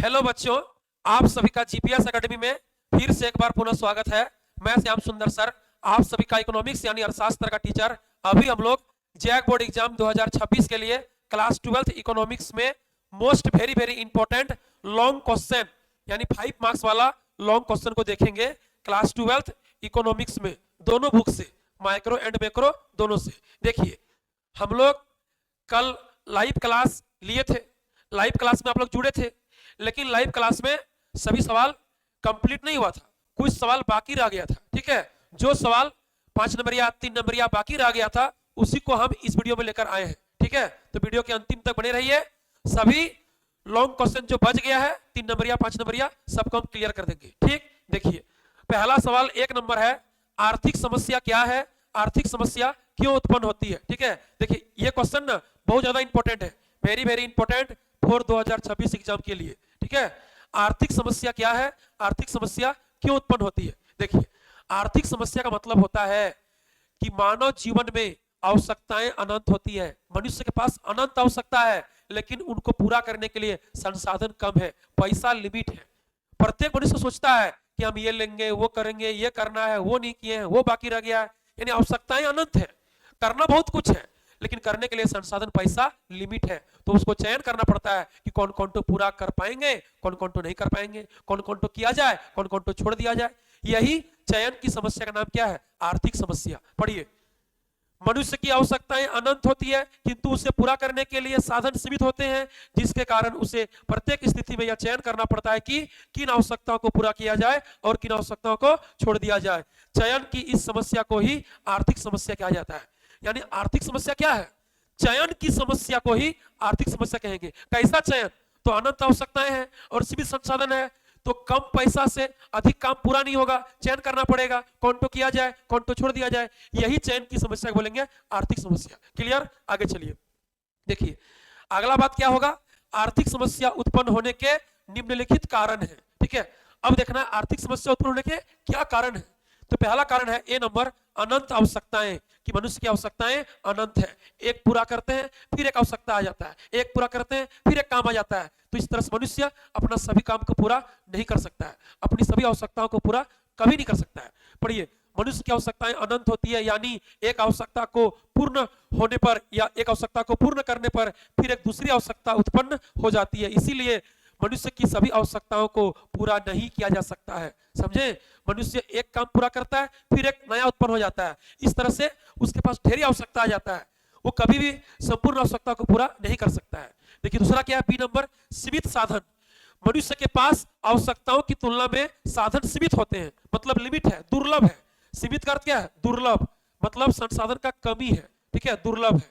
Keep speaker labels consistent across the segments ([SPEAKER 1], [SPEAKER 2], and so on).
[SPEAKER 1] Hello बच्चों, आप सभी का जीपीएस एकेडमी में फिर से एक बार पुनः स्वागत है। मैं श्याम सुंदर सर, आप सभी का इकोनॉमिक्स यानी अर्थशास्त्र का टीचर। अभी हम लोग जैक बोर्ड एग्जाम 2026 के लिए क्लास 12th इकोनॉमिक्स में most very very important long question यानी 5 मार्क्स वाला लॉन्ग क्वेश्चन को देखेंगे क्लास 12th इकोनॉमिक्स में, दोनों बुक से, माइक्रो एंड मैक्रो दोनों से। देखिए, हम लोग कल लाइव क्लास लिए थे, लाइव क्लास में आप लोग जुड़े थे, लेकिन लाइव क्लास में सभी सवाल कंप्लीट नहीं हुआ था, कुछ सवाल बाकी रह गया था। ठीक है, जो सवाल 5 नंबर या 3 नंबर या बाकी रह गया था उसी को हम इस वीडियो में लेकर आए हैं। ठीक है, तो वीडियो के अंतिम तक बने रहिए। सभी लॉन्ग क्वेश्चन जो बच गया है 3 नंबर या 5 नंबर या सबको हम क्लियर कर देंगे। ठीक, देखिए पहला सवाल 1 नंबर है, आर्थिक समस्या क्या है, आर्थिक समस्या क्यों उत्पन्न होती है। ठीक है, देखिए ये क्वेश्चन ना बहुत ज्यादा इंपॉर्टेंट है, very very important for 2026 exam के लिए। ठीक है, आर्थिक समस्या क्या है, आर्थिक समस्या क्यों उत्पन्न होती है। देखिए, आर्थिक समस्या का मतलब होता है कि मानव जीवन में आवश्यकताएं अनंत होती है, मनुष्य के पास अनंत आवश्यकता है, लेकिन उनको पूरा करने के लिए संसाधन कम है, पैसा लिमिट है। प्रत्येक मनुष्य सोचता है कि हम ये लेंगे, वो करेंगे, ये करना है, वो नहीं किए हैं, वो बाकी रह गया है। यानी आवश्यकताएं अनंत है, करना बहुत कुछ है, लेकिन करने के लिए संसाधन पैसा लिमिट है। तो उसको चयन करना पड़ता है कि कौन कौन तो पूरा कर पाएंगे, कौन कौन तो नहीं कर पाएंगे, कौन कौन तो किया जाए, कौन कौन तो छोड़ दिया जाए। यही चयन की समस्या का नाम क्या है, आर्थिक समस्या। पढ़िए, मनुष्य की आवश्यकताएं अनंत होती है, किंतु उसे पूरा करने के लिए साधन सीमित होते हैं, जिसके कारण उसे प्रत्येक स्थिति में यह चयन करना पड़ता है कि किन आवश्यकताओं को पूरा किया जाए और किन आवश्यकताओं को छोड़ दिया जाए। चयन की इस समस्या को ही आर्थिक समस्या कहा जाता है। यानी आर्थिक समस्या क्या है, चयन की समस्या को ही आर्थिक समस्या कहेंगे। कैसा चयन, तो अनंत आवश्यकताएं हैं और सीमित संसाधन है, तो कम पैसा से अधिक काम पूरा नहीं होगा, चयन करना पड़ेगा, कौन तो किया जाए, कौन तो छोड़ दिया जाए। यही चयन की समस्या को बोलेंगे आर्थिक समस्या। क्लियर, आगे चलिए। देखिए अगला बात क्या होगा, आर्थिक समस्या उत्पन्न होने के निम्नलिखित कारण है। ठीक है, अब देखना है आर्थिक समस्या उत्पन्न होने के क्या कारण है। तो पहला कारण है ए नंबर, अनंत आवश्यकताएं, कि मनुष्य की आवश्यकताएं अनंत है, एक पूरा करते हैं फिर एक आवश्यकता आ जाता है, एक पूरा करते हैं फिर एक काम आ जाता है। तो इस तरह से मनुष्य अपना सभी काम को पूरा नहीं कर सकता है, अपनी सभी आवश्यकताओं को पूरा कभी नहीं कर सकता है। पढ़िए, मनुष्य की आवश्यकताएं अनंत होती है, यानी एक आवश्यकता को पूर्ण होने पर या एक आवश्यकता को पूर्ण करने पर फिर एक दूसरी आवश्यकता उत्पन्न हो जाती है। इसीलिए मनुष्य की सभी आवश्यकताओं को पूरा नहीं किया जा सकता है। समझे, मनुष्य एक काम पूरा करता है फिर एक नया उत्पन्न हो जाता है, इस तरह से उसके पास ढेरी आवश्यकता आ जाता है, वो कभी भी संपूर्ण आवश्यकता को पूरा नहीं कर सकता है। देखिए दूसरा क्या है, बी नंबर, सीमित साधन। मनुष्य के पास आवश्यकताओं की तुलना में साधन सीमित होते हैं, मतलब लिमिट है, दुर्लभ है। सीमित का अर्थ क्या है, दुर्लभ, मतलब संसाधन का कमी है। ठीक है, दुर्लभ है,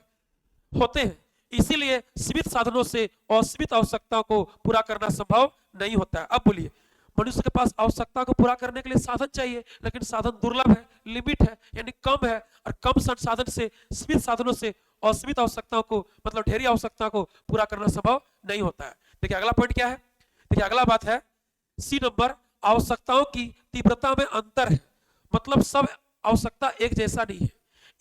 [SPEAKER 1] होते हैं, इसीलिए सीमित साधनों से असीमित आवश्यकताओं को पूरा करना संभव नहीं होता है। अब बोलिए, मनुष्य के पास आवश्यकता को पूरा करने के लिए साधन चाहिए, लेकिन साधन दुर्लभ है, लिमिट है, यानी कम है, और कम संसाधन से, सीमित साधनों से असीमित आवश्यकताओं को, मतलब ढेरी आवश्यकता को पूरा करना संभव नहीं होता है। देखिए अगला पॉइंट क्या है, देखिए अगला बात है सी नंबर, आवश्यकताओं की तीव्रता में अंतर है, मतलब सब आवश्यकता एक जैसा नहीं है।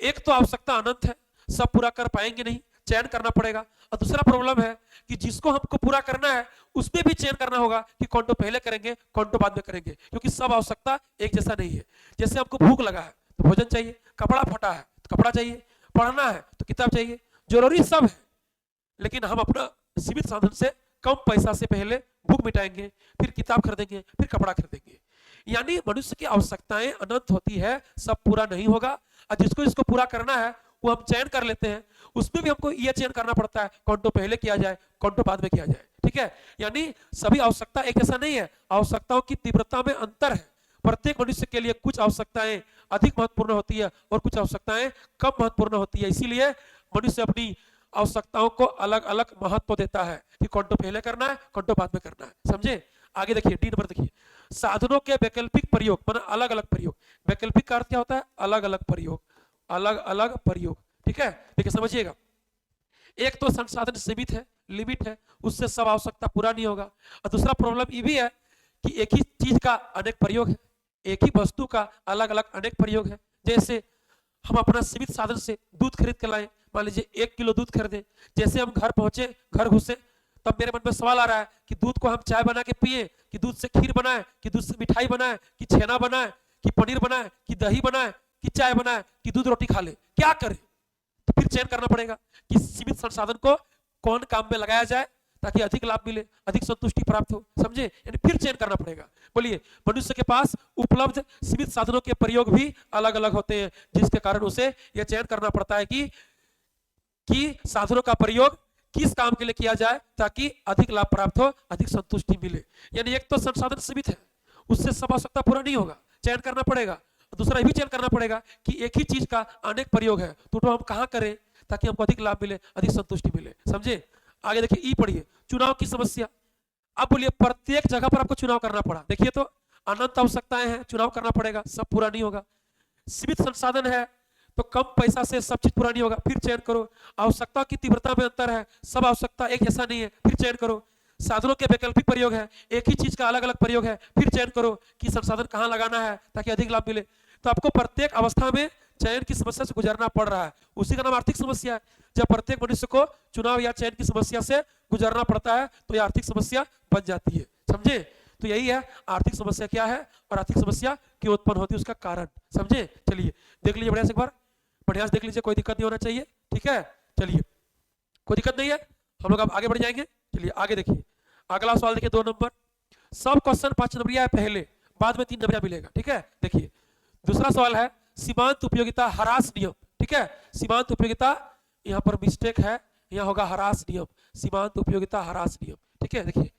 [SPEAKER 1] एक तो आवश्यकता अनंत है, सब पूरा कर पाएंगे नहीं, चयन करना पड़ेगा। और दूसरा प्रॉब्लम है कि जिसको हमको पूरा करना है उसमें भी चयन करना होगा कि कौन तो पहले करेंगे, कौन तो बाद में करेंगे, क्योंकि सब आवश्यकता एक जैसा नहीं है। जैसे हमको भूख लगा है तो भोजन चाहिए, कपड़ा फटा है तो कपड़ा चाहिए, पढ़ना है तो किताब चाहिए, जरूरी सब है, लेकिन हम अपना सीमित साधन से कम पैसा से पहले भूख मिटाएंगे, फिर किताब खरीदेंगे, फिर कपड़ा खरीदेंगे। यानी मनुष्य की आवश्यकताएं अनंत होती है, सब पूरा नहीं होगा, और जिसको इसको पूरा करना है वो हम चयन कर लेते हैं, उसमें भी हमको यह चयन करना पड़ता है कौन तो पहले किया जाए, कौन तो बाद में किया जाए। ठीक है, यानी सभी आवश्यकता एक जैसा नहीं है, आवश्यकताओं की तीव्रता में अंतर है। प्रत्येक मनुष्य के लिए कुछ आवश्यकताएं अधिक महत्वपूर्ण होती है और कुछ आवश्यकताएं कम महत्वपूर्ण होती है, इसीलिए मनुष्य अपनी आवश्यकताओं को अलग अलग महत्व देता है कि कौन तो पहले करना है, कौन तो बाद में करना है। समझे, आगे देखिए डी नंबर, देखिए साधनों के वैकल्पिक प्रयोग, मतलब अलग अलग प्रयोग। वैकल्पिक का अर्थ क्या होता है, अलग अलग प्रयोग, अलग अलग प्रयोग। ठीक है, देखिए समझिएगा, एक तो संसाधन सीमित है, लिमिट है, उससे सब आवश्यकता पूरा नहीं होगा। और दूसरा प्रॉब्लम ये भी है कि एक ही चीज का अनेक प्रयोग है, एक ही वस्तु का अलग अलग अनेक प्रयोग है। जैसे हम अपना सीमित साधन से दूध खरीद कर लाए, मान लीजिए 1 किलो दूध खरीदे, जैसे हम घर पहुंचे, घर घुसे तब मेरे मन में सवाल आ रहा है कि दूध को हम चाय बना के पिए, कि दूध से खीर बनाए, कि दूध से मिठाई बनाए, कि छेना बनाए, कि पनीर बनाए, कि दही बनाए, कि चाय बनाए, कि दूध रोटी खा ले, क्या करें? तो फिर चयन करना पड़ेगा कि सीमित संसाधन को कौन काम में लगाया जाए ताकि अधिक लाभ मिले, अधिक संतुष्टि प्राप्त हो, समझे? यानी फिर चयन करना पड़ेगा। बोलिए, मनुष्य के पास उपलब्ध सीमित साधनों के प्रयोग भी अलग अलग होते हैं, जिसके कारण उसे यह चयन करना पड़ता है कि साधनों का प्रयोग किस काम के लिए किया जाए ताकि अधिक लाभ प्राप्त हो, अधिक संतुष्टि मिले। यानी एक तो संसाधन सीमित है, उससे सब आवश्यकता पूरा नहीं होगा, चयन करना पड़ेगा। दूसरा ये भी चयन करना पड़ेगा कि एक ही चीज का अनेक प्रयोग है, तो हम कहां करें ताकि हमको अधिक लाभ मिले, अधिक संतुष्टि मिले, समझे? आगे देखिए, ई पढ़िए, चुनाव की समस्या। अब बोलिए, प्रत्येक जगह पर आपको चुनाव करना पड़ा, देखिए तो अनंत आवश्यकताएं हैं, चुनाव करना पड़ेगा, सब पूरा नहीं होगा। सीमित संसाधन है तो कम पैसा से सब चीज पूरा नहीं होगा, फिर चयन करो। आवश्यकता की तीव्रता में अंतर है, सब आवश्यकता एक जैसा नहीं है, फिर चयन करो। साधनों के वैकल्पिक प्रयोग है, एक ही चीज का अलग अलग प्रयोग है, फिर चयन करो कि संसाधन कहां लगाना है ताकि अधिक लाभ मिले। तो आपको प्रत्येक अवस्था में चयन की समस्या से गुजरना पड़ रहा है, उसी का नाम आर्थिक समस्या है। जब प्रत्येक मनुष्य को चुनाव या चयन की समस्या से गुजरना पड़ता है तो यह आर्थिक समस्या बन जाती है, समझे? तो यही है आर्थिक समस्या क्या है और आर्थिक समस्या क्यों उत्पन्न होती है, उसका कारण, समझे? चलिए देख लीजिए बढ़िया से, एक बार बढ़िया से देख लीजिए, कोई दिक्कत नहीं होना चाहिए, ठीक है? चलिए, कोई दिक्कत नहीं है, हम लोग अब आगे बढ़ जाएंगे। चलिए आगे देखिए, अगला सवाल देखिए, 2 नंबर। सब क्वेश्चन 5 नंबरिया है पहले, बाद में 3 नंबरिया मिलेगा, ठीक है? देखिए दूसरा सवाल है सीमांत उपयोगिता ह्रास नियम, ठीक है? सीमांत उपयोगिता, यहाँ पर मिस्टेक है, यहाँ होगा ह्रास नियम, सीमांत उपयोगिता ह्रास नियम, ठीक है? देखिए,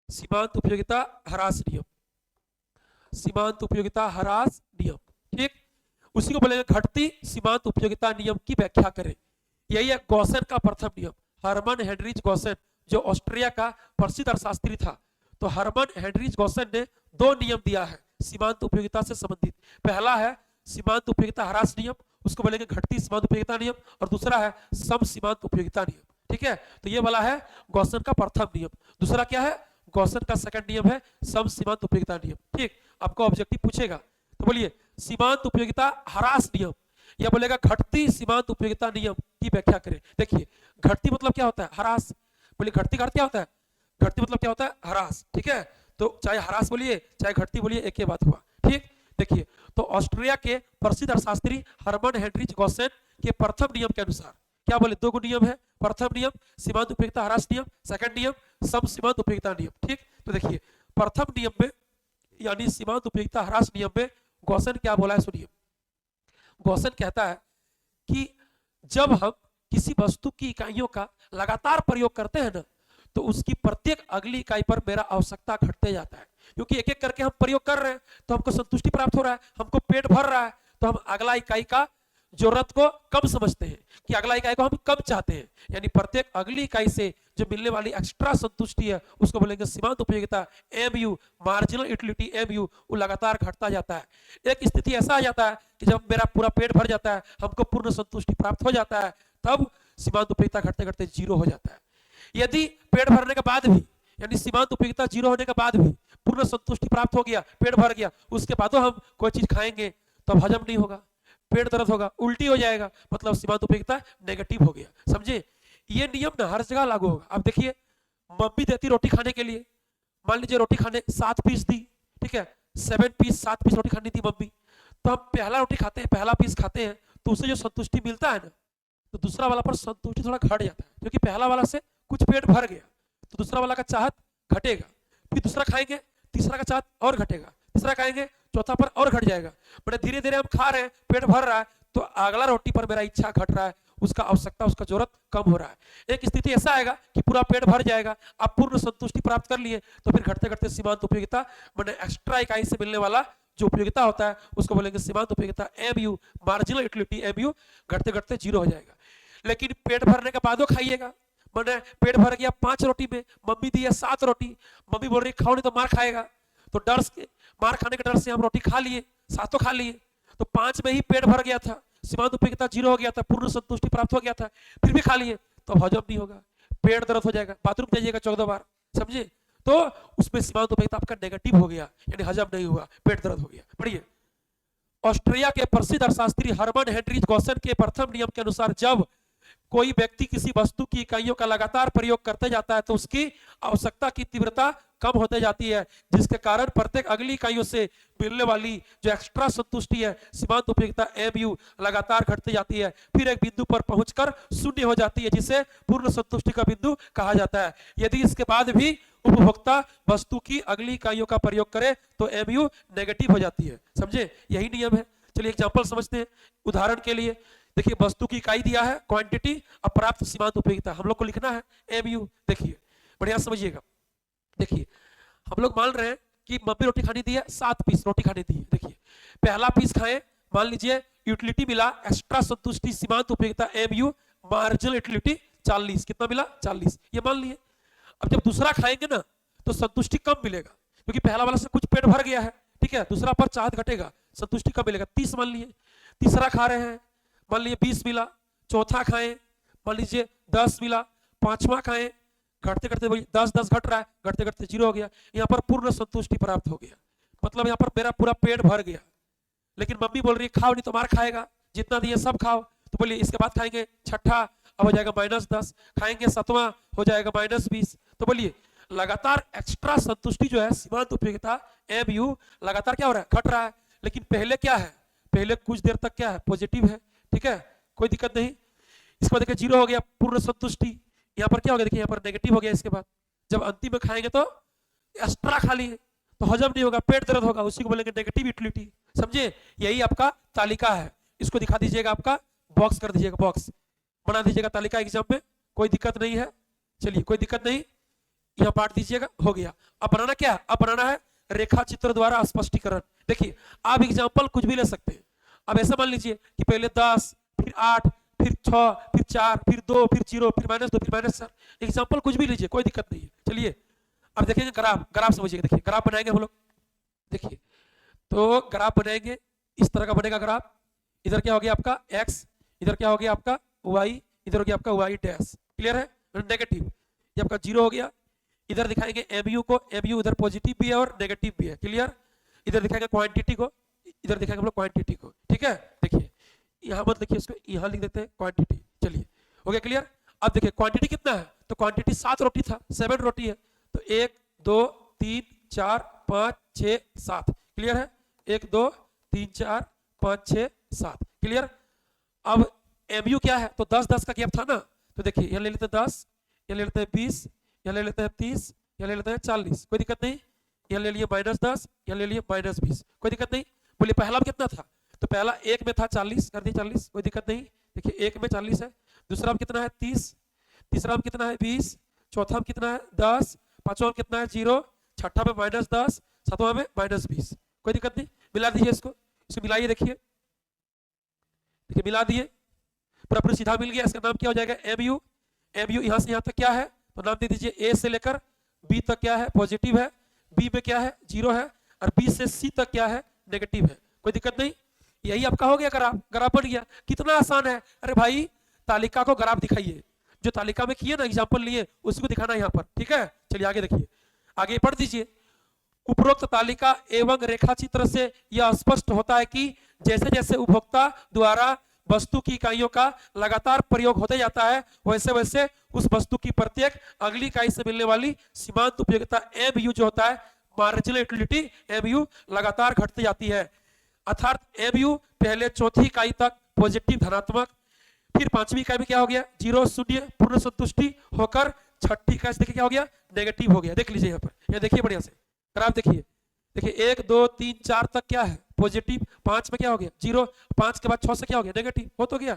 [SPEAKER 1] सीमांत उपयोगिता ह्रास नियम, सीमांत उपयोगिता ह्रास नियम, ठीक? उसी को बोलेंगे घटती सीमांत उपयोगिता नियम की व्याख्या करें। यही है गॉसेन का प्रथम नियम। हरमन हेनरिच गॉसेन, जो ऑस्ट्रिया का प्रसिद्ध अर्थशास्त्री था, तो हरमन हेनरिच गॉसेन ने 2 नियम दिया है सीमांत उपयोगिता से संबंधित। पहला है सीमांत उपयोगिता ह्रास नियम, उसको बोलेंगे घटती सीमांत उपयोगिता नियम, और दूसरा है सम सीमांत उपयोगिता नियम, ठीक है? तो ये वाला है गॉसेन का प्रथम नियम। दूसरा क्या है? गॉसेन का सेकंड नियम है सम सीमांत उपयोगिता नियम, ठीक? आपको ऑब्जेक्टिव पूछेगा तो बोलिए सीमांत उपयोगिता ह्रास नियम, या बोलेगा घटती सीमांत उपयोगिता नियम की व्याख्या करें। देखिए, घटती मतलब क्या होता है? ह्रास। बोलिए घटती का अर्थ क्या होता है? घटती मतलब क्या होता है? ह्रास, ठीक है? तो चाहे ह्रास बोलिए चाहे घटती बोलिए, एक ही बात हुआ, ठीक? देखिए, तो ऑस्ट्रिया के प्रसिद्ध अर्थशास्त्री हरमन हेनरिच गॉसेन के प्रथम नियम के अनुसार क्या बोले? 2 नियम है। प्रथम नियम सीमांत उपयोगिता ह्रास नियम, सेकंड नियम सम सीमांत उपयोगिता नियम, ठीक? तो देखिए, प्रथम नियम में यानी सीमांत उपयोगिता ह्रास नियम में गॉसेन क्या बोला है, सुनिए। गॉसेन कहता है कि जब हम किसी वस्तु की इकाइयों का लगातार प्रयोग करते हैं ना, तो उसकी प्रत्येक अगली इकाई पर मेरा आवश्यकता घटते जाता है, क्योंकि एक एक करके हम प्रयोग कर रहे हैं तो हमको संतुष्टि प्राप्त हो रहा है, हमको पेट भर रहा है, तो हम अगला इकाई का जरूरत को कम समझते हैं, कि अगला इकाई को हम कम चाहते हैं। यानी प्रत्येक अगली इकाई से जो मिलने वाली एक्स्ट्रा संतुष्टि है उसको बोलेंगे सीमांत उपयोगिता, एमयू, मार्जिनल यूटिलिटी एमयू, वो लगातार घटता जाता है। एक स्थिति ऐसा आ जाता है कि जब मेरा पूरा पेट भर जाता है, हमको पूर्ण संतुष्टि प्राप्त हो जाता है, तब सीमांत उपयोगिता घटते घटते 0 हो जाता है। यदि पेट भरने के बाद भी, यानी सीमांत उपयोगिता 0 होने के बाद भी पूर्ण संतुष्टि प्राप्त हो गया, पेट भर गया, उसके बाद हम कोई चीज खाएंगे तो अब हजम नहीं होगा, पेट दर्द होगा, उल्टी हो जाएगा, मतलब सीमांत उपयोगिता नेगेटिव हो गया, समझे? ये नियम ना हर जगह लागू होगा। अब देखिए, मम्मी देती रोटी खाने के लिए, मान लीजिए रोटी खाने 7 पीस दी, ठीक है? 7 पीस 7 पीस रोटी खानी थी मम्मी, तो हम पहला रोटी खाते हैं, पहला पीस खाते हैं, तो उससे जो संतुष्टि मिलता है ना, तो दूसरा वाला पर संतुष्टि थोड़ा घट जाता है, क्योंकि पहला वाला से कुछ पेट भर गया, तो दूसरा वाला का चाहत घटेगा। फिर दूसरा खाएंगे, तीसरा का चाहत और घटेगा, तीसरा खाएंगे, चौथा पर और घट जाएगा। बड़े धीरे धीरे हम खा रहे हैं, पेट भर रहा है, तो अगला रोटी पर मेरा इच्छा घट रहा है, उसका आवश्यकता, उसका जरूरत कम हो रहा है। एक स्थिति ऐसा आएगा कि पूरा पेट भर जाएगा, आप पूर्ण संतुष्टि प्राप्त कर लिए, तो फिर घटते घटते सीमांत उपयोगिता मैंने एक्स्ट्रा इकाई से मिलने वाला जो उपयोगिता होता है उसको बोलेंगे सीमांत उपयोगिता एमयू, मार्जिनल यूटिलिटी एमयू, घटते घटते 0 हो जाएगा। लेकिन पेट भरने के बाद खाइएगा, मैंने पेट भर गया 5 रोटी में, मम्मी दी है 7 रोटी, मम्मी बोल रही खाओ नहीं तो मार खाएगा, तो डर से, मार खाने के डर से हम रोटी खा लिए, 7 खा लिए, तो 5 में ही पेट भर गया था, सीमांत उपयोगिता 0 हो गया था, पूर्ण संतुष्टि प्राप्त हो गया था, फिर भी खा लिए तो हजम नहीं होगा, पेट दर्द हो जाएगा, बाथरूम जाइएगा 14 बार, समझे? तो उसमें सीमांत उपयोगिता आपका नेगेटिव हो गया, यानी हजम नहीं हुआ, पेट दर्द हो गया। पढ़िए, ऑस्ट्रिया के प्रसिद्ध अर्थशास्त्री हरमन हेनरिच गॉसेन के प्रथम नियम के अनुसार जब कोई व्यक्ति किसी वस्तु की इकाइयों का लगातार प्रयोग करते जाता है तो उसकी आवश्यकता की तीव्रता कम होते जाती है, जिसके कारण प्रत्येक अगली इकाइयों से मिलने वाली जो एक्स्ट्रा संतुष्टि है सीमांत उपयोगिता एमयू लगातार घटती जाती है, फिर एक बिंदु पर पहुंचकर शून्य हो जाती है, जिसे पूर्ण संतुष्टि का बिंदु कहा जाता है। यदि इसके बाद भी उपभोक्ता वस्तु की अगली इकाइयों का प्रयोग करे तो एमयू नेगेटिव हो जाती है। समझे, यही नियम है। चलिए एग्जाम्पल समझते हैं। उदाहरण के लिए देखिए, वस्तु की इकाई दिया है क्वांटिटी, अब प्राप्त सीमांत उपयोगिता हम लोग को लिखना है एमयू। देखिए बढ़िया समझिएगा। देखिए हम लोग मान रहे हैं कि मम्मी रोटी खानी दी है, 7 पीस रोटी खानी दी है। देखिए पहला पीस खाएं, मान लीजिए यूटिलिटी मिला एक्स्ट्रा संतुष्टि सीमांत उपयोगिता एमयू मार्जिनल यूटिलिटी 40, कितना मिला 40, ये मान लिए। अब जब दूसरा खाएंगे ना तो संतुष्टि कम मिलेगा, क्योंकि पहला वाला से कुछ पेट भर गया है, ठीक है, दूसरा पर चाहत घटेगा, संतुष्टि कम मिलेगा, 30 मान लिए। तीसरा खा रहे हैं, मान लीजिए 20 मिला। चौथा खाएं, मान लीजिए 10 मिला। पांचवा खाएं, घटते घटते 10 घट रहा है, घटते घटते 0 हो गया। यहाँ पर पूर्ण संतुष्टि प्राप्त हो गया, मतलब यहाँ पर मेरा पूरा पेट भर गया। लेकिन मम्मी बोल रही है खाओ नहीं तो मार खाएगा, जितना दिए सब खाओ। तो बोलिए इसके बाद खाएंगे छठा, अब हो जाएगा -10, खाएंगे 7वां हो जाएगा -20। तो बोलिए लगातार एक्स्ट्रा संतुष्टि जो है सीमांत उपयोगिता एमयू लगातार क्या हो रहा है, घट रहा है। लेकिन पहले क्या है, पहले कुछ देर तक क्या है, पॉजिटिव है, ठीक है, कोई दिक्कत नहीं। इसके बाद देखिए 0 हो गया पूर्ण संतुष्टि, यहाँ पर क्या हो गया, देखिए यहाँ पर नेगेटिव हो गया। इसके बाद जब अंतिम में खाएंगे तो एक्स्ट्रा खा लिए तो हजम नहीं होगा, पेट दर्द होगा, उसी को बोलेंगे नेगेटिव यूटिलिटी। समझे, यही आपका तालिका है। इसको दिखा दीजिएगा, आपका बॉक्स कर दीजिएगा, बॉक्स बना दीजिएगा तालिका एग्जाम में, कोई दिक्कत नहीं है। चलिए कोई दिक्कत नहीं, यहाँ बांट दीजिएगा, हो गया। अब बनाना क्या है, अब बनाना है रेखा चित्र द्वारा स्पष्टीकरण। देखिए आप एग्जाम्पल कुछ भी ले सकते हैं। अब ऐसा मान लीजिए कि पहले 10, फिर 8, फिर 6, फिर 4, फिर 2, फिर 0, फिर -2, फिर -4, एग्जाम्पल कुछ भी लीजिए, कोई दिक्कत नहीं है। चलिए अब देखेंगे ग्राफ, ग्राफ समझिएगा। देखिए ग्राफ बनाएंगे हम लोग। देखिए तो ग्राफ बनाएंगे, इस तरह का बनेगा ग्राफ। इधर क्या हो गया आपका x, इधर क्या हो गया आपका y, इधर हो गया आपका y डैश। क्लियर है, नेगेटिव, ये आपका 0 हो गया। इधर दिखाएंगे एमयू को, एमयू इधर पॉजिटिव भी है और नेगेटिव भी है। क्लियर, इधर दिखाएंगे क्वांटिटी को, इधर दिखाएंगे हम लोग क्वांटिटी को, ठीक है। देखिए यहाँ मत लिखिए, इसको यहाँ लिख देते हैं क्वांटिटी। चलिए हो गया क्लियर। अब देखिए क्वांटिटी कितना है, तो क्वांटिटी 7 रोटी था, 7 रोटी है, तो 1 2 3 4 5 6 7। क्लियर है, 1 2 3 4 5 6 7। क्लियर। अब एमयू क्या है, तो 10 का गैप था ना, तो देखिए यहाँ ले लेते हैं 10, यहाँ ले लेते हैं 20, यहाँ ले लेते हैं 30, यहाँ ले लेते हैं 40, कोई दिक्कत नहीं। यहाँ ले लिए -10, यहाँ ले लिए -20, कोई दिक्कत नहीं। बोलिए पहला में कितना था, तो पहला एक में था 40, कर दिए 40, कोई दिक्कत नहीं। देखिए एक में 40 है, दूसरा में कितना है 30, तीसरा में कितना है 20, चौथा में कितना है 10, पांचवा में कितना है 0, छठा में -10, सातवां में -20, कोई दिक्कत नहीं। मिला दीजिए इसको, इसको मिलाइए। देखिए देखिए मिला दिए, पूरा पूरा सीधा मिल गया। इसका नाम क्या हो जाएगा एमयू। एमयू यहाँ से यहाँ तक क्या है, तो नाम दे दीजिए ए से लेकर बी तक क्या है, पॉजिटिव है, बी में क्या है 0 है, और बी से सी तक क्या है, नेगेटिव है, कोई दिक्कत नहीं। यही आपका हो गया ग्राफ, ग्राफ बन गया। कितना आसान है, अरे भाई तालिका को ग्राफ दिखाइए, जो तालिका में किए ना एग्जाम्पल लिए उसी को दिखाना यहाँ पर, ठीक है। चलिए आगे देखिए, आगे पढ़ दीजिए। उपरोक्त तालिका एवं रेखा चित्र से यह स्पष्ट होता है कि जैसे जैसे उपभोक्ता द्वारा वस्तु की इकाइयों का लगातार प्रयोग होते जाता है, वैसे वैसे उस वस्तु की प्रत्येक अगली इकाई से मिलने वाली सीमांत उपयोगिता एमयू जो होता है, मार्जिनल यूटिलिटी एमयू, लगातार घटती जाती है। अर्थात एमयू पहले चौथी इकाई तक पॉजिटिव धनात्मक, फिर पांचवी इकाई में क्या हो गया 0 0 पूर्ण संतुष्टि होकर छठी इकाई से देखिए क्या हो गया, नेगेटिव हो गया। देख लीजिए यहाँ पर, यहाँ देखिए बढ़िया से ग्राफ देखिए। देखिए 1 2 3 4 तक क्या है पॉजिटिव, 5 में क्या हो गया 0, 5 के बाद 6 से क्या हो गया नेगेटिव, हो तो गया,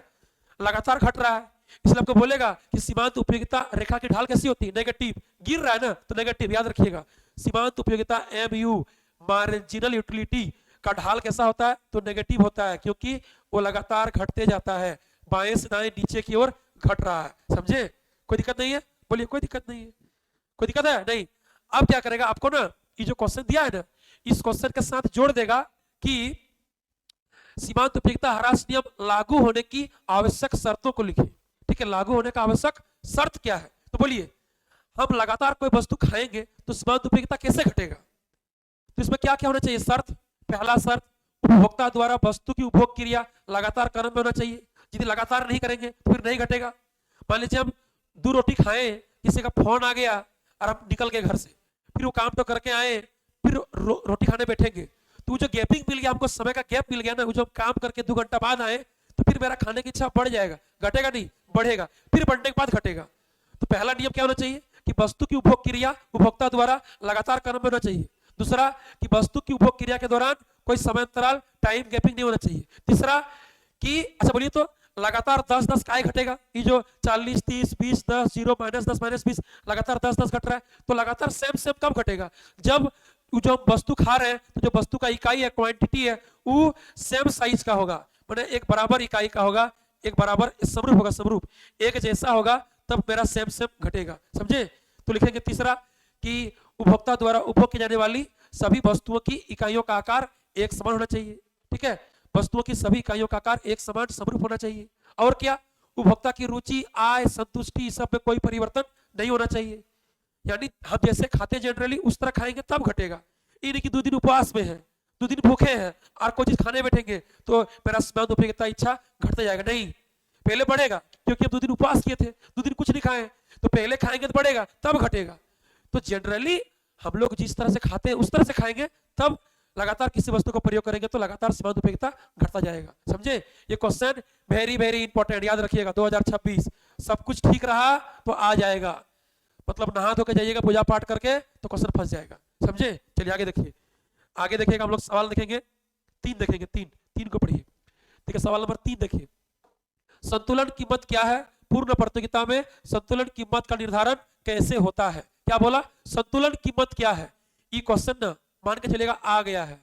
[SPEAKER 1] लगातार घट रहा है। इसलिए आपको बोलेगा कि सीमांत उपयोगिता रेखा की ढाल कैसी होती है, नेगेटिव, गिर रहा है ना तो नेगेटिव, याद रखिएगा। सीमांत उपयोगिता एमयू मार्जिनल यूटिलिटी का ढाल कैसा होता है, तो नेगेटिव होता है, क्योंकि वो लगातार घटते जाता है, बाएं से दाएं नीचे की ओर घट रहा है। समझे, कोई दिक्कत नहीं है, बोलिए कोई दिक्कत नहीं है, कोई दिक्कत है नहीं। अब क्या करेगा, आपको ना ये जो क्वेश्चन दिया है ना, इस क्वेश्चन के साथ जोड़ देगा कि सीमांत उपयोगिता ह्रास नियम लागू होने की आवश्यक शर्तों को लिखे। ठीक है, लागू होने का आवश्यक शर्त क्या है, तो बोलिए हम लगातार कोई वस्तु खाएंगे तो सीमांत उपयोगिता कैसे घटेगा, तो इसमें क्या क्या होना चाहिए शर्त। पहला शर्त, उपभोक्ता द्वारा वस्तु की उपभोग क्रिया लगातार क्रम में होना चाहिए, यदि लगातार नहीं करेंगे तो फिर नहीं घटेगा। मान लीजिए हम 2 रोटी खाए, किसी का फोन आ गया और हम निकल गए घर से, फिर वो काम तो करके आए, फिर रोटी खाने बैठेंगे, तो जो गैपिंग मिल गया हमको, समय का गैप मिल गया ना, वो जो हम काम करके 2 घंटा बाद आए, तो फिर मेरा खाने की इच्छा बढ़ जाएगा, घटेगा नहीं, बढ़ेगा, फिर बढ़ने के बाद घटेगा। तो पहला नियम क्या होना चाहिए कि वस्तु की उपभोग क्रिया उपभोक्ता द्वारा लगातार क्रम में होना चाहिए। दूसरा कि वस्तु की उपभोग क्रिया के दौरान कोई समय अंतराल, टाइम गैपिंग नहीं होना चाहिए। तीसरा कि अच्छा बोलिए तो लगातार 10-10 काय घटेगा, ये जो 40 30 20 10 0 -10 -20 लगातार 10-10 घट रहा है, तो लगातार सेम सेम कब घटेगा, जब जो हम वस्तु खा रहे हैं तो जो वस्तु का इकाई है, क्वांटिटी है, वो सेम साइज का होगा, मैंने एक बराबर इकाई का होगा, एक बराबर समरूप होगा, समरूप एक जैसा होगा, तब मेरा सेम सेम घटेगा। समझे? तो लिखेंगे तीसरा कि उपभोक्ता द्वारा उपभोग की जाने वाली सभी वस्तुओं की इकाइयों का आकार एक समान होना चाहिए। ठीक है, वस्तुओं की सभी इकाइयों का आकार एक समान समरूप होना चाहिए। और क्या, उपभोक्ता की रुचि, आय, संतुष्टि, सब में कोई परिवर्तन नहीं होना चाहिए। यानी हम जैसे खाते जनरली उस तरह खाएंगे तब घटेगा। ये नहीं कि 2 दिन उपवास में है, 2 दिन भूखे हैं और कोई चीज खाने बैठेंगे तो मेरा स्वाद उपयोगिता इच्छा घटता जाएगा, नहीं, पहले बढ़ेगा, क्योंकि हम 2 दिन उपवास किए थे, 2 दिन कुछ नहीं खाए, तो पहले खाएंगे तो बढ़ेगा, तब घटेगा। तो जनरली हम लोग जिस तरह से खाते हैं उस तरह से खाएंगे, तब लगातार किसी वस्तु का प्रयोग करेंगे तो लगातार सीमांत उपयोगिता घटता जाएगा। समझे? ये क्वेश्चन वेरी वेरी इंपॉर्टेंट, याद रखिएगा। 2026 सब कुछ ठीक रहा तो आ जाएगा, मतलब नहा धो के जाइएगा पूजा पाठ करके तो क्वेश्चन फंस जाएगा। समझे? चलिए आगे देखिए, आगे देखिएगा, हम लोग सवाल देखेंगे 3 देखेंगे, 3 को पढ़िए। ठीक है, सवाल नंबर 3 देखिए, संतुलन कीमत क्या है? पूर्ण प्रतियोगिता में संतुलन कीमत का निर्धारण कैसे होता है? क्या बोला? संतुलन कीमत क्या है? ये क्वेश्चन ना मान के चलेगा आ गया है,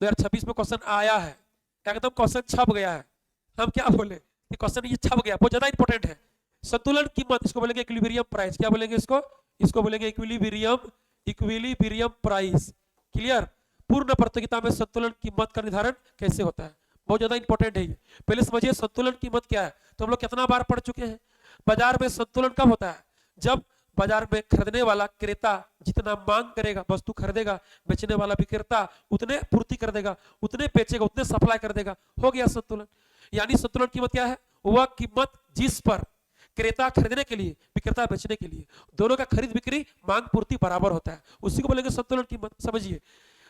[SPEAKER 1] 2026 में क्वेश्चन आया है, एकदम क्वेश्चन छप गया है। हम क्या बोले कि क्वेश्चन ये छप गया, बहुत ज्यादा इंपॉर्टेंट है। संतुलन कीमत, इसको बोलेंगे इक्विलिब्रियम प्राइस। क्या बोलेंगे इसको? इसको बोलेंगे इक्विलिब्रियम, इक्विलिब्रियम प्राइस। क्लियर? पूर्ण प्रतियोगिता में संतुलन कीमत का निर्धारण कैसे होता है, बहुत ज्यादा इंपॉर्टेंट है ये। पहले समझिए संतुलन कीमत क्या है। तो हम लोग कितना बार पढ़ चुके हैं। बाजार में संतुलन कब होता है? जब बाजार में खरीदने वाला क्रेता जितना मांग करेगा, वस्तु खरीदेगा, बेचने वाला विक्रेता उतने पूर्ति कर देगा, उतने बेचेगा, उतने सप्लाई कर देगा, हो गया संतुलन। यानी संतुलन कीमत क्या है? वह कीमत जिस पर क्रेता खरीदने के लिए, विक्रेता बेचने के लिए, दोनों का खरीद बिक्री मांग पूर्ति बराबर होता है, उसी को बोलेंगे संतुलन कीमत। समझिए,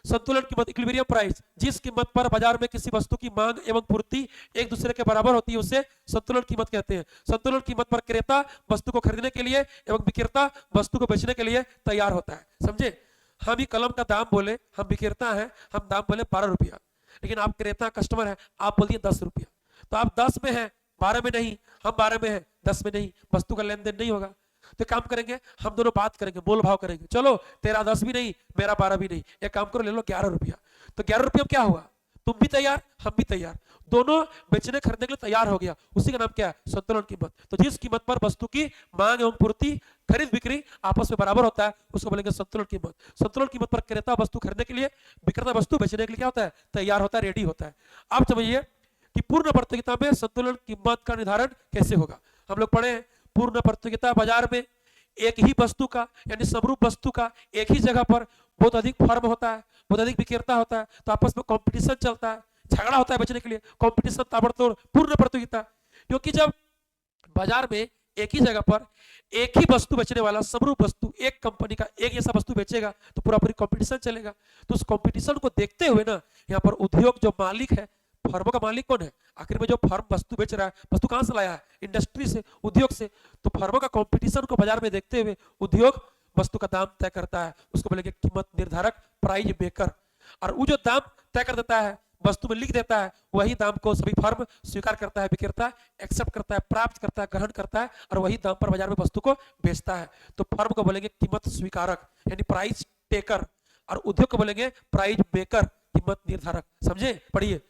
[SPEAKER 1] संतुलन कीमत, इक्विलिब्रियम प्राइस, जिस कीमत पर बाजार में किसी वस्तु की मांग एवं पूर्ति एक दूसरे के बराबर होती है उसे संतुलन कीमत कहते हैं। संतुलन कीमत पर क्रेता वस्तु को खरीदने के लिए एवं विक्रेता वस्तु को बेचने के लिए तैयार होता है। समझे? हम ही कलम का दाम बोले, हम विक्रेता है, हम दाम बोले 12 रुपया, लेकिन आप क्रेता कस्टमर है, आप बोलिए 10 रुपया, तो आप 10 में है, 12 में नहीं, हम 12 में है, 10 में नहीं, वस्तु का लेन देन नहीं होगा। तो काम करेंगे, हम दोनों बात करेंगे, मोल भाव करेंगे, चलो तेरा 10 भी नहीं, मेरा 12 भी नहीं, एक काम करो ले लो 11 रुपया। तो 11 रुपया में क्या हुआ? तुम भी तैयार, हम भी तैयार, दोनों बेचने खरीदने के लिए तैयार हो गया, उसी का नाम क्या है? संतुलन कीमत। तो जिस कीमत पर वस्तु की मांग एवं पूर्ति, खरीद बिक्री आपस में बराबर होता है, उसको बोलेंगे संतुलन कीमत। संतुलन कीमत पर क्रेता वस्तु खरीदने के लिए, विक्रेता वस्तु बेचने के लिए क्या होता है? तैयार होता है, रेडी होता है। आप समझिए कि पूर्ण प्रतियोगिता में संतुलन कीमत का निर्धारण कैसे होगा। हम लोग पढ़े पूर्ण प्रतियोगिता बाजार में एक ही वस्तु का, यानी समरूप वस्तु का एक ही जगह पर बहुत अधिक फर्म होता है, बहुत अधिक विक्रेता होता है, तो आपस में कंपटीशन चलता है, झगड़ा होता है बेचने के लिए, कंपटीशन ताबड़तोड़, पूर्ण प्रतियोगिता। क्योंकि जब बाजार में एक ही जगह पर एक ही वस्तु बेचने वाला, समरूप वस्तु, एक कंपनी का एक जैसा वस्तु बेचेगा तो पूरा पूरी कंपटीशन चलेगा। तो उस कंपटीशन को देखते हुए ना, यहाँ पर उद्योग जो मालिक है, फर्मों का मालिक कौन है? आखिर में जो फर्म वस्तु बेच रहा है, वस्तु कहां से लाया है? इंडस्ट्री से, उद्योग से। तो फर्मों का कंपटीशन को बाजार में देखते हुए उद्योग वस्तु का दाम तय करता है, उसको बोलेंगे कीमत निर्धारक, प्राइस मेकर। और वो जो दाम तय कर देता है, वस्तु में लिख देता है, वही दाम को सभी फर्म स्वीकार करता है, विक्रेता एक्सेप्ट करता है, प्राप्त करता है, ग्रहण करता है, और वही दाम पर बाजार में वस्तु को बेचता है। तो फर्म को बोलेंगे कीमत स्वीकारक, यानी प्राइस टेकर, और उद्योग को बोलेंगे प्राइस मेकर, कीमत निर्धारक। समझे? पढ़िए,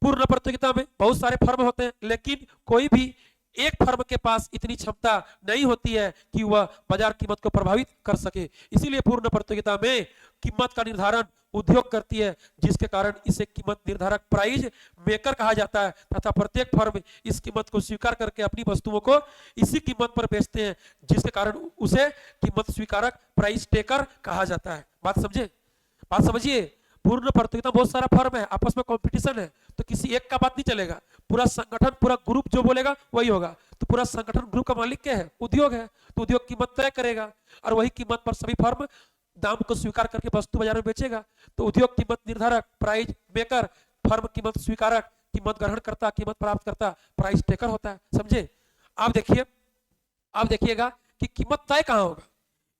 [SPEAKER 1] पूर्ण प्रतियोगिता में बहुत सारे फर्म होते हैं, लेकिन कोई भी एक फर्म के पास इतनी क्षमता नहीं होती है कि वह बाजार कीमत को प्रभावित कर सके। इसीलिए पूर्ण प्रतियोगिता में कीमत का निर्धारण उद्योग करती है, जिसके कारण इसे कीमत निर्धारक, प्राइस मेकर कहा जाता है, तथा प्रत्येक फर्म इस कीमत को स्वीकार करके अपनी वस्तुओं को इसी कीमत पर बेचते हैं, जिसके कारण उसे कीमत स्वीकारक, प्राइस टेकर कहा जाता है। बात समझे? बात समझिए, पूर्ण प्रतियोगिता बहुत सारा फर्म है, आपस में कंपटीशन है, तो किसी एक का बात नहीं चलेगा, पूरा संगठन, पूरा ग्रुप जो बोलेगा वही होगा। तो पूरा संगठन ग्रुप का मालिक क्या है? उद्योग है। तो उद्योग कीमत तय करेगा और वही कीमत पर सभी फर्म दाम को स्वीकार करके वस्तु बाजार में बेचेगा। तो उद्योग कीमत निर्धारक, प्राइस मेकर, फर्म कीमत स्वीकारक, कीमत ग्रहण करता, कीमत प्राप्त करता, प्राइस टेकर होता है। समझे? आप देखिएगा कि कीमत तय कहाँ होगा।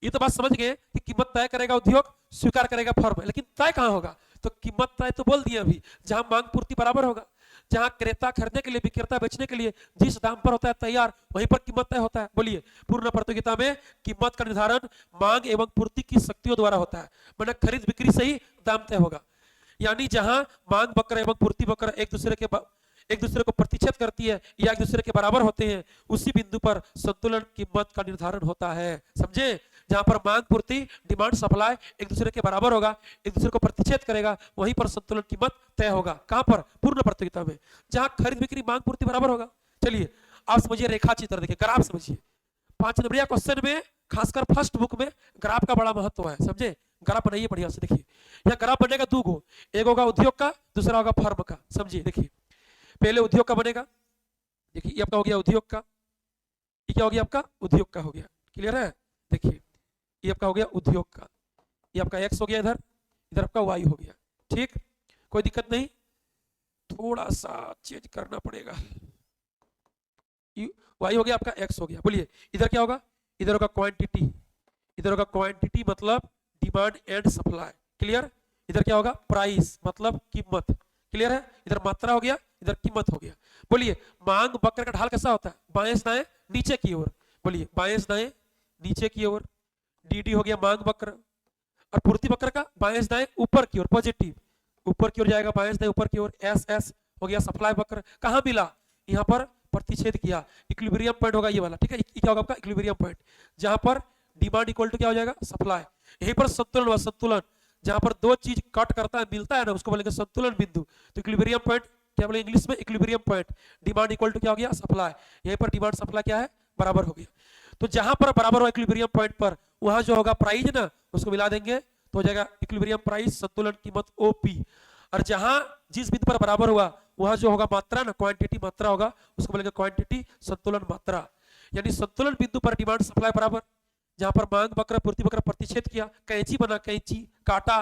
[SPEAKER 1] ये तो बात समझ गए कि कीमत तय करेगा उद्योग, स्वीकार करेगा फर्म, लेकिन तय कहाँ होगा? तो कीमत तय तो बोल दिया अभी, जहां मांग पूर्ति बराबर होगा, जहां क्रेता खरीदने के लिए, विक्रेता बेचने के लिए जिस दाम पर होता है तैयार, वहीं पर कीमत तय होता है। बोलिए, पूर्ण प्रतियोगिता में कीमत का निर्धारण मांग एवं पूर्ति की शक्तियों द्वारा होता है, मैंने खरीद बिक्री से ही दाम तय होगा। यानी जहां मांग वक्र एवं पूर्ति वक्र एक दूसरे को प्रतिच्छेद करती है या एक दूसरे के बराबर होते हैं, उसी बिंदु पर संतुलन कीमत का निर्धारण होता है। समझे? जहां पर मांग पूर्ति, डिमांड सप्लाई एक दूसरे के बराबर होगा, एक दूसरे को प्रतिच्छेद करेगा, वहीं पर संतुलन कीमत तय होगा। कहां पर? पूर्ण प्रतियोगिता में, जहां खरीद बिक्री मांग पूर्ति बराबर होगा। चलिए आप समझिए, रेखा चित्र देखिए, ग्राफ समझिए। 5 नंबरिया क्वेश्चन में खासकर फर्स्ट बुक में ग्राफ का बड़ा महत्व है। समझे? ग्राफ बनाइए बढ़िया से। देखिए यह ग्राफ बनेगा दो गो, एक होगा उद्योग का, दूसरा होगा फर्म का। समझिए? देखिए पहले उद्योग का बनेगा। देखिए ये आपका हो गया उद्योग का, ये क्या हो गया आपका? उद्योग का हो गया। क्लियर है? देखिए ये आपका हो गया उद्योग का, ये आपका एक्स हो गया, इधर इधर आपका वाई हो गया। ठीक, कोई दिक्कत नहीं, थोड़ा सा चेंज करना पड़ेगा। वाई हो गया आपका, एक्स हो गया। बोलिए इधर क्या होगा? इधर होगा क्वांटिटी, इधर होगा क्वांटिटी मतलब डिमांड एंड सप्लाई। क्लियर? इधर क्या होगा? प्राइस मतलब कीमत। क्लियर है? इधर मात्रा हो गया, इधर कीमत हो गया। बोलिए मांग वक्र का ढाल कैसा होता है? बाएं से दाएं नीचे की ओर। बोलिए बाएं से दाएं नीचे की ओर, डी हो गया मांग वक्र। और पूर्ति वक्र का बाएं से दाएं ऊपर की ओर, पॉजिटिव ऊपर की ओर जाएगा, बाएं से दाएं ऊपर की ओर, एस हो गया सप्लाई वक्र। कहां मिला? यहाँ पर प्रतिच्छेद किया, इक्विलिब्रियम पॉइंट होगा ये वाला। ठीक है, क्या होगा आपका? इक्विलिब्रियम पॉइंट, जहां पर डिमांड इक्वल टू क्या हो जाएगा? सप्लाई। यहीं पर संतुलन हुआ, संतुलन जहां पर दो चीज कट करता है, मिलता है ना, उसको बोलेंगे संतुलन बिंदु। तो इक्विलिब्रियम पॉइंट क्या बोले इंग्लिश में? Equilibrium point. Demand equal to क्या हो गया? सप्लाई। यहीं पर डिमांड सप्लाई क्या है? बराबर हो गया। तो जहां पर बराबर हो इक्विलिब्रियम पॉइंट पर, वहां जो होगा प्राइस ना, उसको मिला देंगे तो हो जाएगा इक्विलिब्रियम प्राइस, संतुलन कीमत ओपी। और जहां जिस बिंदु पर बराबर हुआ वहां जो होगा मात्रा ना, क्वांटिटी मात्रा होगा, उसको बोलेंगे क्वांटिटी, संतुलन मात्रा। यानी संतुलन बिंदु पर डिमांड सप्लाई बराबर, जहां पर मांग वक्र पूर्ति वक्र प्रतिच्छेद किया, कैंची बना, कैंची काटा,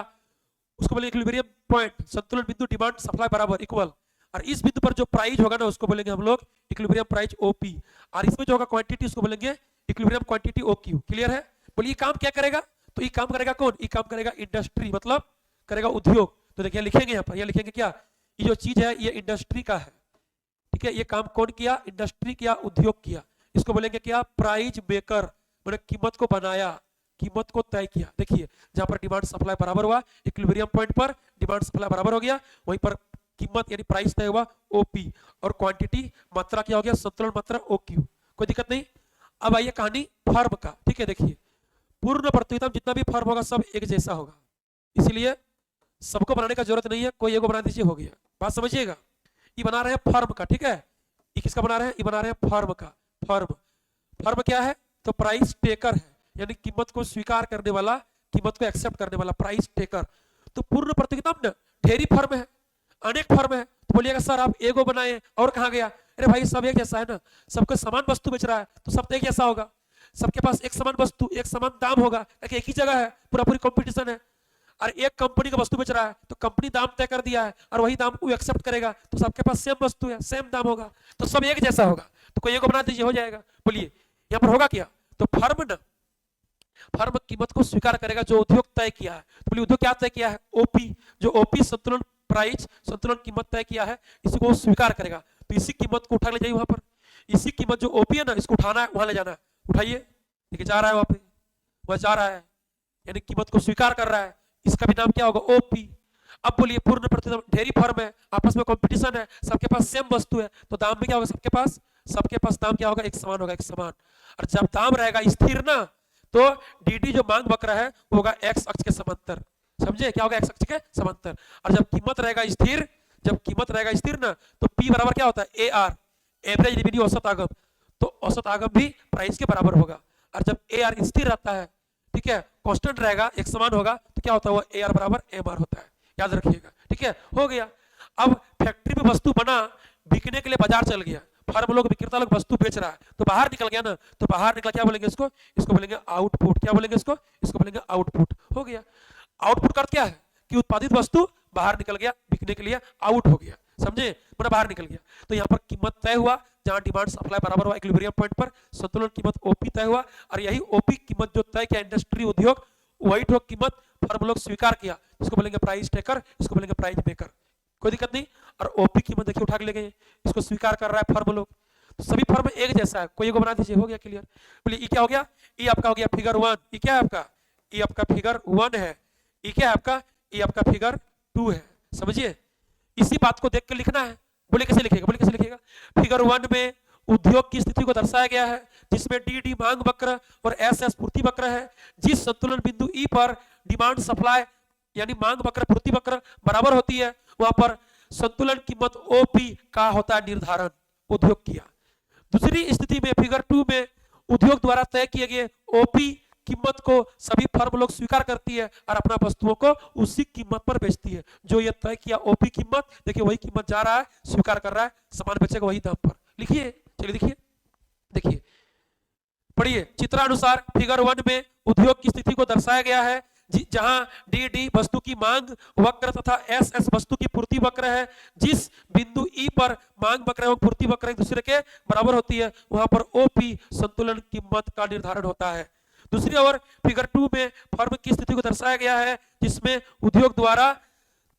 [SPEAKER 1] उसको बोलेंगे इक्विलिब्रियम पॉइंट, संतुलन बिंदु डिमांड सप्लाई बराबर इक्वल। और इस बिंदु पर जो प्राइस होगा ना, उसको बोलेंगे हम लोग इक्विलिब्रियम प्राइस ओपी। और इसमें जो होगा क्वांटिटी, उसको बोलेंगे इक्विलिब्रियम क्वांटिटी ओक्यू। क्लियर है? बोलिए काम क्या करेगा? तो ये काम करेगा कौन? ये काम करेगा इंडस्ट्री, मतलब करेगा उद्योग। तो देखिए लिखेंगे यहाँ पर, यह लिखेंगे क्या? ये जो चीज है ये इंडस्ट्री का है। ठीक है, ये काम कौन किया? इंडस्ट्री किया, उद्योग किया। इसको बोलेंगे क्या? प्राइस मेकर, मतलब कीमत को बनाया, कीमत को तय किया। देखिए जहां पर डिमांड सप्लाई बराबर हुआ, इक्विलिब्रियम पॉइंट पर डिमांड सप्लाई बराबर हो गया, वहीं पर कीमत यानी प्राइस तय हुआ ओपी, और क्वांटिटी मात्रा क्या हो गया? संतुलन मात्रा ओक्यू। कोई दिक्कत नहीं। अब आइए कहानी फर्म का। ठीक है, देखिए पूर्ण प्रतियोगिता में जितना भी फर्म होगा सब एक जैसा होगा, इसलिए सबको बनाने का जरूरत नहीं है, कोई एगो बना दीजिए, हो गया। बात समझिएगा। ये बना रहे हैं फर्म का। ठीक है, ये किसका बना रहे हैं? ये बना रहे हैं फर्म का। फर्म क्या है? तो प्राइस टेकर है, यानी कीमत को स्वीकार करने वाला, कीमत को एक्सेप्ट करने वाला, प्राइस टेकर। तो पूर्ण प्रतियोगिता में ढेरी फर्म है, अनेक फर्म है। तो बोलिएगा सर आप एगो बनाए और कहां गया? अरे भाई सब एक जैसा है ना, सबको समान वस्तु बेच रहा है तो सब तो एक जैसा होगा, सबके पास एक समान वस्तु, एक समान दाम होगा, एक ही जगह है, पूरी कंपटीशन है। और एक कंपनी का वस्तु बेच रहा है तो कंपनी दाम तय कर दिया है और वही दाम वो एक्सेप्ट करेगा, तो सबके पास सेम वस्तु है, सेम दाम होगा, तो सब एक जैसा होगा। तो कोई एगो बना दीजिए, हो जाएगा। बोलिए यहाँ पर होगा क्या? तो फर्म कीमत को स्वीकार करेगा जो उद्योग तय किया है। तो बोलिए उद्योग क्या तय किया है? ओपी। जो ओपी संतुलन प्राइस, संतुलन कीमत तय किया है, इसी को स्वीकार करेगा। तो इसी कीमत को उठा ले जाइए वहां पर, इसी कीमत जो ओपी है ना, इसको उठाना है, वहां ले जाना है। उठाइए, लेके जा रहा है वहां पे, वह जा रहा है, यानी कीमत को स्वीकार कर रहा है, इसका भी नाम क्या होगा? ओपी। अब बोलिए पूर्ण प्रतियोगिता, ढेरी फर्म है, आपस में कंपटीशन है, सबके पास सेम वस्तु है, तो दाम भी क्या होगा? सबके पास दाम क्या होगा? एक समान होगा, एक समान। और जब दाम रहेगा स्थिर ना, तो डी जो मांग वक्र है वो होगा एक्स अक्ष के समांतर। समझे? क्या होगा? एक्स अक्ष के समांतर। और जब कीमत रहेगा स्थिर ना, तो पी बराबर क्या होता है? ए आर, एवरेज रेवेन्यू, औसत आगम। तो औसत आगम भी प्राइस के बराबर होगा। और जब ए आर स्थिर रहता है, ठीक है, कांस्टेंट रहेगा, एक समान होगा, तो क्या होता है? वो ए आर बराबर एम आर होता है। याद रखिएगा। ठीक है, हो गया। अब फैक्ट्री में वस्तु बना, बिकने के लिए बाजार चल गया, फर्म लोग विक्रेता लोग वस्तु बेच रहा है, तो बाहर निकल गया ना, तो बाहर निकला क्या बोलेंगे इसको, इसको बोलेंगे आउटपुट। क्या बोलेंगे इसको, इसको बोलेंगे आउटपुट। हो गया। आउटपुट का अर्थ क्या है कि उत्पादित वस्तु बाहर निकल गया, बिकने के लिए आउट हो गया, समझे, मतलब बाहर निकल गया। तो यहाँ पर कीमत तय हुआ, जहां डिमांड सप्लाई बराबर हुआ इक्विलिब्रियम पॉइंट पर, संतुलन कीमत ओपी तय हुआ, और यही ओपी कीमत जो तय किया इंडस्ट्री उद्योग, वही ठोक कीमत फर्म लोग स्वीकार किया, इसको बोलेंगे प्राइस टेकर, इसको बोलेंगे प्राइस मेकर। कोई दिक्कत नहीं। और ओपी कीमत देखिए उठा के ले गए, इसको स्वीकार कर रहा है फर्म लोग, तो सभी फर्म एक जैसा है। कोई को बना दीजिए, हो गया क्लियर। बोलिए ये क्या हो गया, ये आपका हो गया फिगर 1, ये क्या है आपका, ये आपका फिगर 1 है, ये क्या है आपका, ये आपका फिगर 2 है, समझिए। इसी बात को देख के लिखना है। बोले कैसे लिखेगा, बोले कैसे लिखेगा। फिगर 1 में उद्योग की स्थिति को दर्शाया गया है, जिसमें डी डी मांग वक्र और एस एस पूर्ति वक्र है। जिस संतुलन बिंदु ई पर डिमांड सप्लाई यानी मांग वक्र पूर्ति वक्र बराबर होती है, वहां पर संतुलन कीमत ओपी का होता है निर्धारण, उद्योग किया। दूसरी स्थिति में फिगर 2 में उद्योग द्वारा तय किए गए ओपी कीमत को सभी फर्म लोग स्वीकार करती है और अपना वस्तुओं को उसी कीमत पर बेचती है। जो ये तय किया ओपी कीमत, देखिए वही कीमत जा रहा है, स्वीकार कर रहा है, सामान बेचेगा वही दाम पर। लिखिए, चलिए देखिए, देखिए पढ़िए। चित्रानुसार फिगर 1 में उद्योग की स्थिति को दर्शाया गया है, जहां डी डी वस्तु की मांग वक्र तथा एस एस वस्तु की पूर्ति वक्र है। जिस बिंदु ई पर मांग वक्र एवं पूर्ति वक्र एक दूसरे के बराबर होती है, वहां पर ओपी संतुलन कीमत का निर्धारण होता है। दूसरी ओर फिगर 2 में फर्म की स्थिति को दर्शाया गया है, जिसमें उद्योग द्वारा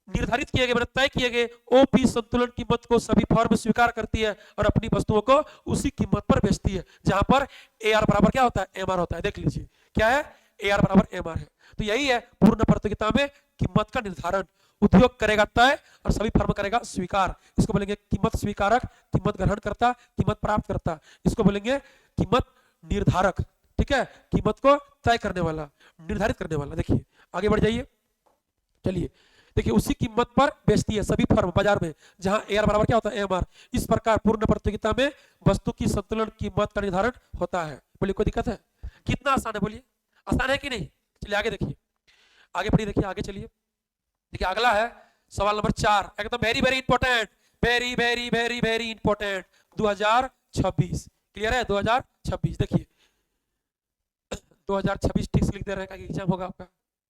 [SPEAKER 1] निर्धारित किए गए, तय किए गए ओपी संतुलन कीमत को सभी फर्म स्वीकार करती है और अपनी वस्तुओं को उसी कीमत पर बेचती है, जहां पर ए आर बराबर क्या होता है, एम आर होता है। देख लीजिए क्या है, ए आर बराबर एम आर है। तो यही है पूर्ण प्रतियोगिता में कीमत का निर्धारण। उद्योग करेगा तय और सभी फर्म करेगा स्वीकार, इसको बोलेंगे कीमत स्वीकारक, कीमत ग्रहण करता, कीमत प्राप्त करता, इसको बोलेंगे कीमत निर्धारक। ठीक है, कीमत को तय करने वाला, निर्धारित करने वाला। देखिए आगे बढ़ जाइए, चलिए देखिए उसी कीमत पर बेचती है सभी फर्म बाजार में, जहां एआर बराबर क्या होता है, एमआर। इस प्रकार पूर्ण प्रतियोगिता में वस्तु की संतुलन कीमत का निर्धारण होता है। बोलिए कोई दिक्कत है, कितना आसान है, बोलिए आसान है कि नहीं। चलिए आगे देखिए, आगे पढ़िए, देखिए आगे चलिए। देखिए अगला है सवाल नंबर 4, एकदम very very important, very very very very important, 2026। Clear है, 2026। देखिए 2026 ठीक से लिख दे रहे हैं, एग्जाम होगा आपका।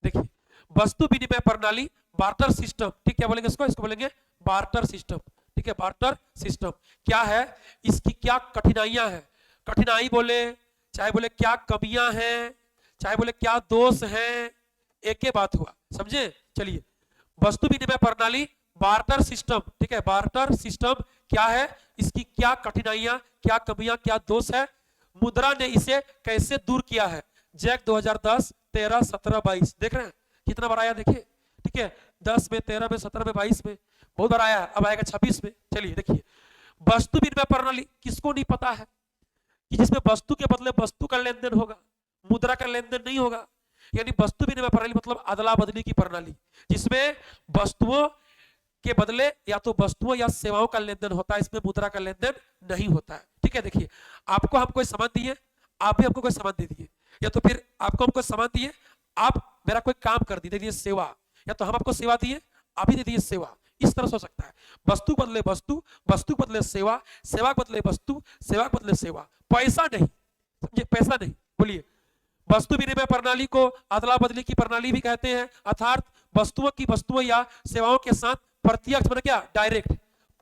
[SPEAKER 1] देखिए वस्तु विनिमय प्रणाली, बार्टर सिस्टम। ठीक, क्या बोलेंगे इसको, इसको बोलेंगे बार्टर सिस्टम। ठीक है, बार्टर सिस्टम क्या है, इसकी क्या कठिनाइयां हैं। कठिनाई बोले, चाहे बोले क्या कमियां हैं, चाहे बोले क्या दोष हैं, एक ही बात हुआ, समझे। चलिए वस्तु विनिमय प्रणाली बार्टर सिस्टम, ठीक है, बार्टर सिस्टम क्या है, इसकी क्या कठिनाइयां, क्या कमियां, क्या दोष है, मुद्रा ने इसे कैसे दूर किया है। जैक 2010, 13, 17, 22 देख रहे हैं कितना बार आया, देखिए। ठीक है, 10 में, 13 में, 17 में, 22 में बहुत बार आया, अब आएगा 26 में। चलिए देखिए वस्तु विनिमय प्रणाली किसको नहीं पता है कि जिसमें वस्तु के बदले वस्तु का लेन देन होगा, मुद्रा का लेन देन नहीं होगा। यानी वस्तु विनिमय प्रणाली मतलब अदला बदली की प्रणाली, जिसमें वस्तुओं के बदले या तो वस्तुओं या सेवाओं का लेन देन होता है, इसमें मुद्रा का लेन देन नहीं होता है। ठीक है, देखिए आपको हम कोई सामान दिए, आप भी हमको कोई सामान दे दिए, या तो फिर आपको हमको सामान दिए, आप मेरा कोई काम कर दीजिए सेवा, या तो हम आपको सेवा दिए, आप ही दे दिए सेवा। इस तरह से हो सकता है, वस्तु बदले वस्तु, वस्तु बदले सेवा, सेवा बदले वस्तु, सेवा बदले सेवा, पैसा नहीं, समझे, पैसा नहीं। बोलिए वस्तु विनिमय प्रणाली को अदला बदली की प्रणाली भी कहते हैं, अर्थात वस्तुओं की वस्तुओं या सेवाओं के साथ प्रत्यक्ष मतलब क्या, डायरेक्ट।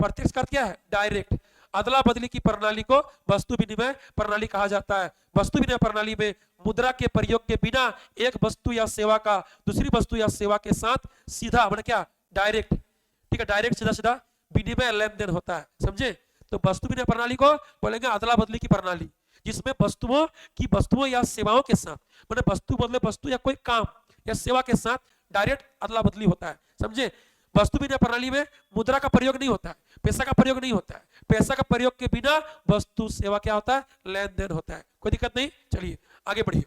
[SPEAKER 1] प्रत्यक्ष का क्या है, डायरेक्ट। अदला बदली की प्रणाली को वस्तु विनिमय प्रणाली कहा जाता है। वस्तु विनिमय प्रणाली में मुद्रा के प्रयोग के बिना एक वस्तु या सेवा का दूसरी वस्तु या सेवा के साथ सीधा मतलब क्या, डायरेक्ट। ठीक है, डायरेक्ट सीधा सीधा विनिमय लेन देन होता है, समझे। तो वस्तु विनिमय प्रणाली को बोलेंगे अदला बदली की प्रणाली, जिसमें वस्तुओं की वस्तुओं या सेवाओं के साथ मतलब वस्तु बदले वस्तु या कोई काम या सेवा के साथ डायरेक्ट अदला बदली होता है, समझे। वस्तु विनिमय प्रणाली में मुद्रा का प्रयोग नहीं होता है, पैसा का प्रयोग नहीं होता है, पैसा का प्रयोग के बिना वस्तु सेवा क्या होता है, लेन देन होता है। कोई दिक्कत नहीं, चलिए आगे बढ़िए।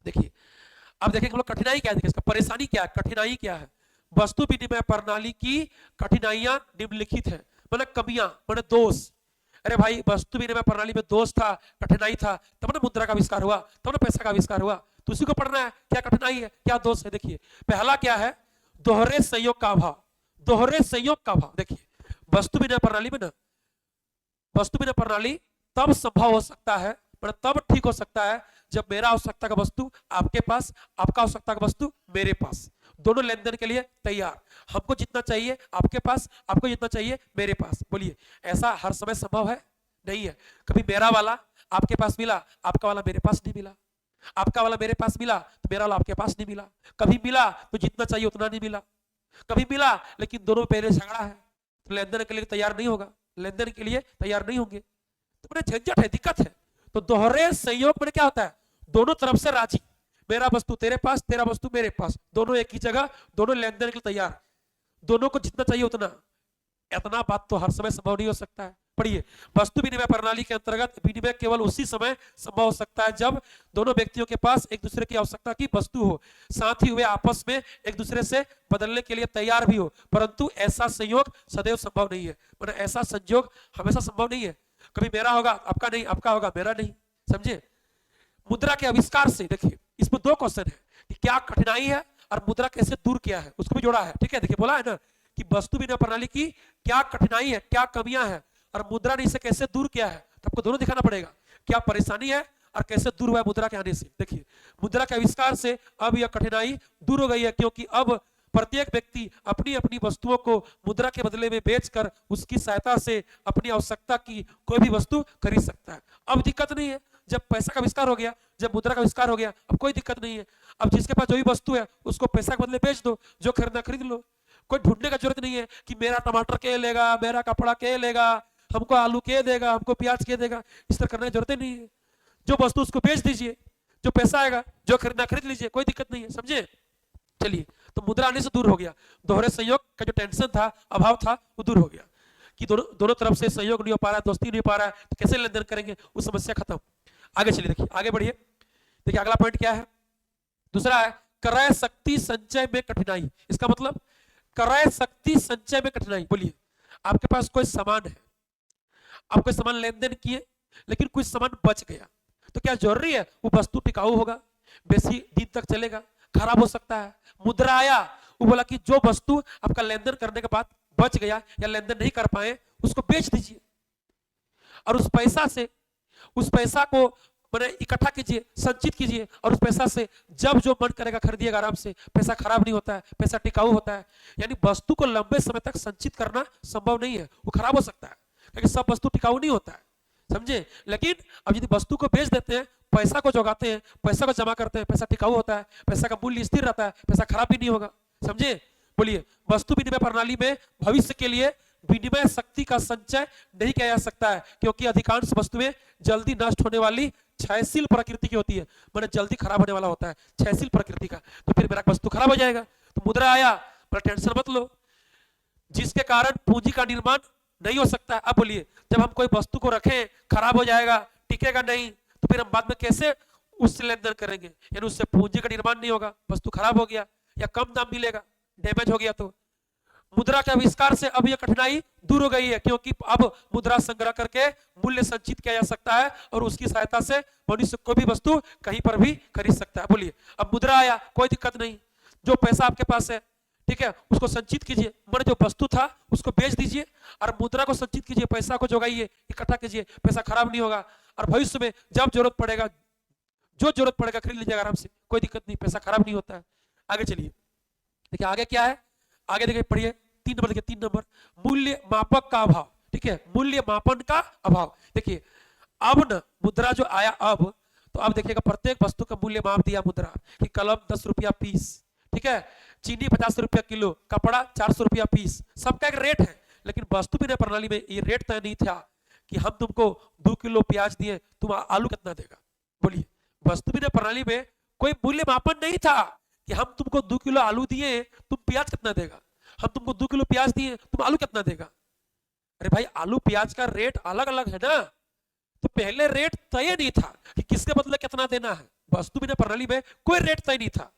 [SPEAKER 1] देखिए अब देखेंगे हम लोग कठिनाई क्या है, देखिए इसका परेशानी क्या है, कठिनाई क्या है। वस्तु विनिमय प्रणाली की कठिनाइयां निम्नलिखित है, मतलब कमियां मतलब दोष। अरे भाई वस्तु विनिमय प्रणाली में दोष था, कठिनाई था, तब ना मुद्रा का आविष्कार हुआ, तब ना पैसा का आविष्कार हुआ। तो उसी को पढ़ना है, क्या कठिनाई है, क्या दोष है। देखिए पहला क्या है, दोहरे संयोग का अभाव। दोहरे संयोग का अभाव। देखिए वस्तु विनिमय प्रणाली में ना वस्तु बिना प्रणाली तब संभव हो सकता है, मतलब तब ठीक हो सकता है जब मेरा आवश्यकता का वस्तु आपके पास, आपका आवश्यकता का वस्तु मेरे पास, दोनों लेन देन के लिए तैयार। हमको जितना चाहिए आपके पास, आपको जितना चाहिए मेरे पास। बोलिए, ऐसा हर समय संभव है? नहीं है। कभी मेरा वाला आपके पास मिला, आपका वाला मेरे पास नहीं मिला। आपका वाला मेरे पास मिला तो मेरा वाला आपके पास नहीं मिला। कभी मिला तो जितना चाहिए उतना नहीं मिला। कभी मिला लेकिन दोनों पहले झगड़ा है, तो लेन देन के लिए तैयार नहीं होगा, लेन देन के लिए तैयार नहीं होंगे, तो बड़े झंझट है, दिक्कत है। तो दोहरे संयोग में क्या होता है, दोनों तरफ से राजी, मेरा वस्तु तेरे पास, तेरा वस्तु मेरे पास, दोनों एक ही जगह, दोनों लेन देन के लिए तैयार, दोनों को जितना चाहिए उतना। इतना बात तो हर समय संभव नहीं हो सकता है। पढ़िए, वस्तु विनिमय प्रणाली के अंतर्गत विनिमय केवल उसी समय संभव हो सकता है जब दोनों व्यक्तियों के पास एक दूसरे की आवश्यकता की वस्तु हो, साथ ही वे आपस में एक दूसरे से बदलने के लिए तैयार भी हो। परंतु ऐसा संयोग सदैव संभव नहीं है, मतलब ऐसा संयोग हमेशा संभव नहीं है। कभी मेरा होगा आपका नहीं, आपका होगा मेरा नहीं। समझे? मुद्रा के आविष्कार से देखिए, इसमें दो क्वेश्चन है कि क्या कठिनाई है और मुद्रा कैसे दूर किया है, उसको भी जोड़ा है। ठीक है, देखिए बोला है ना कि वस्तु विनिमय प्रणाली की क्या कठिनाई है, क्या कमियां हैं, और मुद्रा ने इसे कैसे दूर किया है। तो आपको दोनों दिखाना पड़ेगा, क्या परेशानी है और कैसे दूर हुआ है मुद्रा के आने से। देखिए, मुद्रा के आविष्कार से अब यह कठिनाई दूर हो गई है, क्योंकि अब प्रत्येक व्यक्ति अपनी अपनी वस्तुओं को मुद्रा के बदले में बेचकर उसकी सहायता से अपनी आवश्यकता की कोई भी वस्तु खरीद सकता है। अब दिक्कत नहीं है, जब पैसा का आविष्कार हो गया, जब मुद्रा का आविष्कार हो गया, अब कोई दिक्कत नहीं है। अब जिसके पास जो भी वस्तु है उसको पैसा के बदले बेच दो, जो खरीदना खरीद लो। कोई ढूंढने का जरूरत नहीं है कि मेरा टमाटर के लेगा, मेरा कपड़ा के लेगा, हमको आलू के देगा, हमको प्याज के देगा, इस तरह करने की जरूरत नहीं है। जो वस्तु उसको बेच दीजिए, जो पैसा आएगा, जो खरीदना खरीद लीजिए, कोई दिक्कत नहीं है। समझे? चलिए, तो मुद्रा आने से दूर हो गया, दोहरे संयोग का जो टेंशन था, अभाव था, वो दूर हो गया कि दोनों तरफ से सहयोग नहीं हो पा रहा है, दोस्ती नहीं हो पा रहा है, तो कैसे लेन देन करेंगे, वो समस्या खत्म। आगे चलिए, देखिए आगे बढ़िए। देखिए अगला पॉइंट क्या है, दूसरा है क्रय शक्ति संचय में कठिनाई। इसका मतलब क्रय शक्ति संचय में कठिनाई। बोलिए, आपके पास कोई सामान है, आप कोई सामान लेन देन किए, लेकिन कुछ सामान बच गया, तो क्या जरूरी है वो वस्तु टिकाऊ होगा, बेसी दिन तक चलेगा? खराब हो सकता है। मुद्रा आया, वो बोला कि जो वस्तु आपका लेन देन करने के बाद बच गया या लेन देन नहीं कर पाए, उसको बेच दीजिए और उस पैसा को मैंने इकट्ठा कीजिए, संचित कीजिए, और उस पैसा से जब जो मन करेगा खरीदिएगा आराम से। पैसा खराब नहीं होता है, पैसा टिकाऊ होता है। यानी वस्तु को लंबे समय तक संचित करना संभव नहीं है, वो खराब हो सकता है, क्योंकि सब वस्तु टिकाऊ नहीं होता है। समझे? लेकिन अब यदि वस्तु को बेच देते हैं, पैसा को जोगाते हैं, पैसा को जमा करते हैं, पैसा टिकाऊ होता है, पैसा का मूल्य स्थिर रहता है, पैसा खराब भी नहीं होगा। समझे? बोलिए, वस्तु विनिमय प्रणाली में भविष्य के लिए विनिमय शक्ति का संचय नहीं किया जा सकता है, क्योंकि अधिकांश वस्तुएं जल्दी नष्ट होने वाली क्षयशील प्रकृति की होती है, मतलब जल्दी खराब होने वाला होता है, क्षयशील प्रकृति का। तो फिर मेरा वस्तु खराब हो जाएगा। तो मुद्रा आया, पर टेंशन मत लो, जिसके कारण पूंजी का निर्माण नहीं हो सकता है। अब बोलिए, जब हम कोई वस्तु को रखें, खराब हो जाएगा, टिकेगा नहीं, तो फिर हम बाद में कैसे उससे लेन देन करेंगे? यानी उससे पूंजी का निर्माण नहीं होगा, वस्तु खराब हो गया या कम दाम मिलेगा, डैमेज हो गया। तो मुद्रा के आविष्कार से अब यह कठिनाई दूर हो गई है, क्योंकि अब मुद्रा संग्रह करके मूल्य संचित किया जा सकता है और उसकी सहायता से मनुष्य कोई भी वस्तु कहीं पर भी खरीद सकता है। बोलिए, अब मुद्रा आया, कोई दिक्कत नहीं, जो पैसा आपके पास है, ठीक है, उसको संचित कीजिए, मतलब जो वस्तु था उसको बेच दीजिए और मुद्रा को संचित कीजिए, पैसा को जोगाइए, इकट्ठा कीजिए, पैसा खराब नहीं होगा और भविष्य में जब जरूरत पड़ेगा, जो जरूरत पड़ेगा खरीद लीजिएगा आराम से, कोई दिक्कत नहीं, पैसा खराब नहीं होता है। आगे चलिए, देखिए आगे क्या है, आगे देखिए पढ़िए 3 नंबर, देखिए 3 नंबर, मूल्य मापक का अभाव। ठीक है, मूल्य मापन का अभाव। देखिए अब न मुद्रा जो आया, अब तो अब देखिएगा प्रत्येक वस्तु का मूल्य माप दिया मुद्रा कि कलम 10 रुपया पीस, ठीक है, चीनी 50 रुपया किलो, कपड़ा 400 रुपया पीस, सबका एक रेट है। लेकिन वस्तु विनिमय प्रणाली में ये रेट तय नहीं था कि हम तुमको 2 किलो प्याज दिए, तुम आलू कितना देगा। बोलिए, वस्तु विनिमय प्रणाली में कोई मूल्य मापन नहीं था कि हम तुमको 2 किलो आलू दिए, तुम प्याज कितना देगा, हम तुमको 2 किलो प्याज दिए, तुम आलू कितना देगा। अरे भाई, आलू प्याज का रेट अलग अलग है ना, तो पहले रेट तय नहीं था कि किसके बदले कितना देना है। वस्तु विनिमय प्रणाली में कोई रेट तय नहीं था।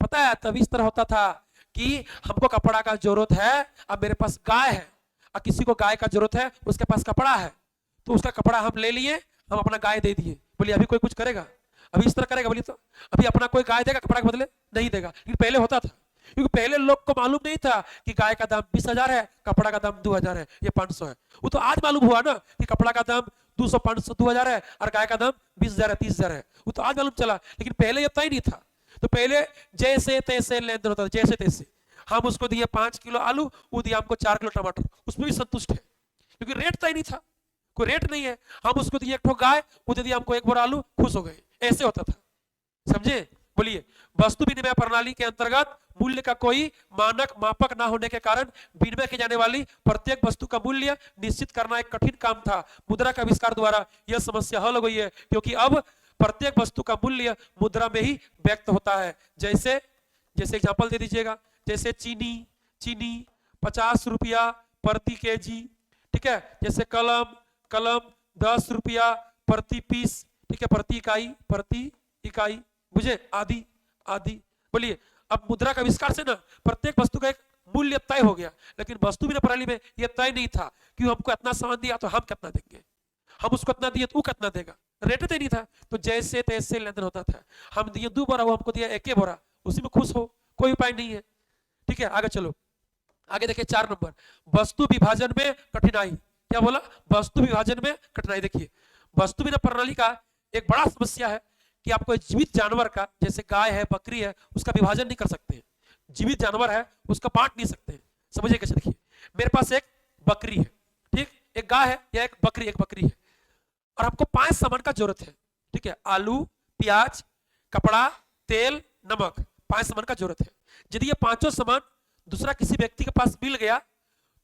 [SPEAKER 1] पता है, तभी इस तरह होता था कि हमको कपड़ा का जरूरत है, अब मेरे पास गाय है और किसी को गाय का जरूरत है, उसके पास कपड़ा है, तो उसका कपड़ा हम ले लिए, हम अपना गाय दे दिए। बोलिए, अभी कोई कुछ करेगा? अभी इस तरह करेगा? बोलिए, तो अभी अपना कोई गाय देगा कपड़ा के बदले? नहीं देगा। लेकिन पहले होता था, क्योंकि पहले लोग को मालूम नहीं था कि गाय का दाम 20,000 है, कपड़ा का दाम 2,000 है, ये 500 है। वो तो आज मालूम हुआ ना कि कपड़ा का दाम 200, 500, 2,000 है और गाय का दाम 20,000 है, 30,000 है। वो तो आज मालूम चला, लेकिन पहले ये तय नहीं था। तो पहले जैसे तैसे लेन देन होता था, जैसे तैसे। हम उसको दिए 5 किलो आलू, वो दिया हमको 4 किलो टमाटर, उसमें भी संतुष्ट है, क्योंकि रेट तय नहीं था, कोई रेट नहीं है। हम उसको दिए एक ठो गाय, वो दे दिया हमको एक बोरा आलू, खुश हो गए। ऐसे होता था, समझे? बोलिए, वस्तु विनिमय प्रणाली के अंतर्गत मूल्य का कोई मानक मापक ना होने के कारण विनिमय की जाने वाली प्रत्येक वस्तु का मूल्य निश्चित करना एक कठिन काम था। मुद्रा के आविष्कार द्वारा यह समस्या हल हो गई है, क्योंकि अब प्रत्येक वस्तु का मूल्य मुद्रा में ही व्यक्त होता है। जैसे जैसे एग्जांपल दे दीजिएगा, जैसे चीनी चीनी 50 रुपया प्रति केजी, ठीक है। जैसे कलम कलम 10 रुपया प्रति पीस, ठीक है, प्रति इकाई, बुझे, आदि आदि। बोलिए, अब मुद्रा का आविष्कार से ना प्रत्येक वस्तु का एक मूल्य तय हो गया, लेकिन वस्तु विनिमय प्रणाली में यह तय नहीं था कि हमको इतना सामान दिया तो हम कितना देंगे, हम उसको इतना दिए तो वो कितना देगा, रेट तय नहीं था। तो जैसे तैसे लेन देन होता था। हम दिए 2 बोरा, वो हमको दिया 1 बोरा, उसी में खुश हो, कोई उपाय नहीं है, ठीक है। आगे चलो, आगे देखिए 4 नंबर, वस्तु विभाजन में कठिनाई। क्या बोला? वस्तु विभाजन में कठिनाई। देखिए, वस्तु विनिमय प्रणाली का एक बड़ा समस्या है कि आपको जीवित जानवर का, जैसे गाय है, बकरी है, उसका विभाजन नहीं कर सकते। जीवित जानवर है, उसका बांट नहीं सकते। समझिए कैसे? देखिए, मेरे पास एक बकरी है, ठीक, एक गाय है या एक बकरी है, और हमको 5 सामान का जरूरत है, ठीक है। आलू, प्याज, कपड़ा, तेल, नमक, 5 सामान का जरूरत है। यदि ये 5 सामान दूसरा किसी व्यक्ति के पास मिल गया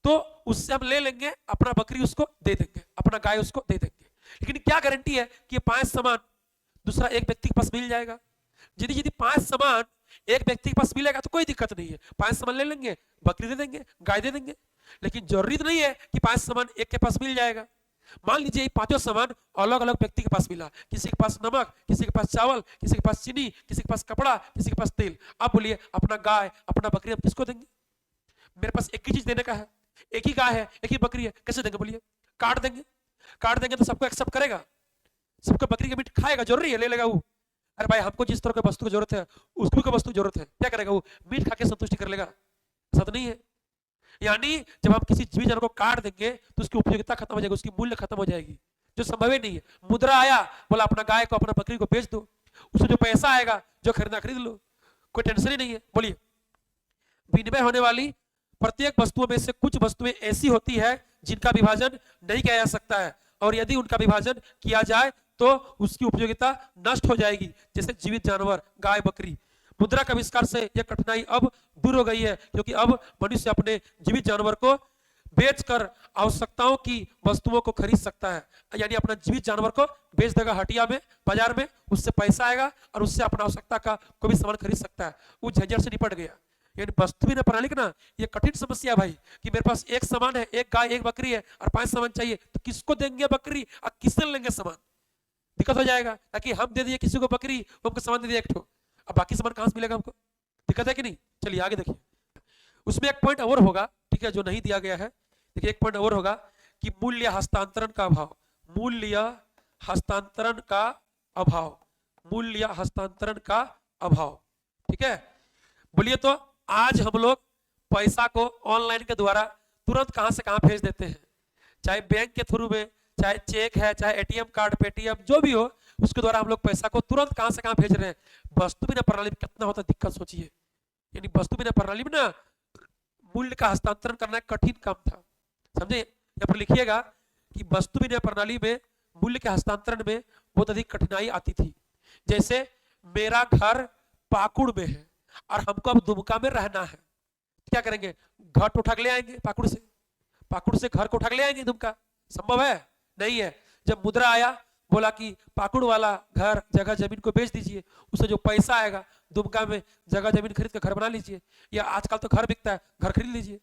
[SPEAKER 1] तो उससे हम ले लेंगे, अपना बकरी उसको दे देंगे, अपना गाय उसको दे देंगे। लेकिन क्या गारंटी है कि ये 5 सामान दूसरा एक व्यक्ति के पास मिल जाएगा? यदि 5 सामान एक व्यक्ति के पास मिलेगा तो कोई दिक्कत नहीं है, 5 सामान ले लेंगे, बकरी दे देंगे, गाय दे देंगे। लेकिन जरूरी नहीं है कि 5 सामान एक के पास मिल जाएगा। मान लीजिए ये 5 सामान अलग अलग व्यक्ति के पास मिला, किसी के पास नमक, किसी के पास चावल, किसी के पास चीनी, किसी के पास कपड़ा, किसी के पास तेल। अब बोलिए, अपना गाय, अपना बकरी हम किसको देंगे? मेरे पास एक ही चीज देने का है, एक ही गाय है, एक ही बकरी है, कैसे देंगे? बोलिए, काट देंगे तो सबको एक्सेप्ट करेगा, सबको बकरी का मीट खाएगा, जरूरी है, ले लेगा वो। अरे भाई, हमको जिस तरह की वस्तु की जरूरत है उसको भी वस्तु की जरूरत है, क्या करेगा वो? मीट खा के संतुष्टि कर लेगा। ऐसा तो नहीं है। यानी जब हम किसी जीवित जानवर को काट देंगे तो उसकी उपयोगिता खत्म हो जाएगी, उसकी मूल्य खत्म हो जाएगी, जो संभव ही नहीं है। मुद्रा आया, बोला अपना गाय को, अपना बकरी को बेच दो, उससे जो पैसा आएगा, जो खरीदना खरीद लो, कोई टेंशन ही नहीं है। बोलिए, विनिमय होने वाली प्रत्येक वस्तुओं में से कुछ वस्तुएं ऐसी होती है जिनका विभाजन नहीं किया जा सकता है, और यदि उनका विभाजन किया जाए तो उसकी उपयोगिता नष्ट हो जाएगी, जैसे जीवित जानवर, गाय, बकरी। मुद्रा का आविष्कार से यह कठिनाई अब दूर हो गई है, क्योंकि अब मनुष्य अपने जीवित जानवर को बेचकर आवश्यकताओं की वस्तुओं को खरीद सकता है। यानी अपना जीवित जानवर को बेच देगा हटिया में, बाजार में, उससे पैसा आएगा और उससे अपना आवश्यकता का कोई भी सामान खरीद सकता है। वो झंझट से निपट गया। यानी वस्तु विनिमय प्रणाली का ना ये कठिन समस्या भाई, कि मेरे पास एक सामान है, एक गाय, एक बकरी है, और 5 सामान चाहिए, तो किसको देंगे बकरी और किससे लेंगे सामान? दिक्कत हो जाएगा। ताकि हम दे दिए किसी को बकरी, वो हमको सामान दे दिया एक ठो, अब बाकी सामान कहां से मिलेगा हमको? दिक्कत है कि नहीं? चलिए आगे देखिए, उसमें एक पॉइंट और होगा, ठीक है, जो नहीं दिया गया है। देखिए, एक पॉइंट और होगा कि मूल्य हस्तांतरण का अभाव, मूल्य हस्तांतरण का अभाव, मूल्य हस्तांतरण का अभाव, ठीक है। बोलिए, तो आज हम लोग पैसा को ऑनलाइन के द्वारा तुरंत कहां से कहां भेज देते हैं, चाहे बैंक के थ्रू में, चाहे चेक है, चाहे एटीएम कार्ड, पेटीएम, जो भी हो, उसके द्वारा हम लोग पैसा को तुरंत कहां से कहां भेज रहे हैं। वस्तु विनिमय प्रणाली में कितना होता है दिक्कत, सोचिए। यानी वस्तु विनिमय प्रणाली में ना मूल्य का हस्तांतरण करना एक कठिन काम था, समझे। यहाँ पर लिखिएगा कि वस्तु विनिमय प्रणाली में मूल्य के हस्तांतरण में बहुत अधिक कठिनाई आती थी। जैसे मेरा घर पाकुड़ में है और हमको अब दुमका में रहना है, क्या करेंगे? घर तो उठा के ले आएंगे पाकुड़ से घर को उठा के ले आएंगे दुमका? संभव है? नहीं है। जब मुद्रा आया, बोला कि पाकुड़ वाला घर, जगह जमीन को बेच दीजिए, उससे जो पैसा आएगा दुमका में जगह जमीन खरीद कर घर बना लीजिए, या आजकल तो घर बिकता है, घर खरीद लीजिए।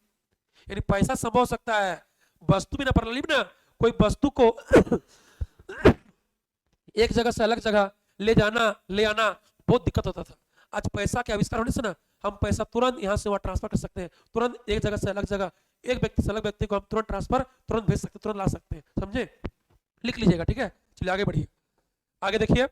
[SPEAKER 1] यानी पैसा संभव हो सकता है। वस्तु विनिमय प्रणाली में ना कोई वस्तु को एक जगह से अलग जगह ले जाना, ले आना बहुत दिक्कत होता था। आज पैसा के आविष्कार होने से ना हम पैसा तुरंत यहाँ से वहां ट्रांसफर कर सकते हैं, तुरंत एक जगह से अलग जगह, एक व्यक्ति से अलग व्यक्ति को हम तुरंत ट्रांसफर, तुरंत भेज सकते हैं, तुरंत ला सकते हैं, समझे। लिख लीजिएगा, ठीक है। चलिए आगे बढ़िए, आगे देखिए।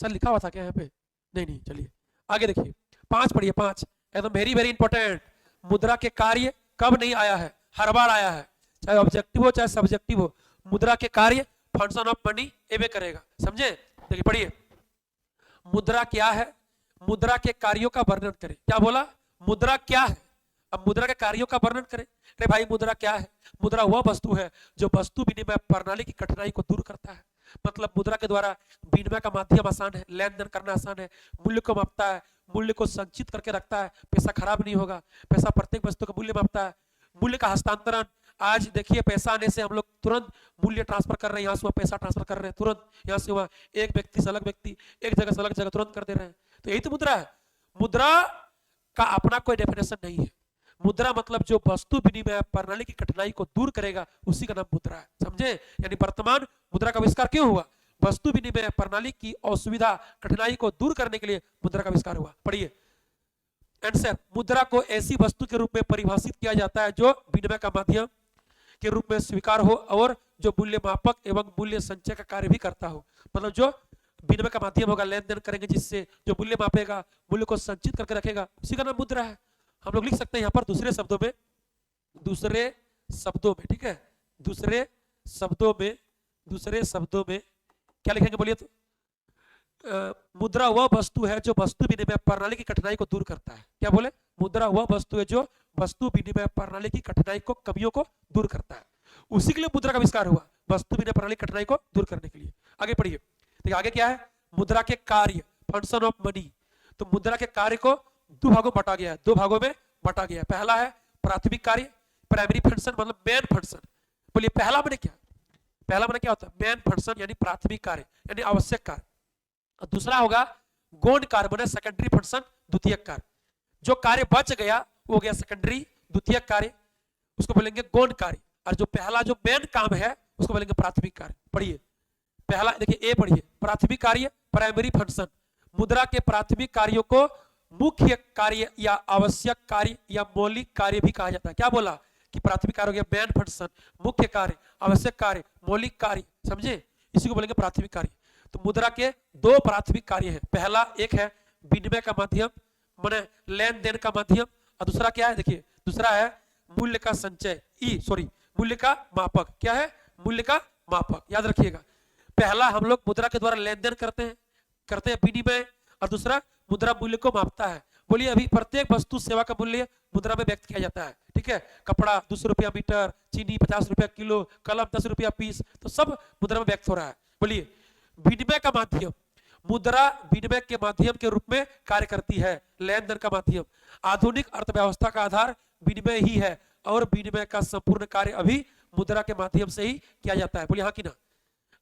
[SPEAKER 1] सर लिखा हुआ था क्या यहाँ पे? नहीं, चलिए आगे देखिए, 5 पढ़िए, 5 एकदम वेरी वेरी इंपॉर्टेंट। मुद्रा के कार्य कब नहीं आया है, हर बार आया है, चाहे ऑब्जेक्टिव हो चाहे सब्जेक्टिव हो। मुद्रा के कार्य फंक्शन ऑफ मनी एवे करेगा, समझे। देखिए पढ़िए, मुद्रा क्या है, मुद्रा के कार्यों का वर्णन करें। क्या बोला, मुद्रा क्या है, अब मुद्रा के कार्यों का वर्णन करें। अरे भाई मुद्रा क्या है, मुद्रा वह वस्तु है जो वस्तु विनिमय प्रणाली की कठिनाई को दूर करता है। मतलब मुद्रा के द्वारा विनिमय का माध्यम आसान है, लेन देन करना आसान है, मूल्य को मापता है, मूल्य को संचित करके रखता है, पैसा खराब नहीं होगा, पैसा प्रत्येक वस्तु का मूल्य मापता है, मूल्य का हस्तांतरण। आज देखिए पैसा आने से हम लोग तुरंत मूल्य ट्रांसफर कर रहे हैं, यहाँ से पैसा ट्रांसफर कर रहे हैं तुरंत, यहाँ से हुआ एक व्यक्ति से अलग व्यक्ति, एक जगह से अलग जगह तुरंत कर दे रहे हैं। तो यही तो मुद्रा है। मुद्रा का अपना कोई डेफिनेशन नहीं है। मुद्रा मतलब जो वस्तु विनिमय प्रणाली की कठिनाई को दूर करेगा उसी का नाम मुद्रा है, समझे। यानी वर्तमान मुद्रा का आविष्कार क्यों हुआ, वस्तु विनिमय प्रणाली की असुविधा कठिनाई को दूर करने के लिए मुद्रा का आविष्कार हुआ। पढ़िए आंसर, मुद्रा को ऐसी वस्तु के रूप में परिभाषित किया जाता है जो विनिमय का माध्यम के रूप में स्वीकार हो और जो मूल्य मापक एवं मूल्य संचय का कार्य भी करता हो। मतलब जो विनिमय का माध्यम होगा, लेन देन करेंगे जिससे, जो मूल्य मापेगा, मूल्य को संचित करके रखेगा, उसी का नाम मुद्रा है। हम लोग लिख सकते हैं यहाँ पर दूसरे शब्दों में, दूसरे शब्दों में, ठीक है, दूसरे शब्दों में, दूसरे शब्दों में क्या लिखेंगे बोलिए तो, मुद्रा वह वस्तु है जो वस्तु विनिमय प्रणाली की कठिनाई को दूर करता है। क्या बोले, मुद्रा वह वस्तु है जो वस्तु विनिमय प्रणाली की कठिनाई को, कमियों को दूर करता है। उसी के लिए मुद्रा का आविष्कार हुआ, वस्तु विनिमय प्रणाली की कठिनाई को दूर करने के लिए। आगे पढ़िए, देखिए आगे क्या है, मुद्रा के कार्य फंक्शन ऑफ मनी। तो मुद्रा के कार्य को दो भागों में बांटा गया है, दो भागों में बांटा गया है। पहला है प्राथमिक कार्य, प्राइमरी फंक्शन, मतलब मेन फंक्शन। बोलिए पहला मैंने क्या, पहला मैंने क्या होता है, मेन फंक्शन यानी प्राथमिक कार्य यानी आवश्यक कार्य। और दूसरा होगा गौण कार्य, माने सेकेंडरी फंक्शन, द्वितीयक कार्य। जो कार्य बच गया वो हो गया सेकेंडरी, द्वितीयक कार्य, उसको बोलेंगे गौण कार्य। और जो पहला जो मेन काम है उसको बोलेंगे प्राथमिक कार्य। पढ़िए पहला, देखिए ए पढ़िए, प्राथमिक कार्य प्राइमरी फंक्शन। मुद्रा के प्राथमिक कार्यों को मुख्य कार्य या आवश्यक कार्य या मौलिक कार्य भी कहा जाता है। क्या बोला कि प्राथमिक कार्य हो गया मेन फंक्शन, मुख्य कार्य, आवश्यक कार्य, मौलिक कार्य, समझे, इसी को बोलेंगे प्राथमिक कार्य। तो मुद्रा के दो प्राथमिक कार्य है, पहला एक है विनिमय का माध्यम, माने लेन देन का माध्यम, और दूसरा क्या है, देखिए दूसरा है मूल्य का संचय, मूल्य का मापक। क्या है, मूल्य का मापक, याद रखिएगा। पहला हम लोग मुद्रा के द्वारा लेन देन करते हैं विनिमय, और दूसरा मुद्रा मूल्य को मापता है। बोलिए अभी प्रत्येक वस्तु सेवा का मूल्य मुद्रा में व्यक्त किया जाता है, ठीक है। कपड़ा 200 रुपया मीटर, चीनी 50 रुपया किलो, कलम 10 रुपया पीस, तो सब मुद्रा में व्यक्त हो रहा है। बोलिए विनिमय का माध्यम, मुद्रा विनिमय के माध्यम के रूप में कार्य करती है, लेन देन का माध्यम। आधुनिक अर्थव्यवस्था का आधार विनिमय ही है और विनिमय का संपूर्ण कार्य अभी मुद्रा के माध्यम से ही किया जाता है। बोलिए हाँ कि ना।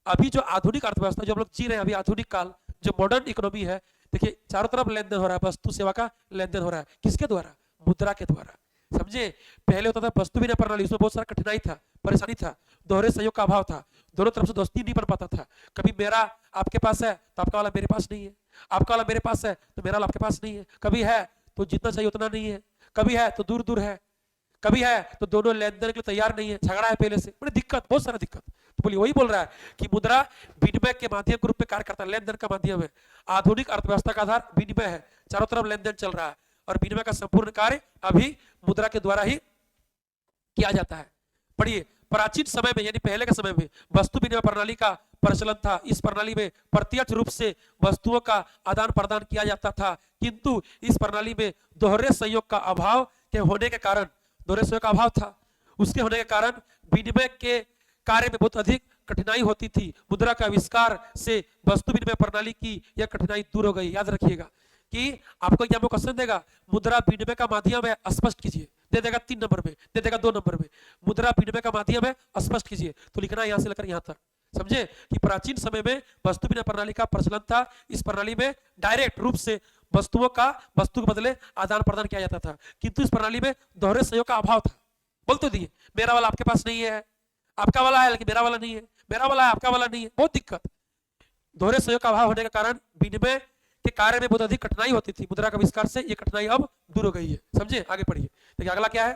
[SPEAKER 1] अभी जो आधुनिक अर्थव्यवस्था जो हम लोग जी रहे हैं, अभी आधुनिक काल जो मॉडर्न इकोनॉमी है, देखिए चारों तरफ लेन देन हो रहा है, वस्तु सेवा का लेन देन हो रहा है, किसके द्वारा, मुद्रा के द्वारा, समझे। पहले होता था वस्तु विनिमय प्रणाली, उसमें बहुत सारा कठिनाई था, परेशानी था, दोहरे सहयोग का अभाव था, दोनों तरफ से दोस्ती नहीं बन पाता था। कभी मेरा आपके पास है तो आपका वाला मेरे पास नहीं है, आपका वाला मेरे पास है तो मेरा वाला आपके पास नहीं है, कभी है तो जितना चाहिए उतना नहीं है, कभी है तो दूर दूर है, कभी है तो दोनों लेन देन के लिए तैयार नहीं है, झगड़ा है पहले से, बड़ी दिक्कत, बहुत सारा दिक्कत। तो बोलिए वही बोल रहा है कि मुद्रा विनिमय के माध्यम के रूप में कार्य करता है, लेन देन का माध्यम है। आधुनिक अर्थव्यवस्था का आधार विनिमय है, चारों तरफ लेन देन चल रहा है, और विनिमय का संपूर्ण कार्य अभी मुद्रा के द्वारा ही किया जाता है। पढ़िए प्राचीन समय में यानी पहले के समय में वस्तु विनिमय प्रणाली का प्रचलन था। इस प्रणाली में प्रत्यक्ष रूप से वस्तुओं का आदान प्रदान किया जाता था, किंतु इस प्रणाली में दोहरे सहयोग का अभाव के होने के कारण, दोहरे सहयोग का अभाव था, उसके होने के कारण विनिमय के कार्य में बहुत अधिक कठिनाई होती थी। मुद्रा का आविष्कार से वस्तु विनिमय प्रणाली की यह कठिनाई दूर हो गई। याद रखिएगा कि आपको एग्जाम में क्वेश्चन देगा, मुद्रा विनिमय का माध्यम है, स्पष्ट कीजिए, दे देगा 3 नंबर में, दे देगा 2 नंबर में, मुद्रा विनिमय का माध्यम है, स्पष्ट कीजिए, तो लिखना है यहाँ से लेकर यहाँ तक, समझे कि प्राचीन समय में वस्तु विनिमय प्रणाली का प्रचलन था। इस प्रणाली में डायरेक्ट रूप से वस्तु के बदले आदान प्रदान किया जाता था, किंतु इस प्रणाली में दोहरे सहयोग का अभाव था। बोल तो दिए, मेरा वाला आपके पास नहीं है, आपका वाला है लेकिन मेरा वाला नहीं है, मेरा वाला है आपका वाला नहीं है, बहुत दिक्कत। दोहरे सहयोग का अभाव होने के कारण विनिमय के कार्य में बहुत अधिक कठिनाई होती थी। मुद्रा का आविष्कार से ये कठिनाई अब दूर हो गई है, समझे। आगे पढ़िए, देखिए अगला क्या है,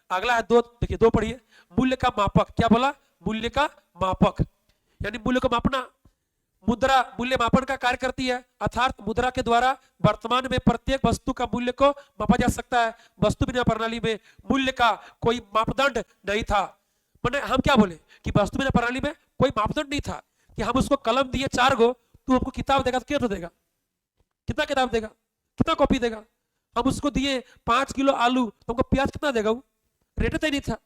[SPEAKER 1] अगला है 2, देखिए 2 पढ़िए, मूल्य का मापक। क्या बोला, मूल्य का मापक यानी मूल्य को मापना। मुद्रा मूल्य मापन का कार्य करती है, अर्थात मुद्रा के द्वारा वर्तमान में प्रत्येक वस्तु का मूल्य को मापा जा सकता है। वस्तु विनिमय प्रणाली में मूल्य का कोई मापदंड नहीं था। मैंने हम क्या बोले कि वस्तु विनिमय प्रणाली में कोई मापदंड नहीं था कि हम उसको कलम दिए 4 गो, तू हमको किताब देगा तो क्या देगा, कितना किताब देगा, कितना कॉपी देगा। हम उसको दिए 5 किलो आलू, तो हमको प्याज कितना देगा, वो रेट तय नहीं था।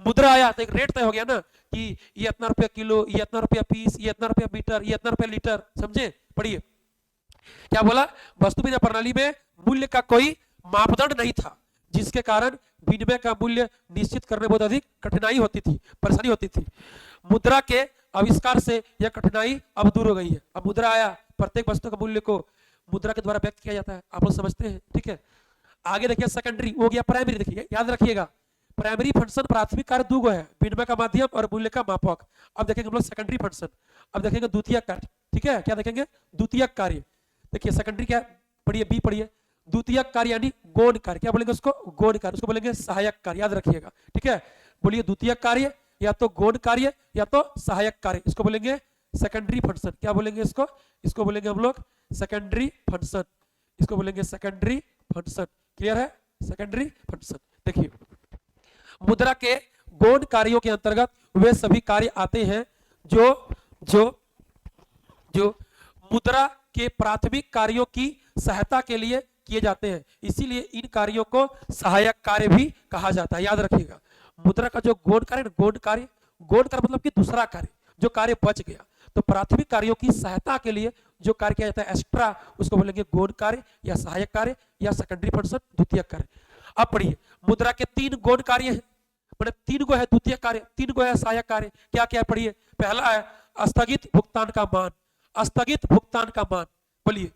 [SPEAKER 1] मुद्रा आया तो एक रेट तय हो गया ना कि ये इतना रुपया किलो, ये इतना रुपया पीस, ये इतना रुपया मीटर, ये इतना रुपया लीटर। समझे, पढ़िए क्या बोला, वस्तु विनिमय प्रणाली में मूल्य का कोई मापदंड नहीं था, जिसके कारण विनिमय का मूल्य निश्चित करने बहुत अधिक कठिनाई होती थी, परेशानी होती थी। मुद्रा के आविष्कार से यह कठिनाई अब दूर हो गई है। अब मुद्रा आया, प्रत्येक वस्तु के मूल्य को मुद्रा के द्वारा व्यक्त किया जाता है, आप लोग समझते हैं, ठीक है। आगे देखिए सेकेंडरी, वो गया प्राइमरी। देखिए याद रखिएगा, प्राइमरी फंक्शन प्राथमिक कार्य दो है, विनिमय का माध्यम और मूल्य का मापक। अब देखेंगे हम लोग सेकेंडरी फंक्शन, अब देखेंगे द्वितीयक कार्य, ठीक है। क्या देखेंगे, द्वितीयक कार्य। देखिए सेकेंडरी क्या, पढ़िए बी पढ़िए, द्वितीयक कार्य यानी गौण कार्य। क्या बोलेंगे उसको, गौण कार्य, उसको बोलेंगे सहायक कार्य, याद रखिएगा, ठीक है। बोलिए द्वितीयक कार्य या तो गौण कार्य या तो सहायक कार्य, इसको बोलेंगे सेकेंडरी फंक्शन। क्या बोलेंगे इसको, इसको बोलेंगे हम लोग सेकेंडरी फंक्शन, इसको बोलेंगे सेकेंडरी फंक्शन। क्लियर है, सेकेंडरी फंक्शन। देखिए मुद्रा के गौण कार्यों के अंतर्गत वे सभी कार्य आते हैं जो जो जो मुद्रा के प्राथमिक कार्यों की सहायता के लिए किए जाते हैं, इसीलिए इन कार्यों को सहायक कार्य भी कहा जाता है। याद रखिएगा, मुद्रा का जो गौण कार्य, गौण कार्य, गौण कार्य मतलब कि दूसरा कार्य, जो कार्य बच गया, तो प्राथमिक कार्यों की सहायता के लिए जो कार्य किया जाता है एक्स्ट्रा, उसको बोलेंगे गौण कार्य या सहायक कार्य या सेकेंडरी फंक्शन, द्वितीयक कार्य। अब पढ़िए, मुद्रा के 3 गौण कार्य हैं, मतलब 3 गो है द्वितीयक कार्य, 3 गो है सहायक कार्य। क्या क्या पढ़िए, पहला है स्थगित भुगतान का मान। स्थगित भुगतान का मान, बोलिए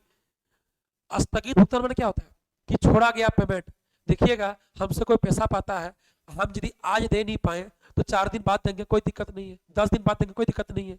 [SPEAKER 1] स्थगित भुगतान मान क्या होता है कि छोड़ा गया पेमेंट। देखिएगा हमसे कोई पैसा पाता है, हम यदि आज दे नहीं पाए तो 4 दिन बाद देंगे, कोई दिक्कत नहीं है, 10 दिन बाद देंगे, कोई दिक्कत नहीं है।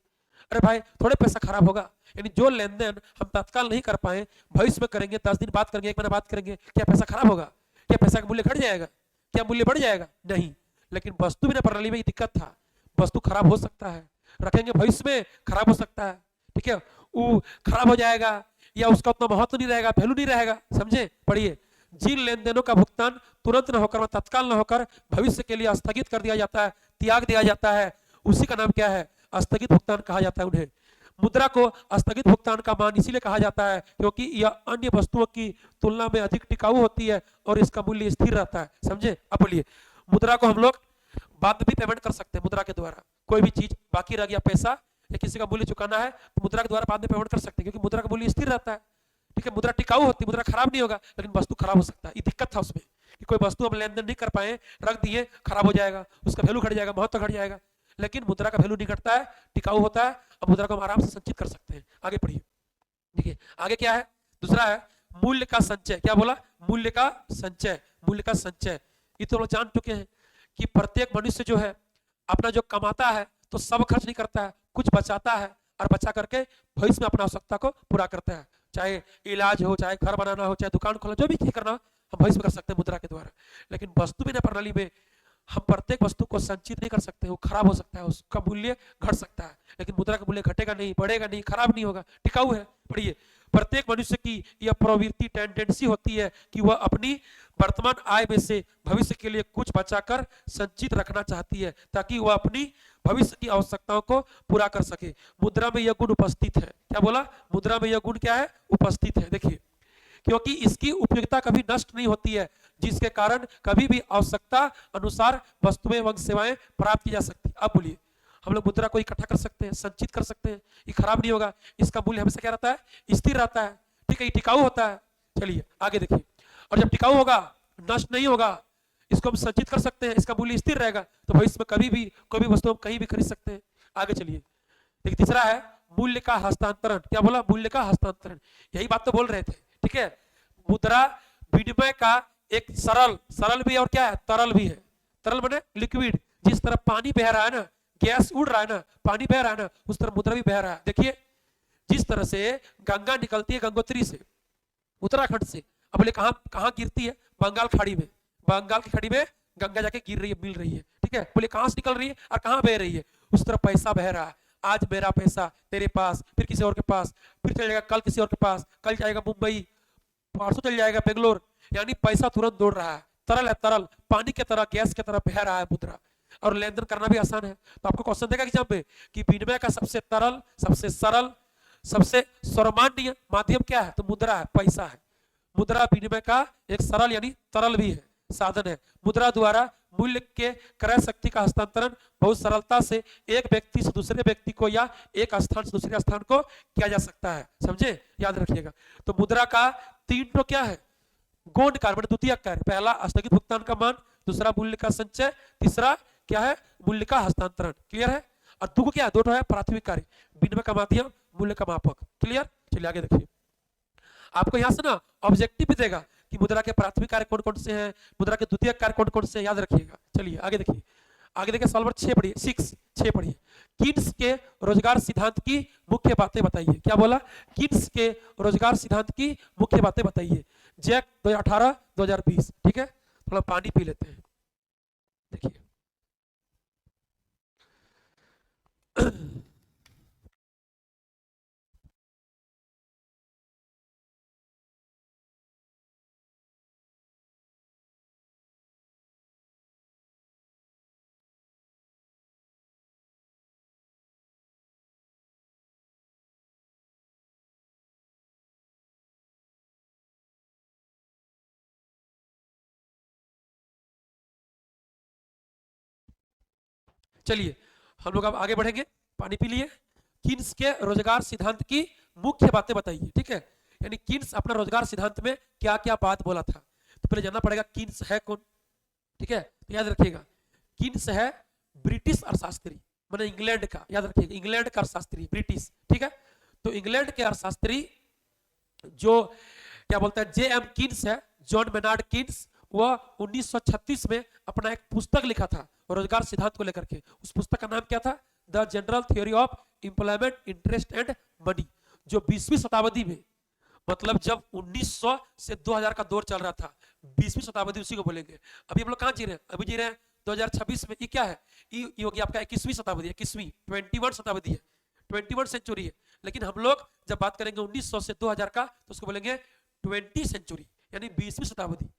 [SPEAKER 1] अरे भाई थोड़े पैसा खराब होगा, यानी जो लेन देन हम तत्काल नहीं कर पाए भविष्य में करेंगे, 10 दिन बाद करेंगे, 1 महीना बाद करेंगे, क्या पैसा खराब होगा, क्या पैसा का मूल्य घट जाएगा, क्या मूल्य बढ़ जाएगा, नहीं। लेकिन वस्तु विनिमय प्रणाली में ये दिक्कत था, वस्तु खराब हो सकता है, रखेंगे भविष्य में खराब हो सकता है, ठीक है, वो खराब हो जाएगा या उसका उतना महत्व नहीं रहेगा, वैल्यू नहीं रहेगा। समझे, पढ़िए जिन लेन देनों का भुगतान तुरंत न होकर, तत्काल न होकर भविष्य के लिए स्थगित कर दिया जाता है, त्याग दिया जाता है, उसी का नाम क्या है, स्थगित भुगतान कहा जाता है उन्हें। मुद्रा को स्थगित भुगतान का मान इसीलिए कहा जाता है क्योंकि यह अन्य वस्तुओं की तुलना में अधिक टिकाऊ होती है और इसका मूल्य स्थिर रहता है। समझे, अब बोलिए मुद्रा को हम लोग बाद में भी पेमेंट कर सकते हैं, मुद्रा के द्वारा कोई भी चीज बाकी रह गया पैसा या किसी का मूल्य चुकाना है तो मुद्रा के द्वारा बाद में पेमेंट कर सकते हैं, क्योंकि मुद्रा का मूल्य स्थिर रहता है, ठीक है। मुद्रा टिकाऊ होती है, मुद्रा खराब नहीं होगा, लेकिन वस्तु खराब हो सकता है। ये दिक्कत था उसमें कि कोई वस्तु हम लेन देन नहीं कर पाए, रख दिए, खराब हो जाएगा, उसका वैल्यू घट जाएगा, महत्व घट जाएगा। लेकिन मुद्रा का वैल्यू नहीं घटता है, टिकाऊ होता है, अब मुद्रा को हम आराम से संचित कर सकते हैं। आगे पढ़िए, देखिए आगे क्या है, दूसरा है मूल्य का संचय। क्या बोला, मूल्य का संचय, मूल्य का संचय। ये तो हम लोग जान चुके हैं कि प्रत्येक मनुष्य जो है अपना जो कमाता है तो सब खर्च नहीं करता है, कुछ बचाता है और बचा करके भविष्य में अपना आवश्यकता को पूरा करता है, चाहे इलाज हो, चाहे घर बनाना हो, चाहे दुकान खोलना, जो भी चीज करना हम भविष्य में कर सकते हैं मुद्रा के द्वारा। लेकिन वस्तु विनिमय प्रणाली में हम प्रत्येक वस्तु को संचित नहीं कर सकते, वो खराब हो सकता है, उसका मूल्य घट सकता है, लेकिन मुद्रा का मूल्य घटेगा नहीं, बढ़ेगा नहीं, खराब नहीं होगा, टिकाऊ है। पढ़िए प्रत्येक मनुष्य की यह प्रवृत्ति, टेंडेंसी होती है कि वह अपनी वर्तमान आय में से भविष्य के लिए कुछ बचाकर संचित रखना चाहती है ताकि वह अपनी भविष्य की आवश्यकताओं को पूरा कर सके। मुद्रा में यह गुण उपस्थित है। क्या बोला, मुद्रा में यह गुण क्या है, उपस्थित है। देखिए क्योंकि इसकी उपयोगिता कभी नष्ट नहीं होती है, जिसके कारण कभी भी आवश्यकता अनुसार वस्तुएं एवं सेवाएं प्राप्त की जा सकती। अब बोलिए हम लोग मुद्रा को इकट्ठा कर सकते हैं, संचित कर सकते हैं, ये खराब नहीं होगा, इसका मूल्य हमेशा क्या रहता है, स्थिर रहता है, ठीक है, ये टिकाऊ होता है। चलिए आगे देखिए, और जब टिकाऊ होगा, नष्ट नहीं होगा, इसको हम संचित कर सकते हैं, इसका मूल्य स्थिर रहेगा, तो भविष्य में कभी भी कोई भी वस्तु हम कहीं भी खरीद सकते हैं। आगे चलिए देखिए, तीसरा है मूल्य का हस्तांतरण। क्या बोला, मूल्य का हस्तांतरण, यही बात तो बोल रहे थे, ठीक है। मुद्रा विनिमय का एक सरल भी है और क्या है, तरल भी है। तरल माने लिक्विड, जिस तरह पानी बह रहा है ना, गैस उड़ रहा है ना, पानी बह रहा है ना, उस तरह मुद्रा भी बह रहा है। देखिए जिस तरह से गंगा निकलती है गंगोत्री से, उत्तराखंड से, अब बोले कहां कहां गिरती है, बंगाल खाड़ी में, बंगाल की खाड़ी में गंगा जाके गिर रही है, मिल रही है, ठीक है। बोले कहां से निकल रही है और कहां बह रही है, उस तरह पैसा बह रहा है, आज मेरा पैसा तेरे पास, फिर किसी और के पास, फिर चल जाएगा कल किसी और के पास, कल जाएगा मुंबई, परसों चल जाएगा बेंगलोर। यानी पैसा तुरंत दौड़ रहा है, तरल है, तरल पानी की तरह, गैस की तरह बह रहा है मुद्रा, और लेन देन करना भी आसान है। तो आपको क्वेश्चन देगा एग्जाम में कि विनिमय का सबसे तरल, सबसे सरल, सबसे सर्वमान्य माध्यम क्या है? तो मुद्रा है, पैसा है। मुद्रा विनिमय का एक सरल यानी तरल भी है, साधन है। मुद्रा द्वारा मूल्य के क्रय शक्ति का हस्तांतरण बहुत सरलता से एक व्यक्ति से दूसरे व्यक्ति को या एक स्थान से दूसरे स्थान को किया जा सकता है, समझे? याद रखिएगा। तो मुद्रा का तीन तो क्या है? गौण कार्य, द्वितीयक कार्य। पहला स्थगित भुगतान का मान, दूसरा मूल्य का संचय, तीसरा क्या है? मूल्य का हस्तांतरण। क्लियर है? और दो क्या है? दो है प्राथमिक कार्य, विनिमय का माध्यम, मूल्य का मापक। क्लियर? चलिए आगे देखिए। आपको यहाँ से ना ऑब्जेक्टिव भी देगा कि मुद्रा के प्राथमिक कार्य कौन कौन से हैं, मुद्रा के द्वितीय कार्य कौन कौन से हैं, याद रखिएगा। चलिए आगे देखिए। आगे देखिए सवाल नंबर 6 पढ़िए, 6 पढ़िए। किन्स के रोजगार सिद्धांत की मुख्य बातें बताइए। क्या बोला? किन्स के रोजगार सिद्धांत की मुख्य बातें बताइए। जैक 2018 2020। ठीक है, थोड़ा पानी पी लेते हैं। देखिए चलिए हम लोग अब आगे बढ़ेंगे। पानी पी लिए। किन्स के रोजगार सिद्धांत की मुख्य बातें बताइए। ठीक है, यानी किन्स अपना रोजगार सिद्धांत में क्या क्या बात बोला था। तो पहले जानना पड़ेगा किन्स है कौन। ठीक है, तो याद रखिएगा किन्स है ब्रिटिश अर्थशास्त्री, माने इंग्लैंड का। याद रखिएगा इंग्लैंड का अर्थशास्त्री, ब्रिटिश। ठीक है, तो इंग्लैंड के अर्थशास्त्री जो क्या बोलते हैं, जे एम किन्स है, जॉन मेनार्ड किन्स। वह 1936 में अपना एक पुस्तक लिखा था रोजगार सिद्धांत को लेकर के। उस पुस्तक का नाम क्या था? The general theory of employment, interest and money. जो 20वीं शताब्दी में, मतलब जब 1900 से 2000 का दौर चल रहा था, 20वीं शताब्दी उसी को बोलेंगे। अभी हम लोग कहाँ जी रहे हैं? अभी जी रहे हैं 2026 में। ये क्या है? ये होगी आपका 21वीं शताब्दी, 21वीं 21 शताब्दी है, 21 सेंचुरी है। लेकिन हम लोग जब बात करेंगे 1900 से 2000 का, तो उसको बोलेंगे 20 सेंचुरी, यानी 20वीं शताब्दी।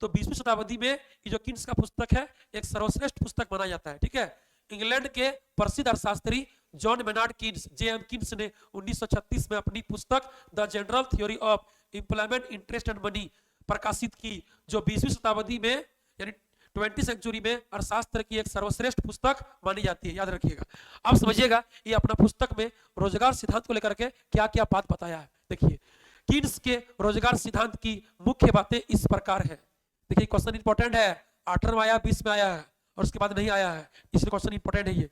[SPEAKER 1] तो 20वीं शताब्दी में ये जो किन्स का पुस्तक है, एक सर्वश्रेष्ठ पुस्तक माना जाता है। ठीक है, इंग्लैंड के प्रसिद्ध अर्थशास्त्री जॉन मेनार्ड किन्स, जे एम किन्स ने 1936 में अपनी पुस्तक the general theory of employment, interest and money प्रकाशित की, जो 20वीं शताब्दी में यानी 20 सेंचुरी में अर्थशास्त्र की एक सर्वश्रेष्ठ पुस्तक मानी जाती है। याद रखिएगा। अब समझिएगा ये अपना पुस्तक में रोजगार सिद्धांत को लेकर के क्या क्या बात बताया है। देखिए किन्स के रोजगार सिद्धांत की मुख्य बातें इस प्रकार है। देखिए क्वेश्चन इंपॉर्टेंट है, 18 में आया, 20 में आया है और उसके बाद नहीं आया है, इसलिए क्वेश्चन इंपॉर्टेंट है ये।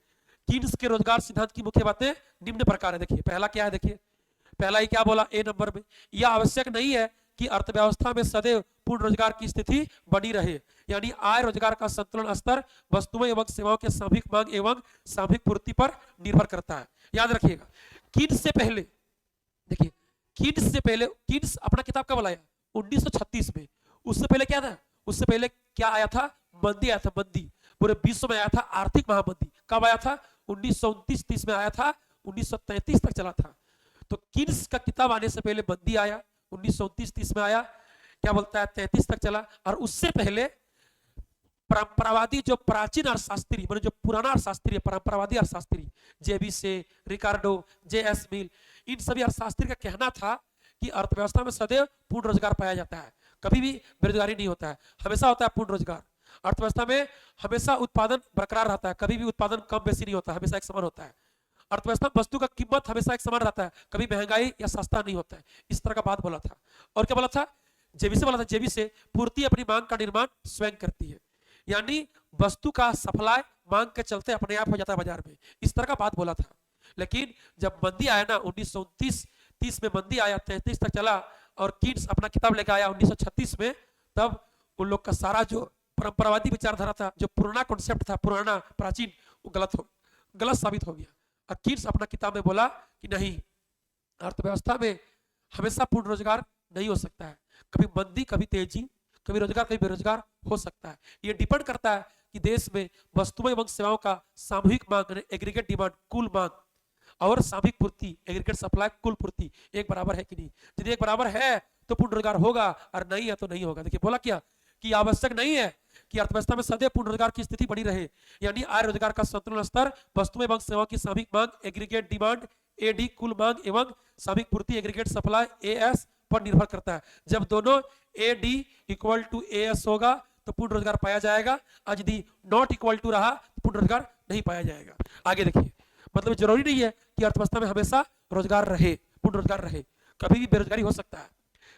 [SPEAKER 1] किन्स के रोजगार सिद्धांत की मुख्य बातें निम्न प्रकार है। देखिए पहला क्या है, देखिए पहला ही क्या बोला ए नंबर में, यह आवश्यक नहीं है कि अर्थव्यवस्था में सदैव पूर्ण रोजगार की स्थिति बनी रहे, यानी आय रोजगार का संतुलन स्तर वस्तुओं एवं सेवाओं के सामूहिक मांग एवं सामूहिक पूर्ति पर निर्भर करता है। याद रखिएगा। किन्स से पहले, देखिए किन्स से पहले, किन्स अपना किताब कब लाया? 1936 में। उससे पहले क्या था? उससे पहले क्या आया था? मंदी आया था, मंदी पूरे विश्व में आया था, आर्थिक महामंदी। कब आया था? 1929-30 में आया था, 1933 तक चला था। तो किन्स का किताब आने से पहले मंदी आया, 1929-30 में आया, क्या बोलता है 33 तक चला। और उससे पहले परंपरावादी जो प्राचीन अर्थशास्त्री, मतलब जो पुराना अर्थशास्त्री है, परंपरावादी अर्थशास्त्री, जेबी से, रिकार्डो, जे एस मिल, इन सभी अर्थशास्त्री का कहना था कि अर्थव्यवस्था में सदैव पूर्ण रोजगार पाया जाता है, कभी भी बेरोजगारी नहीं होता है, हमेशा होता है पूर्ण रोजगार। अर्थव्यवस्था में हमेशा उत्पादन बरकरार रहता है, कभी भी उत्पादन कम बेसी नहीं होता, हमेशा एक समान होता है। अर्थव्यवस्था में वस्तु का कीमत हमेशा एक समान रहता है, कभी महंगाई या सस्ता नहीं होता है। इस तरह का बात बोला था। और क्या बोला था? जेबी से बोला था, जेबी से पूर्ति अपनी मांग का निर्माण स्वयं करती है, यानी वस्तु का सप्लाई मांग के चलते अपने आप हो जाता है बाजार में। इस तरह का बात बोला था। लेकिन जब मंदी आया ना 1929-30 में मंदी आया, 33 तक चला, और किन्स अपना किताब लेकर आया 1936 में, तब उन लोग का सारा जो परंपरावादी विचारधारा था, जो पुराना कॉन्सेप्ट था, पुराना प्राचीन, वो गलत साबित हो गया। और किन्स अपना किताब में बोला कि नहीं, अर्थव्यवस्था में हमेशा पूर्ण रोजगार नहीं हो सकता है, कभी मंदी, कभी तेजी, कभी रोजगार, कभी बेरोजगार हो सकता है। ये डिपेंड करता है कि देश में वस्तुओं एवं सेवाओं का सामूहिक मांग, एग्रीगेट डिमांड, कुल मांग और सामयिक पूर्ति एग्रीगेट सप्लाई कुल पूर्ति एक बराबर है कि नहीं। यदि एक बराबर है तो पूर्ण रोजगार होगा और नहीं है तो नहीं होगा। देखिए बोला क्या कि आवश्यक नहीं है कि अर्थव्यवस्था में सदैव पूर्ण रोजगार की स्थिति बनी रहे, यानी आय रोजगार का संतुलन स्तर वस्तुओं एवं सेवाओं की सामयिक मांग एग्रीगेट डिमांड एडी कुल मांग एवं सामयिक पूर्ति एग्रीगेट सप्लाई एएस पर निर्भर करता है। जब दोनों एडी इक्वल टू एएस होगा तो पूर्ण रोजगार पाया जाएगा, और यदि नॉट इक्वल टू रहा तो पूर्ण रोजगार नहीं पाया जाएगा। आगे देखिए, मतलब जरूरी नहीं है कि अर्थव्यवस्था में हमेशा रोजगार रहे, पूर्ण रोजगार रहे, कभी भी बेरोजगारी हो सकता है।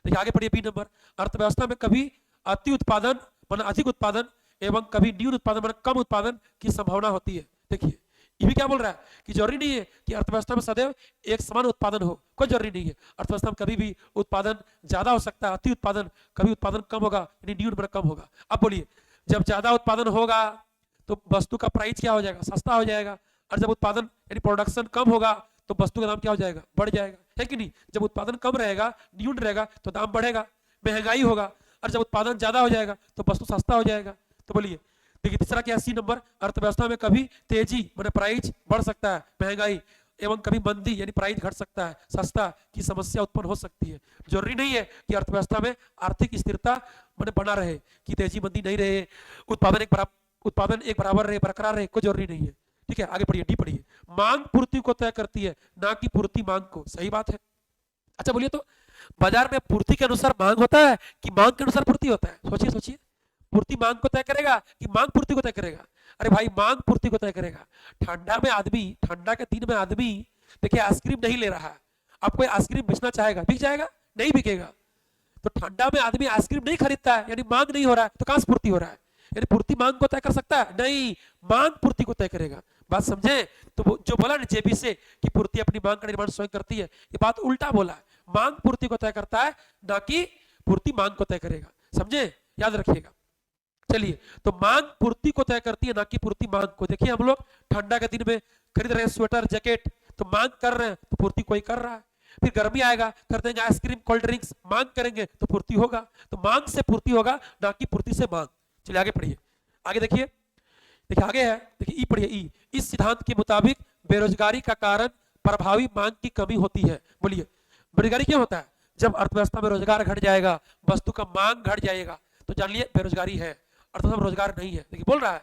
[SPEAKER 1] देखिए आगे पढ़िए बी नंबर, अर्थव्यवस्था में कभी अति उत्पादन माना अधिक उत्पादन एवं कभी न्यून उत्पादन माना कम उत्पादन की संभावना होती है। देखिए ये भी क्या बोल रहा है कि जरूरी नहीं है कि अर्थव्यवस्था में सदैव एक समान उत्पादन हो, कोई जरूरी नहीं है। अर्थव्यवस्था में कभी भी उत्पादन ज्यादा हो सकता है, अति उत्पादन, कभी उत्पादन कम होगा यानी न्यून माना कम होगा। अब बोलिए, जब ज्यादा उत्पादन होगा तो वस्तु का प्राइस क्या हो जाएगा, सस्ता हो जाएगा, और जब उत्पादन यानी प्रोडक्शन कम होगा तो वस्तु का दाम क्या हो जाएगा, बढ़ जाएगा, है कि नहीं। जब उत्पादन कम रहेगा, न्यून रहेगा तो दाम बढ़ेगा, महंगाई होगा, और जब उत्पादन ज्यादा हो जाएगा तो वस्तु सस्ता हो जाएगा। तो बोलिए देखिए तीसरा क्या, सी नंबर, अर्थव्यवस्था में कभी तेजी माने प्राइस बढ़ सकता है, महंगाई एवं कभी मंदी यानी प्राइस घट सकता है, सस्ता की समस्या उत्पन्न हो सकती है। जरूरी नहीं है कि अर्थव्यवस्था में आर्थिक स्थिरता माने बना रहे, कि तेजी मंदी नहीं रहे, उत्पादन एक बराबर रहे, बरकरार रहे, कोई जरूरी नहीं है। ठीक है, आगे पढ़िए, डी पढ़िए, मांग पूर्ति को तय करती है ना कि पूर्ति मांग को। सही बात है। अच्छा बोलिए, तो बाजार में पूर्ति के अनुसार मांग होता है कि मांग के अनुसार पूर्ति होता है? सोचिए सोचिए, पूर्ति मांग को तय करेगा कि मांग पूर्ति को तय करेगा? अरे भाई मांग पूर्ति को तय करेगा। ठंडा में आदमी, ठंडा के दिन में आदमी देखिए आइसक्रीम नहीं ले रहा है, अब कोई आइसक्रीम बेचना चाहेगा, बिक जाएगा? नहीं बिकेगा। तो ठंडा में आदमी आइसक्रीम नहीं खरीदता है यानी मांग नहीं हो रहा है, तो कहां से पूर्ति हो रहा है? यानी पूर्ति मांग को तय कर सकता है? नहीं, मांग पूर्ति को तय करेगा। बात समझे? तो जो बोला ना जेबी से कि पूर्ति अपनी मांग का निर्माण स्वयं करती है, ये बात उल्टा बोला है। मांग पूर्ति को तय करता है ना कि पूर्ति मांग को तय करेगा। समझे? याद रखिएगा। चलिए, तो मांग पूर्ति को तय करती है ना कि पूर्ति मांग को। देखिए हम लोग ठंडा के दिन में खरीद रहे हैं स्वेटर जैकेट, तो मांग कर रहे हैं तो पूर्ति कोई कर रहा है। फिर गर्मी आएगा, कर देंगे आइसक्रीम कोल्ड ड्रिंक्स, मांग करेंगे तो पूर्ति होगा। तो मांग से पूर्ति होगा ना कि पूर्ति से मांग। चलिए आगे पढ़िए, आगे देखिए, देखिए आगे है, देखिए ई पढ़िए, ई, इस सिद्धांत के मुताबिक बेरोजगारी का कारण प्रभावी मांग की कमी होती है। बोलिए बेरोजगारी क्यों होता है? जब अर्थव्यवस्था में रोजगार घट जाएगा, वस्तु का मांग घट जाएगा, तो जान लिए बेरोजगारी है, अर्थव्यवस्था में रोजगार नहीं है। देखिए बोल रहा है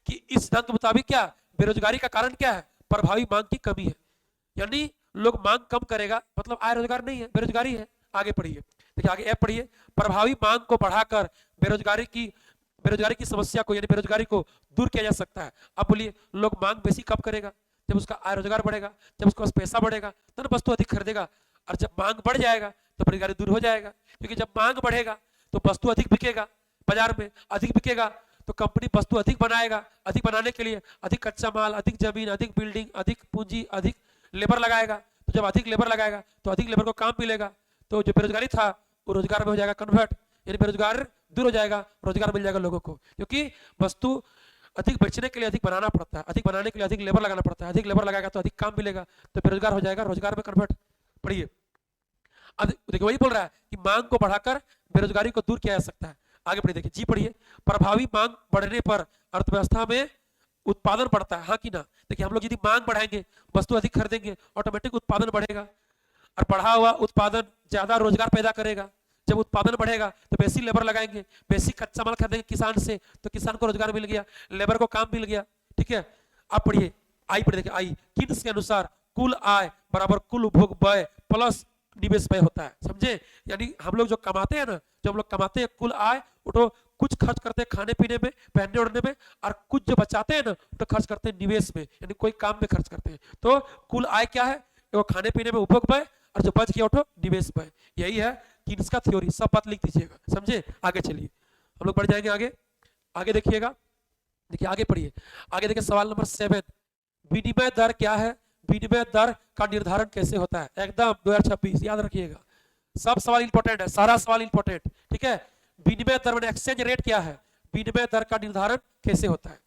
[SPEAKER 1] कि इस सिद्धांत के मुताबिक क्या बेरोजगारी का कारण क्या है? प्रभावी मांग की कमी है, यानी लोग मांग कम करेगा, मतलब आय रोजगार नहीं है, बेरोजगारी है। आगे पढ़िए, देखिए आगे ऐप पढ़िए, प्रभावी मांग को बढ़ाकर बेरोजगारी की समस्या को यानी बेरोजगारी को दूर किया जा सकता है। अब बोलिए लोग मांग बेसी कब करेगा? जब उसका आय रोजगार बढ़ेगा, जब उसके पास पैसा बढ़ेगा तो वस्तु अधिक खरीदेगा, और जब मांग बढ़ जाएगा तो बेरोजगारी दूर हो जाएगा। क्योंकि जब मांग बढ़ेगा तो वस्तु अधिक बिकेगा, बाजार में अधिक बिकेगा तो कंपनी वस्तु अधिक बनाएगा, अधिक बनाने के लिए अधिक कच्चा माल, अधिक जमीन, अधिक बिल्डिंग, अधिक पूंजी, अधिक लेबर लगाएगा। तो जब अधिक लेबर लगाएगा तो अधिक लेबर को काम मिलेगा, तो जो बेरोजगारी था वो रोजगार में हो जाएगा कन्वर्ट, यानी बेरोजगार दूर हो जाएगा, रोजगार मिल जाएगा लोगों को। क्योंकि वस्तु अधिक बेचने के लिए अधिक बनाना पड़ता है, अधिक बनाने के लिए अधिक लेबर लगाना पड़ता है, अधिक लेबर लगाएगा तो अधिक काम मिलेगा, तो बेरोजगार हो जाएगा, रोजगार में कन्वर्ट। पढ़िए, अब देखिए वही बोल रहा है कि मांग को बढ़ाकर बेरोजगारी को दूर किया जा सकता है। आगे पढ़िए, देखिए जी पढ़िए, प्रभावी मांग बढ़ने पर अर्थव्यवस्था में उत्पादन बढ़ता है, हाँ कि ना? देखिए हम लोग यदि मांग बढ़ाएंगे, वस्तु अधिक खरीदेंगे, ऑटोमेटिक उत्पादन बढ़ेगा, और बढ़ा हुआ उत्पादन ज्यादा रोजगार पैदा करेगा। जब उत्पादन बढ़ेगा तो बेसी लेबर लगाएंगे, बेसी कच्चा माल खरीदेंगे किसान से, तो किसान को रोजगार मिल गया, लेबर को काम मिल गया। ठीक है, आप पढ़िए, आई पढ़िए, देखिए आई, किन्स के अनुसार कुल आय बराबर कुल उपभोग व्यय प्लस निवेश व्यय होता है। समझे? यानी हम लोग जो कमाते हैं ना, जो हम लोग कमाते हैं कुल आय, तो कुछ खर्च करते हैं खाने पीने में, पहनने ओढ़ने में, और कुछ जो बचाते हैं ना तो खर्च करते हैं निवेश में, यानी कोई काम में खर्च करते हैं। तो कुल आय क्या है? वो खाने पीने में उपभोग व्यय, और जो बच गया उठो निवेश व्यय। यही है किन्स का थ्योरी, सब बात लिख दीजिएगा। समझे? आगे चलिए, हम लोग बढ़ जाएंगे आगे। आगे देखिएगा, देखिए आगे पढ़िए, आगे देखिए सवाल नंबर 7, विनिमय दर क्या है? विनिमय दर का निर्धारण कैसे होता है? एकदम 2026 याद रखिएगा, सब सवाल इंपॉर्टेंट है, सारा सवाल इंपॉर्टेंट। ठीक है, विनिमय दर में एक्सचेंज रेट क्या है? विनिमय दर का निर्धारण कैसे होता है?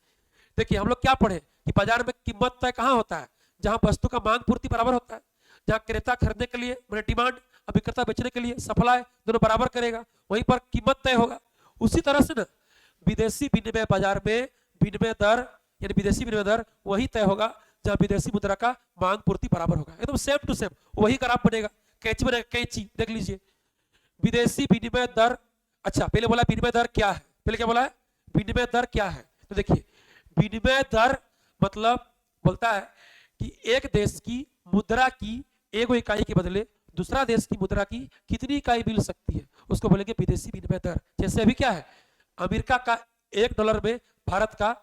[SPEAKER 1] देखिए हम लोग क्या पढ़े कि बाजार में कीमत तय कहां होता है? जहां वस्तु का मांग पूर्ति बराबर होता है, जहां क्रेता खरीदने के लिए मैंने डिमांड, और विक्रेता बेचने के लिए सप्लाई, दोनों बराबर करेगा, वहीं पर कीमत तय होगा। उसी तरह से ना विदेशी विनिमय बाजार में विनिमय दर यानी विदेशी विनिमय दर वही तय होगा जहां विदेशी मुद्रा का मांग पूर्ति बराबर होगा, एकदम सेम टू सेम वही ग्राफ बनेगा, कैंची बनेगा, कैंची देख लीजिए। विदेशी विनिमय दर, अच्छा पहले बोला विनिमय दर क्या है, पहले क्या बोला है, विनिमय दर क्या है, तो देखिए विनिमय दर मतलब बोलता है कि एक देश की मुद्रा की एक इकाई के बदले दूसरा देश की मुद्रा की कितनी इकाई मिल सकती है, उसको बोलेंगे विदेशी विनिमय दर। जैसे अभी क्या है, अमेरिका का $1 में भारत का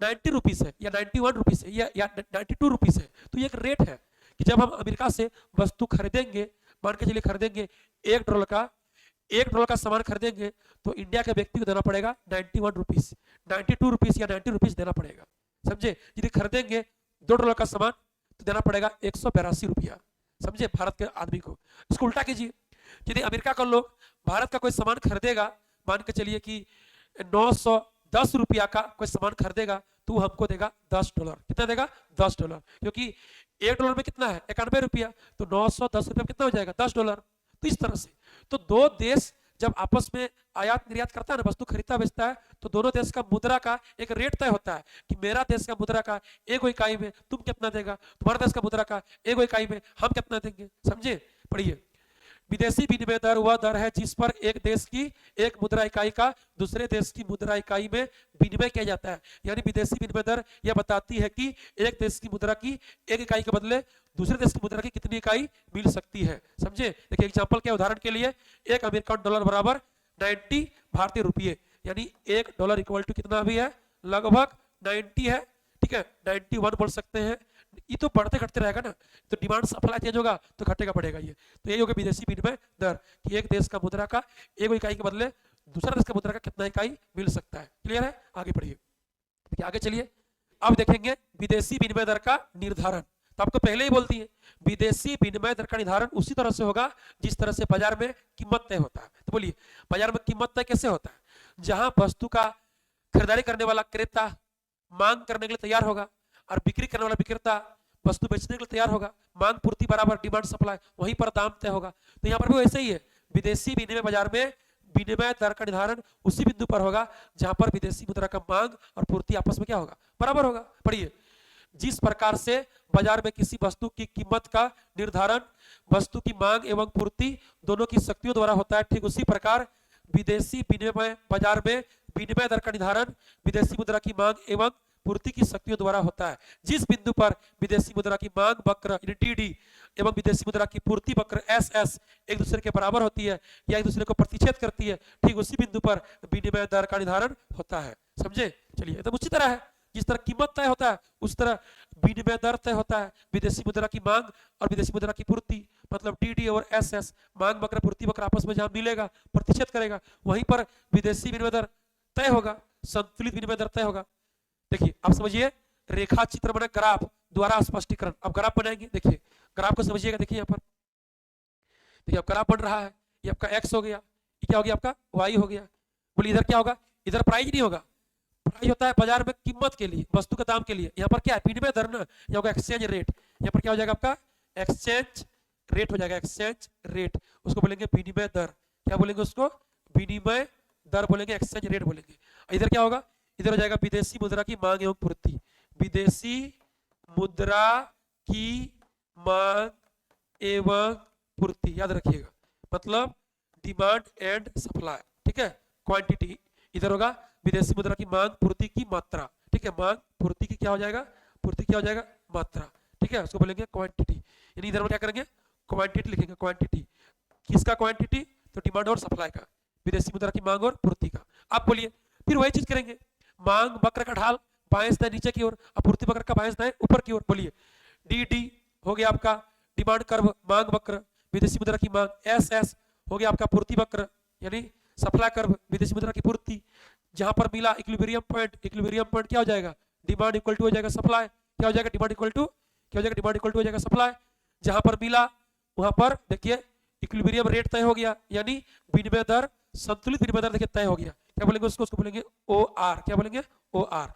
[SPEAKER 1] 90 रुपीस है या 91 रुपीस है या 92 रुपीस है। तो ये एक रेट है कि जब हम अमेरिका से वस्तु खरीदेंगे, मान के चलिए खरीदेंगे $1 का सामान खरीदेंगे, तो इंडिया के व्यक्ति को देना पड़ेगा 91 रुपीस, 92 रुपीस या 90 रुपीस देना पड़ेगा, समझे। यदि खरीदेंगे $2 का सामान तो देना पड़ेगा 182 रुपया, समझे, भारत के आदमी को। इसको उल्टा कीजिए, यदि अमेरिका का लोग भारत का कोई सामान खरीदेगा, मान के चलिए कि 910 रुपया का कोई सामान खरीदेगा, तो हमको देगा $10, कितना देगा, $10, क्योंकि $1 में कितना है 91 रुपया, तो 910 रुपया कितना हो जाएगा, $10। तो इस तरह से तो दो देश जब आपस में आयात निर्यात करता है ना, वस्तु खरीदता बेचता है, तो दोनों देश का मुद्रा का एक रेट तय होता है कि मेरा देश का मुद्रा का एक इकाई में तुम कितना देगा, तुम्हारा देश का मुद्रा का एक इकाई में हम कितना देंगे, समझे। पढ़िए, विदेशी विनिमय दर वह दर है जिस पर एक देश की एक मुद्रा इकाई का दूसरे देश की मुद्रा इकाई में विनिमय किया जाता है। यानी विदेशी विनिमय दर यह बताती है कि एक देश की मुद्रा की एक इकाई के बदले दूसरे देश की मुद्रा की कितनी इकाई मिल सकती है, समझे। देखिए एग्जांपल के उदाहरण के लिए, एक अमेरिकन डॉलर बराबर 90 भारतीय रुपये, यानी $1 इक्वल टू कितना भी है, लगभग 90 है, ठीक है, 91 बोल सकते हैं। ये तो बढ़ते घटते रहेगा ना, तो डिमांड सप्लाई चेंज होगा तो घटेगा बढ़ेगा ये। तो यही होगा विदेशी विनिमय दर कि एक देश का मुद्रा का एक इकाई के बदले दूसरा देश का मुद्रा का कितना इकाई मिल सकता है। क्लियर है, आगे पढ़िए। देखिए आगे चलिए, अब देखेंगे विदेशी विनिमय दर का निर्धारण। तो आपको पहले ही बोल दिए, विदेशी विनिमय दर का निर्धारण उसी तरह से होगा जिस तरह से बाजार में कीमत तय होता है। तो बोलिए बाजार में कीमत तय कैसे होता है, जहां वस्तु का खरीदारी करने वाला क्रेता मांग करने के लिए तैयार होगा और बिक्री करने वाला विक्रेता वस्तु बेचने के लिए तैयार होगा, मांग पूर्ति बराबर डिमांड सप्लाई, वहीं पर दाम तय होगा। तो यहाँ पर भी वैसे ही है, विदेशी विनिमय बाजार में विनिमय दर का निर्धारण उसी बिंदु पर होगा जहां पर विदेशी मुद्रा का मांग और पूर्ति आपस में क्या होगा, बराबर होगा। पढ़िए, जिस प्रकार से बाजार में किसी वस्तु की कीमत का निर्धारण वस्तु की मांग एवं पूर्ति दोनों की शक्तियों द्वारा होता है, ठीक उसी प्रकार विदेशी विनिमय बाजार में विनिमय दर का निर्धारण विदेशी मुद्रा की मांग एवं पूर्ति की शक्तियों द्वारा होता है। जिस बिंदु पर विदेशी मुद्रा की मांग वक्र टीडी एवं विदेशी मुद्रा की पूर्ति वक्र एसएस एक दूसरे के बराबर होती है या एक दूसरे को प्रतिच्छेद करती है, ठीक उसी बिंदु पर विनिमय दर का निर्धारण होता है, समझे। चलिए, एकदम उसी तरह है, जिस तरह कीमत तय होता है उस तरह विनिमय दर तय होता है। विदेशी मुद्रा की मांग और विदेशी मुद्रा की पूर्ति, मतलब टीडी और एसएस, मांग वक्र पूर्ति वक्र आपस में जहां मिलेगा प्रतिच्छेद करेगा, वहीं पर विदेशी विनिमय दर तय होगा, संतुलित विनिमय दर तय होगा। देखिए आप समझिए, रेखा चित्र बना ग्राफ द्वारा स्पष्टीकरण। अब ग्राफ बनाएंगे, देखिए ग्राफ को समझिएगा। देखिए यहाँ पर देखिए अब ग्राफ बन रहा है, ये आपका एक्स हो गया, ये क्या हो गया आपका वाई हो गया। बोलिए इधर क्या होगा, इधर प्राइस नहीं होगा, प्राइस होता है बाजार में कीमत के लिए, वस्तु के दाम के लिए। यहाँ पर क्या है, विनिमय दर ना, यहाँ होगा एक्सचेंज रेट। यहाँ पर क्या हो जाएगा आपका एक्सचेंज रेट हो जाएगा, एक्सचेंज रेट, उसको बोलेंगे विनिमय दर। क्या बोलेंगे उसको, विनिमय दर बोलेंगे, एक्सचेंज रेट बोलेंगे। इधर क्या होगा, इधर हो जाएगा विदेशी मुद्रा की मांग एवं पूर्ति, विदेशी मुद्रा की मांग एवं पूर्ति, याद रखिएगा, मतलब डिमांड एंड सप्लाई, ठीक है। क्वांटिटी इधर होगा विदेशी मुद्रा की मांग पूर्ति की मात्रा, ठीक है, मांग पूर्ति की क्या हो जाएगा, पूर्ति क्या हो जाएगा, मात्रा, ठीक है, उसको बोलेंगे क्वांटिटी। यानी इधर में क्या करेंगे, क्वांटिटी लिखेंगे। क्वांटिटी किसका, क्वांटिटी तो डिमांड और सप्लाई का, विदेशी मुद्रा की मांग और पूर्ति का। आप बोलिए फिर वही चीज करेंगे, मांग वक्र का ढाल बाएं से दाएं नीचे की ओर, पूर्ति वक्र का बाएं से दाएं ऊपर की ओर। बोलिए डी डी हो गया आपका डिमांड कर्व मांग वक्र विदेशी मुद्रा की मांग, एस एस हो गया आपका पूर्ति वक्र यानी सप्लाई कर्व विदेशी मुद्रा की पूर्ति। जहां पर मिला इक्विलिब्रियम पॉइंट, इक्विलिब्रियम पॉइंट क्या हो जाएगा, डिमांड इक्वल टू हो जाएगा सप्लाई, क्या हो जाएगा डिमांड इक्वल टू, क्या हो जाएगा डिमांड इक्वल टू हो जाएगा सप्लाई। जहां पर मिला वहां पर देखिए इक्विलिब्रियम रेट तय हो गया, यानी विनिमय दर संतुलित विनिमय दर देखिए तय हो गया। क्या बोलेंगे उसको, उसको बोलेंगे ओ आर, क्या बोलेंगे ओ आर।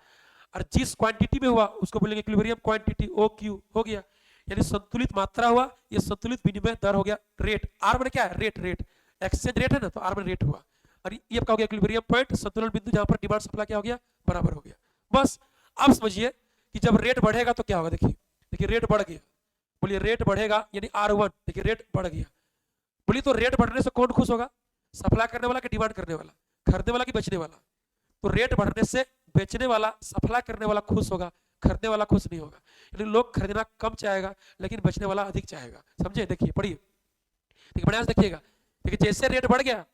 [SPEAKER 1] और जिस क्वांटिटी में हुआ उसको बोलेंगे इक्विलिब्रियम क्वांटिटी, ओ क्यू हो गया, यानी संतुलित मात्रा हुआ, ये संतुलित विनिमय दर हो गया। रेट आर में क्या है, रेट, रेट एक्सचेंज रेट है ना, तो आर में रेट हुआ। और ये आपका हो गया इक्विलिब्रियम पॉइंट, संतुलन बिंदु जहां पर डिमांड सप्लाई क्या हो गया, बराबर हो गया। बस अब समझिए कि जब रेट बढ़ेगा तो क्या होगा, देखिए देखिए रेट बढ़ गया, बोलिए रेट बढ़ेगा यानी R1, देखिए रेट बढ़ गया, बोलिए तो रेट बढ़ने से कौन खुश होगा, सप्लाई करने वाला कि डिमांड करने वाला, खरीदने वाला कि बेचने वाला। तो रेट बढ़ने से बेचने वाला, सप्लाई करने वाला खुश होगा, खरीदने वाला खुश नहीं होगा, यानी लोग खरीदना कम चाहेगा लेकिन बेचने वाला अधिक चाहेगा। समझे, देखिए पढ़िए, देखिए बढ़िया से देखिएगा, देखिए जैसे रेट बढ़ गया,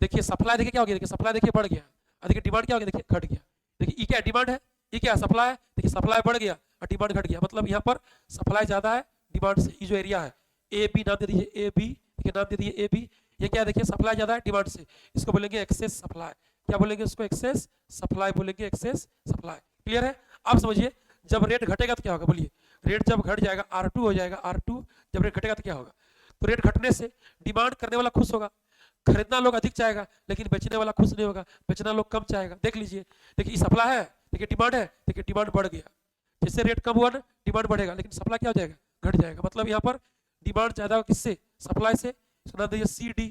[SPEAKER 1] देखिए सप्लाई देखिए क्या हो गया, देखिए सप्लाई देखिए बढ़ गया, और देखिए डिमांड क्या हो गया, देखिए घट गया। देखिए ई क्या डिमांड है, ई क्या सप्लाई है, देखिए सप्लाई बढ़ गया और डिमांड घट गया, मतलब यहाँ पर सप्लाई ज्यादा है डिमांड से। ये जो एरिया है ए बी नाम दे दीजिए, ए बी, देखिए नाम दे दीजिए ए बी, ये क्या देखिए सप्लाई ज्यादा है डिमांड से, इसको बोलेंगे एक्सेस सप्लाई। क्या बोलेंगे इसको, एक्सेस सप्लाई बोलेंगे, एक्सेस सप्लाई। क्लियर है, अब समझिए जब रेट घटेगा तो क्या होगा, बोलिए रेट जब घट जाएगा R2 हो जाएगा, R2 जब रेट घटेगा तो क्या होगा, तो रेट घटने से डिमांड करने वाला खुश होगा, खरीदना लोग अधिक चाहेगा लेकिन बेचने वाला खुश नहीं होगा, बेचना लोग कम चाहेगा। देख लीजिए, देखिए सप्लाई है, देखिए डिमांड है, देखिए डिमांड बढ़ गया, जैसे रेट कम हुआ ना डिमांड बढ़ेगा लेकिन सप्लाई क्या हो जाएगा, घट जाएगा। मतलब यहाँ पर डिमांड ज्यादा किससे, सप्लाई से, इसका नाम दीजिए सी डी,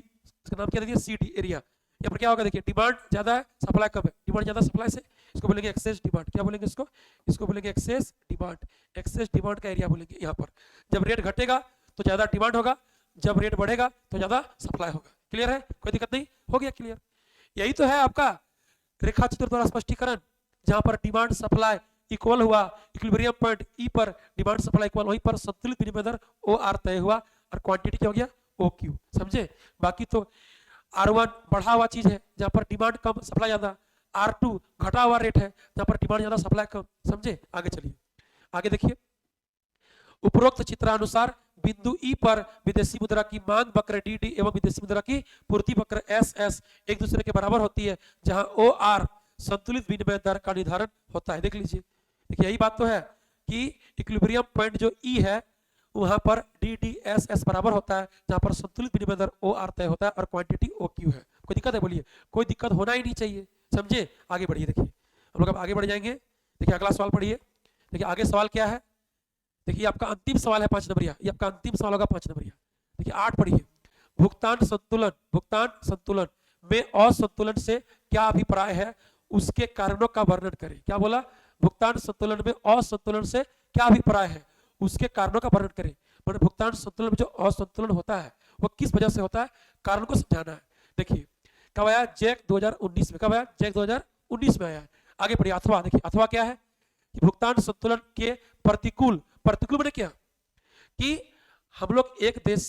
[SPEAKER 1] इसका नाम क्या दीजिए सी डी एरिया। यहाँ पर क्या होगा, देखिए डिमांड ज्यादा है सप्लाई कम है, डिमांड ज्यादा सप्लाई से, इसको बोलेंगे एक्सेस डिमांड। क्या बोलेंगे इसको, इसको बोलेंगे एक्सेस डिमांड, एक्सेस डिमांड का एरिया बोलेंगे। यहाँ पर जब रेट घटेगा तो ज्यादा डिमांड होगा, जब रेट बढ़ेगा तो ज्यादा सप्लाई होगा। क्लियर है, कोई दिक्कत नहीं, हो गया क्लियर। यही तो है आपका रेखा चित्र द्वारा स्पष्टीकरण, जहां पर डिमांड सप्लाई इक्वल हुआ, इक्विलिब्रियम पॉइंट ई पर डिमांड सप्लाई इक्वल, वहीं पर संतुलित विनिमय दर OR तय हुआ और क्वांटिटी क्या हो गया OQ। समझे, बाकी तो R1 बढ़ा हुआ चीज है जहां पर डिमांड कम सप्लाई ज्यादा, R2 घटा हुआ रेट है जहां पर डिमांड ज्यादा सप्लाई कम। समझे, आगे चलिए, आगे देखिए, उपरोक्त चित्रानुसार बिंदु ई पर विदेशी मुद्रा की मांग वक्र DD एवं विदेशी मुद्रा की पूर्ति वक्र SS एक दूसरे के बराबर होती है, जहां OR संतुलित विनिमय दर का निर्धारण होता है। देख लीजिए, देखिए यही बात तो है कि इक्विलिब्रियम पॉइंट जो ई है वहां पर DDSS बराबर होता है, जहां पर संतुलित विनिमय दर OR तय होता है और क्वांटिटी OQ है। कोई दिक्कत है, बोलिए, कोई दिक्कत होना ही नहीं चाहिए। समझे, आगे बढ़िए, देखिए हम लोग अब आगे बढ़ जाएंगे। देखिए अगला सवाल पढ़िए, देखिए आगे सवाल क्या है, देखिए आपका अंतिम सवाल है 5 नंबरिया, ये आपका अंतिम सवाल होगा 5 नंबरिया। देखिए 8 पढ़िए, भुगतान संतुलन, भुगतान संतुलन में असंतुलन से क्या अभिप्राय है, उसके कारणों का वर्णन करें। क्या बोला, भुगतान संतुलन में असंतुलन से क्या अभिप्राय है, उसके कारणों का वर्णन करें। मतलब भुगतान संतुलन में जो असंतुलन होता है वो किस वजह से होता है, कारण को समझाना है। देखिए कब आया, जैक 2019 में, कब आया, जैक 2019 में आया है। आगे बढ़िए, अथवा, देखिए अथवा क्या है कि भुगतान संतुलन के प्रतिकूल, प्रतिकूल मैंने क्या कि हम लोग एक देश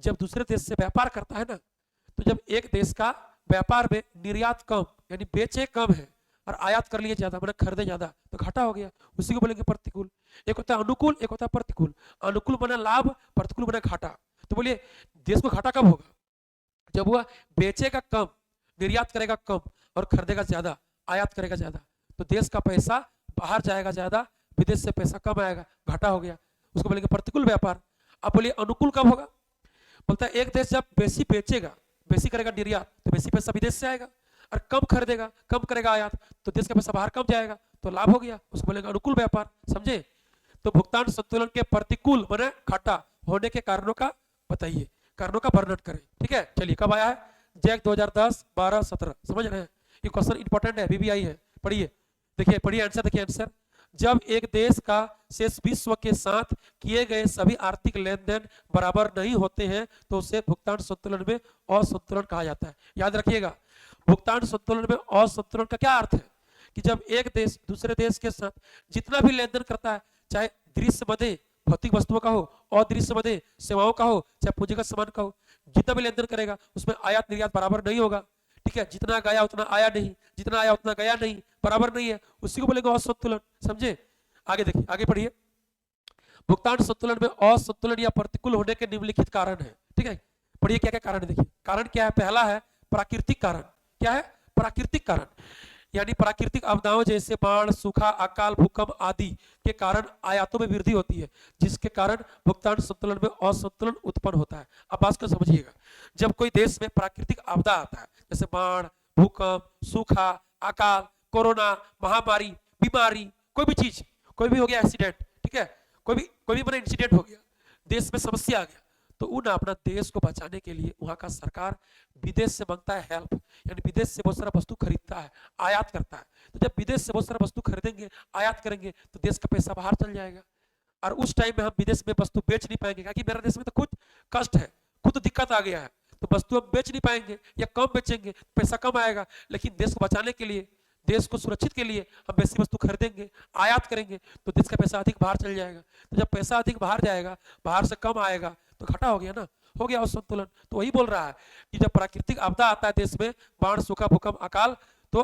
[SPEAKER 1] जब दूसरे देश से व्यापार करता है ना, तो जब एक देश का व्यापार में निर्यात कम यानी बेचे कम है और आयात कर लिए ज्यादा, मतलब खरीदे ज्यादा, तो घाटा हो गया, उसी को बोलेंगे प्रतिकूल। एक होता है अनुकूल, एक होता है प्रतिकूल। अनुकूल बना लाभ, प्रतिकूल बना घाटा। तो बोलिए देश को घाटा कब होगा, जब वह बेचेगा कम, निर्यात करेगा कम और खरीदेगा ज्यादा, आयात करेगा ज्यादा, तो देश का पैसा बाहर जाएगा ज्यादा, विदेश से पैसा कम आएगा, घाटा हो गया, उसको बोलेंगे प्रतिकूल व्यापार। अब बोलिए अनुकूल कब होगा, बोलता है एक देश जब बेसी बेचेगा, बेसी करेगा निर्यात, तो बेसी पैसा विदेश से आएगा, और कम खरीदेगा, कम करेगा आयात, तो देश का पैसा बाहर कम जाएगा, तो लाभ हो गया, उसको बोलेंगे अनुकूल व्यापार। समझे, तो भुगतान संतुलन के प्रतिकूल माने घाटा होने के कारणों का बताइए, कारणों का वर्णन करें। ठीक है, चलिए कब आया है, जैक 2010, 12, 17। समझ रहे हैं, ये क्वेश्चन इंपॉर्टेंट है, BBI है, पढ़िए, देखिए पढ़िए आंसर, देखिए आंसर, जब एक देश का शेष विश्व के साथ किए गए सभी आर्थिक लेन देन बराबर नहीं होते हैं तो उसे भुगतान संतुलन में असंतुलन कहा जाता है। याद रखिएगा, भुगतान संतुलन में असंतुलन का क्या अर्थ है कि जब एक देश दूसरे देश के साथ जितना भी लेन देन करता है, चाहे दृश्य मदे भौतिक वस्तुओं का हो, अदृश्य मदे सेवाओं का हो, चाहे पूंजीगत सामान का हो, जितना भी लेन देन करेगा उसमें आयात निर्यात बराबर नहीं होगा। ठीक है, जितना गया उतना आया नहीं, जितना आया उतना गया नहीं, बराबर नहीं है, उसी को बोलेंगे असंतुलन। समझे, आगे देखिए, आगे पढ़िए, भुगतान संतुलन में असंतुलन या प्रतिकूल होने के निम्नलिखित कारण है। ठीक है, पढ़िए क्या क्या कारण है, देखिए कारण क्या है, पहला है प्राकृतिक कारण। क्या है, प्राकृतिक कारण, यानी प्राकृतिक आपदाओं जैसे बाढ़, सूखा, अकाल, भूकंप आदि के कारण आयातों में वृद्धि होती है, जिसके कारण भुगतान संतुलन में असंतुलन उत्पन्न होता है। अब बात को समझिएगा, जब कोई देश में प्राकृतिक आपदा आता है जैसे बाढ़, भूकंप, सूखा, अकाल, कोरोना, महामारी, बीमारी, कोई भी चीज, कोई भी हो गया एक्सीडेंट, ठीक है, कोई भी बड़ा इंसिडेंट हो गया, देश में समस्या आ गया, तो उन अपना देश को बचाने के लिए वहां का सरकार विदेश से मांगता है हेल्प, यानी विदेश से बहुत सारा वस्तु खरीदता है, आयात करता है। तो जब विदेश से बहुत सारा वस्तु खरीदेंगे, आयात करेंगे, तो देश का पैसा बाहर चल जाएगा। और उस टाइम में हम विदेश में वस्तु बेच नहीं पाएंगे, क्योंकि मेरे देश में तो खुद कष्ट है, खुद दिक्कत आ गया है, तो वस्तु हम बेच नहीं पाएंगे या कम बेचेंगे, पैसा कम आएगा। लेकिन देश को बचाने के लिए, देश को सुरक्षित के लिए हम वैसी वस्तु खरीदेंगे, आयात करेंगे, तो देश का पैसा अधिक बाहर चल जाएगा। तो जब पैसा अधिक बाहर जाएगा, बाहर से कम आएगा, तो घाटा हो गया ना, हो गया असंतुलन। तो वही बोल रहा है कि जब प्राकृतिक आपदा आता है देश में, बाढ़, सूखा, भूकंप, अकाल, तो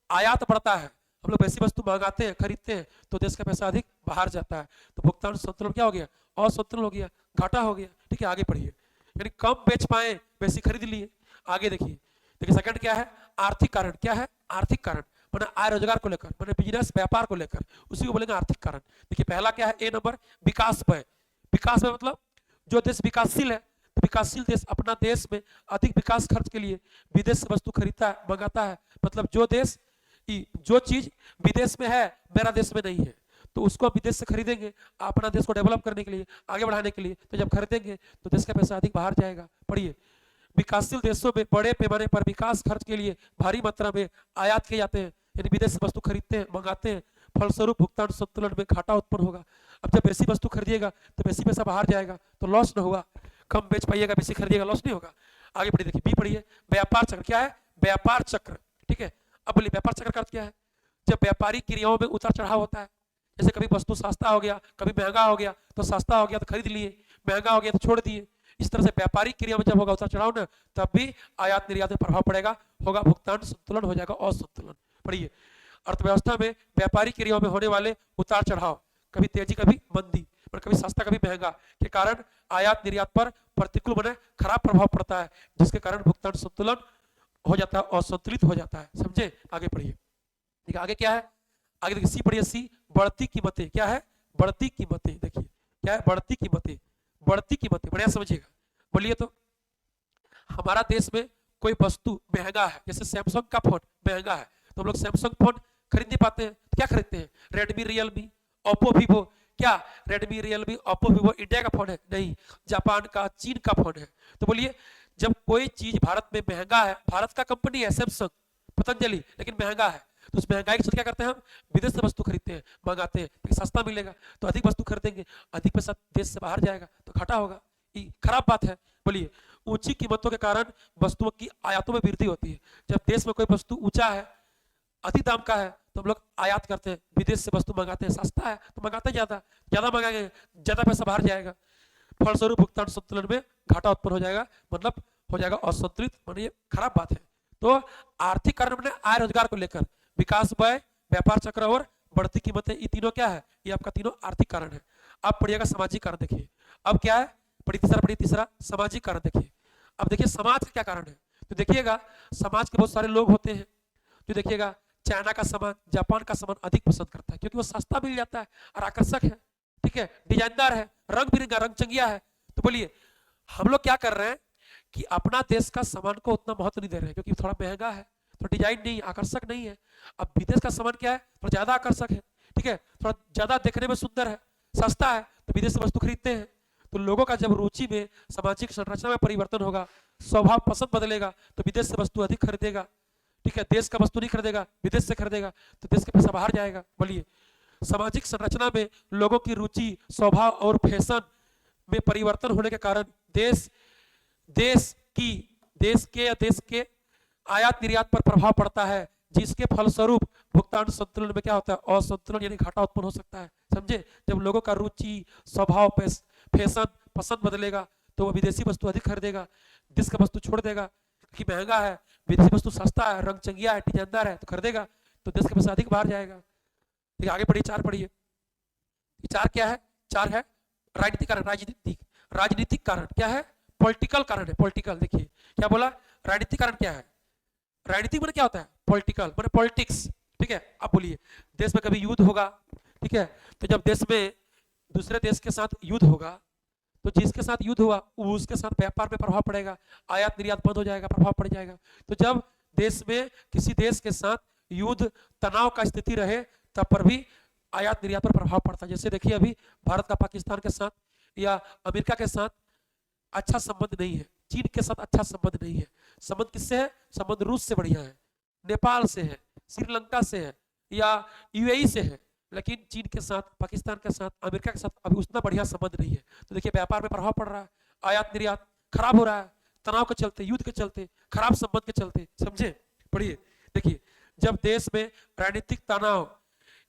[SPEAKER 1] आयात बढ़ता है, हम लोग वैसी वस्तु मंगाते हैं, खरीदते हैं, तो देश का पैसा अधिक बाहर जाता है। तो भुगतान संतुलन क्या हो गया, असंतुलन हो गया, घाटा हो गया। ठीक है, आगे पढ़िए। यानी कम बेच पाए, वैसी खरीद लिए। आगे देखिए, देखिए सेकंड क्या है, आर्थिक कारण। क्या है, आर्थिक कारण, मैंने आय रोजगार को लेकर, मैंने बिजनेस व्यापार को लेकर, उसी को बोलेंगे आर्थिक कारण। देखिए पहला क्या है, ए नंबर, विकास व्यय। विकास व्यय मतलब जो देश विकासशील है, तो विकासशील देश अपना देश में अधिक विकास खर्च के लिए विदेश से वस्तु खरीदता है, मंगाता है। मतलब जो देश, जो चीज विदेश में है, मेरा देश में नहीं है, तो उसको विदेश से खरीदेंगे अपना देश को डेवलप करने के लिए, आगे बढ़ाने के लिए। तो जब खरीदेंगे तो देश का पैसा अधिक बाहर जाएगा। पढ़िए, विकासशील देशों में बड़े पैमाने पर विकास खर्च के लिए भारी मात्रा में आयात किए जाते हैं, यानी विदेश से वस्तु खरीदते हैं, मंगाते हैं। फलस्वरूप भुगतान संतुलन में घाटा उत्पन्न होगा। अब जब वैसी वस्तु खरीदिएगा तो वैसी पैसा बाहर जाएगा, तो लॉस न होगा, कम बेच पाइएगा, वैसी खरीदिएगा, लॉस नहीं होगा। आगे बढ़िए, देखिए बी पढ़िए, व्यापार चक्र। क्या है, व्यापार चक्र। ठीक है, अब बोलिए व्यापार चक्र का अर्थ क्या है, जब व्यापारिक क्रियाओं में उतार चढ़ाव होता है, जैसे कभी वस्तु सस्ता हो गया, कभी महंगा हो गया, तो सस्ता हो गया तो खरीद लिए, महंगा हो गया तो छोड़ दिए। इस तरह से व्यापारिक क्रिया में जब होगा उतार चढ़ाव ना, तब भी आयात निर्यात में प्रभाव पड़ेगा, होगा भुगतान संतुलन, हो जाएगा असंतुलन। पढ़िए, अर्थव्यवस्था में व्यापारिक क्रियाओं में होने वाले उतार चढ़ाव, कभी तेजी कभी मंदी, पर कभी सस्ता कभी महंगा, के कारण आयात निर्यात पर प्रतिकूल बने खराब प्रभाव पड़ता है, जिसके कारण भुगतान संतुलन हो जाता है, असंतुलित हो जाता है। समझे, आगे पढ़िए। देखिए आगे क्या है, आगे देखिए सी पढ़िए, सी बढ़ती कीमतें। क्या है, बढ़ती कीमतें। देखिए क्या है, बढ़ती कीमतें, बढ़ती कीमतें, बढ़िया समझिएगा। बोलिए, तो हमारा देश में कोई वस्तु महंगा है, जैसे सैमसंग का फोन महंगा है, तो हम लोग सैमसंग फोन खरीद नहीं पाते हैं, तो क्या खरीदते हैं, रेडमी, रियलमी, ओप्पो, वीवो। क्या Redmi, Realme, Oppo, Vivo India का फोन है? नहीं, जापान का, चीन का फोन है। तो बोलिए, जब कोई चीज भारत में महंगा है, भारत का कंपनी है सैमसंग, पतंजलि, लेकिन महंगा है, तो उस महंगाई के साथ क्या करते हैं, हम विदेश से वस्तु खरीदते हैं, मंगाते हैं, तो सस्ता मिलेगा, तो अधिक वस्तु खरीदेंगे, अधिक पैसा देश से बाहर जाएगा, तो घाटा होगा, खराब बात है। बोलिए, ऊंची कीमतों के कारण वस्तुओं की आयातों में वृद्धि होती है। जब देश में कोई वस्तु ऊंचा है, अधिक दाम का है, तो हम लोग आयात करते हैं, विदेश से वस्तु मंगाते हैं, सस्ता है तो मंगाते ज्यादा, ज्यादा मंगाएंगे ज्यादा पैसा बाहर जाएगा, फलस्वरूप भुगतान संतुलन में घाटा उत्पन्न हो जाएगा, मतलब हो जाएगा असंतुलित, मतलब ये खराब बात है। तो आर्थिक कारण में आय रोजगार को लेकर विकास व्यय, व्यापार चक्र और बढ़ती कीमतें, ये तीनों क्या है, ये आपका तीनों आर्थिक कारण है। अब पढ़िएगा सामाजिक कारण। देखिए अब क्या है, पढ़िए तीसरा सामाजिक कारण। देखिए अब देखिए समाज का क्या कारण है, तो देखिएगा समाज के बहुत सारे लोग होते हैं जो देखिएगा चाइना का सामान, जापान का सामान अधिक पसंद करता है, क्योंकि वो सस्ता मिल जाता है और आकर्षक है, ठीक है, डिजाइनदार है, रंग बिरंगा, रंग चंगिया है। तो बोलिए हम लोग क्या कर रहे हैं कि अपना देश का सामान को उतना महत्व नहीं दे रहे हैं, क्योंकि थोड़ा महंगा है, तो डिजाइन नहीं, आकर्षक नहीं है। अब विदेश का सामान क्या है, थोड़ा ज्यादा आकर्षक है, ठीक है, थोड़ा ज्यादा देखने में सुंदर है, सस्ता है, तो विदेश से वस्तु खरीदते हैं। तो लोगों का जब रुचि में, सामाजिक संरचना में परिवर्तन होगा, स्वभाव पसंद बदलेगा, तो विदेश से वस्तु अधिक खरीदेगा, ठीक है, देश का वस्तु नहीं खरीदेगा, विदेश से खरीदेगा, तो देश का पैसा बाहर जाएगा। बोलिए सामाजिक संरचना में लोगों की रुचि, स्वभाव और फैशन में परिवर्तन होने के कारण देश के आयात निर्यात पर प्रभाव पड़ता है, जिसके फलस्वरूप भुगतान संतुलन में क्या होता है, असंतुलन यानी घाटा उत्पन्न हो सकता है। समझे, जब लोगों का रुचि, स्वभाव, फैशन, पसंद बदलेगा, तो वह विदेशी वस्तु अधिक खरीदेगा, देश का वस्तु छोड़ देगा कि महंगा है, विदेशी वस्तु सस्ता है, रंग चंगिया है, डिजाइनदार है, तो खरीदेगा, तो देश का पैसा अधिक बाहर जाएगा। ठीक है, आगे पढ़िए, चार पढ़िए। चार क्या है, चार है राजनीतिक कारण। राजनीतिक कारण क्या है, पॉलिटिकल कारण है, पॉलिटिकल। देखिए क्या बोला, राजनीतिक कारण क्या है, राजनीतिक मतलब क्या होता है, पॉलिटिकल मतलब पॉलिटिक्स, ठीक है। अब बोलिए देश में कभी युद्ध होगा, ठीक है, तो जब देश में दूसरे देश के साथ युद्ध होगा, तो जिसके साथ युद्ध हुआ उसके साथ व्यापार पे प्रभाव पड़ेगा, आयात निर्यात बंद हो जाएगा, प्रभाव पड़ जाएगा। तो जब देश में किसी देश के साथ युद्ध, तनाव का स्थिति रहे, तब पर भी आयात निर्यात पर प्रभाव पड़ता है। जैसे देखिए अभी भारत का पाकिस्तान के साथ या अमेरिका के साथ अच्छा संबंध नहीं है, चीन के साथ अच्छा संबंध नहीं है। संबंध किससे है? संबंध रूस से बढ़िया है, नेपाल से है, श्रीलंका से है या यूएई से है, लेकिन चीन के साथ, पाकिस्तान के साथ, अमेरिका के साथ अभी उतना बढ़िया संबंध नहीं है। तो देखिए व्यापार में प्रभाव पड़ रहा है, आयात निर्यात खराब हो रहा है, तनाव के चलते, युद्ध के चलते, खराब संबंध के चलते। समझे? पढ़िए, देखिए जब देश में राजनीतिक तनाव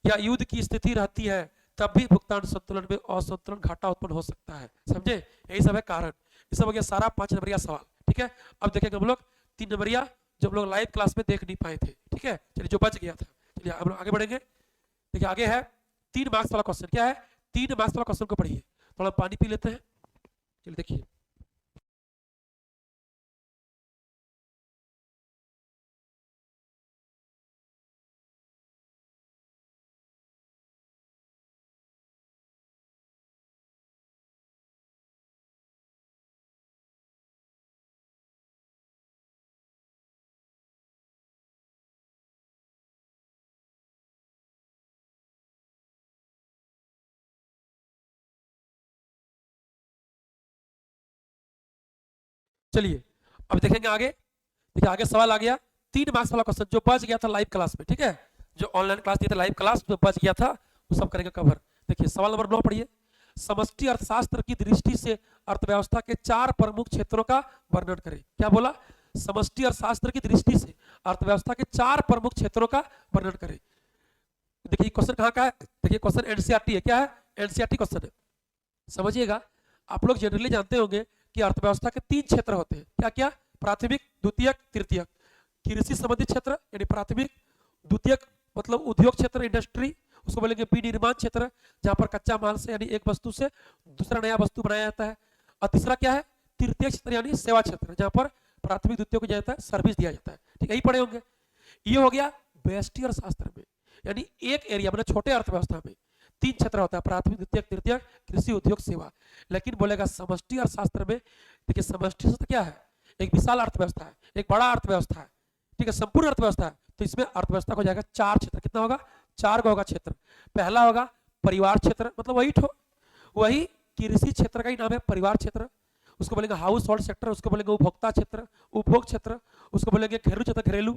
[SPEAKER 1] या युद्ध की स्थिति रहती है तब भी भुगतान संतुलन में असंतुलन, घाटा उत्पन्न हो सकता है। समझे? यही सब है कारण। ये सब हो गया सारा 5 नंबरिया सवाल। ठीक है, अब देखेंगे हम लोग 3 नंबरिया जो हम लोग लाइव क्लास में देख नहीं पाए थे। ठीक है, चलिए जो बच गया था। चलिए हम लोग आगे बढ़ेंगे। देखिए आगे है 3 मार्क्स वाला क्वेश्चन। क्या है? 3 मार्क्स वाला क्वेश्चन को पढ़िए। थोड़ा पानी पी लेते हैं। चलिए देखिए, चलिए अब देखेंगे आगे। देखिए आगे सवाल आ गया 3 मार्क्स वाला क्वेश्चन जो बच गया था लाइव क्लास में। ठीक है, जो ऑनलाइन क्लास दी थी, लाइव क्लास जो बच गया था वो सब करेंगे कवर। देखिए सवाल नंबर 9 पढ़िए। समष्टि अर्थशास्त्र की दृष्टि से अर्थव्यवस्था के 4 प्रमुख क्षेत्रों का वर्णन करें। क्या बोला? समष्टि अर्थशास्त्र की दृष्टि से अर्थव्यवस्था के 4 प्रमुख क्षेत्रों का वर्णन करें। देखिए क्वेश्चन कहाँ का है? देखिए क्वेश्चन एनसीईआरटी है। क्या है? एनसीईआरटी क्वेश्चन है। समझिएगा, आप लोग जनरली जानते होंगे कि अर्थव्यवस्था के 3 क्षेत्र होते हैं। क्या क्या? प्राथमिक, द्वितीयक, तृतीयक। कृषि संबंधित क्षेत्र यानी प्राथमिक, द्वितीयक मतलब उद्योग क्षेत्र, इंडस्ट्री, उसको बोलेंगे विनिर्माण क्षेत्र, जहां पर कच्चा माल से यानी एक वस्तु से दूसरा नया वस्तु बनाया जाता है। और तीसरा क्या है? तृतीयक क्षेत्र यानी सेवा क्षेत्र, जहां पर प्राथमिक, द्वितीय को जाता है, सर्विस दिया जाता है। ठीक है, यही पढ़े होंगे। ये हो गया व्यष्टि अर्थशास्त्र में, यानी एक एरिया मतलब छोटे अर्थव्यवस्था में 3 क्षेत्र होता है, प्राथमिक, द्वितीयक, तृतीयक, कृषि, उद्योग, सेवा। लेकिन बोलेगा समष्टि अर्थशास्त्र में, देखिए समष्टि अर्थशास्त्र क्या है? एक विशाल अर्थव्यवस्था है, एक बड़ा अर्थव्यवस्था है। ठीक है, संपूर्ण अर्थव्यवस्था है। तो इसमें अर्थव्यवस्था को जाएगा 4 क्षेत्र। कितना होगा? 4 का होगा क्षेत्र। पहला होगा परिवार क्षेत्र, मतलब वही कृषि क्षेत्र का ही नाम है परिवार क्षेत्र। उसको बोलेंगे हाउस होल्ड सेक्टर, उसको बोलेंगे उपभोक्ता क्षेत्र, उपभोग क्षेत्र, उसको बोलेंगे घरेलू क्षेत्र, घरेलू,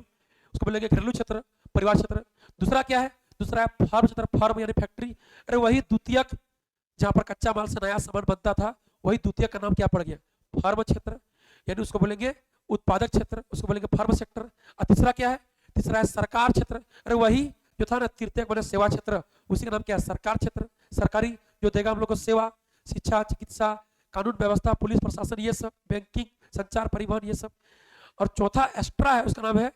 [SPEAKER 1] उसको बोलेंगे घरेलू क्षेत्र, परिवार क्षेत्र। दूसरा क्या है? दूसरा है फर्म क्षेत्र, फर्म यानी फैक्ट्री। अरे वही द्वितीयक, जहां पर कच्चा माल से नया सामान बनता था, वही द्वितीयक का नाम क्या पड़ गया? फर्म क्षेत्र, यानी उसको बोलेंगे उत्पादक क्षेत्र, उसको बोलेंगे फर्म सेक्टर। और तीसरा क्या है? तीसरा है सरकार क्षेत्र। अरे वही जो था ना तृतीयक बने सेवा क्षेत्र, उसी का नाम क्या है? सरकार क्षेत्र। सरकारी जो देगा हम लोग को सेवा, शिक्षा, चिकित्सा, कानून व्यवस्था, पुलिस प्रशासन, ये सब, बैंकिंग, संचार, परिवहन, ये सब। और चौथा एक्स्ट्रा है, उसका नाम है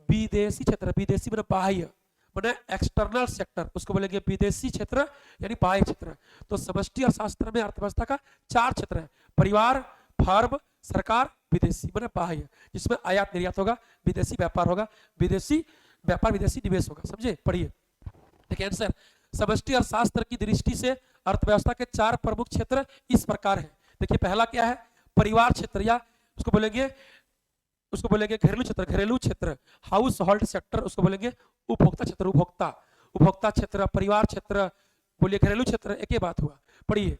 [SPEAKER 1] विदेशी क्षेत्र। विदेशी मतलब बाह्य, माने एक्सटर्नल सेक्टर, उसको बोलेंगे विदेशी क्षेत्र यानी बाह्य क्षेत्र। तो समष्टि अर्थशास्त्र में अर्थव्यवस्था का 4 क्षेत्र है, परिवार, फर्म, सरकार, विदेशी माने बाह्य, जिसमें आयात निर्यात होगा, विदेशी व्यापार होगा, विदेशी व्यापार, विदेशी निवेश होगा। समझे? पढ़िए। देखिए आंसर, समष्टि अर्थशास्त्र की दृष्टि से अर्थव्यवस्था के 4 प्रमुख क्षेत्र इस प्रकार है। देखिए पहला क्या है? परिवार क्षेत्र, या उसको बोलेंगे घरेलू क्षेत्र, घरेलू क्षेत्र, हाउस होल्ड सेक्टर, उसको बोलेंगे उपभोक्ता क्षेत्र, उपभोक्ता, उपभोक्ता क्षेत्र, परिवार क्षेत्र, बोलिए घरेलू क्षेत्र, एक ही बात हुआ। पढ़िए,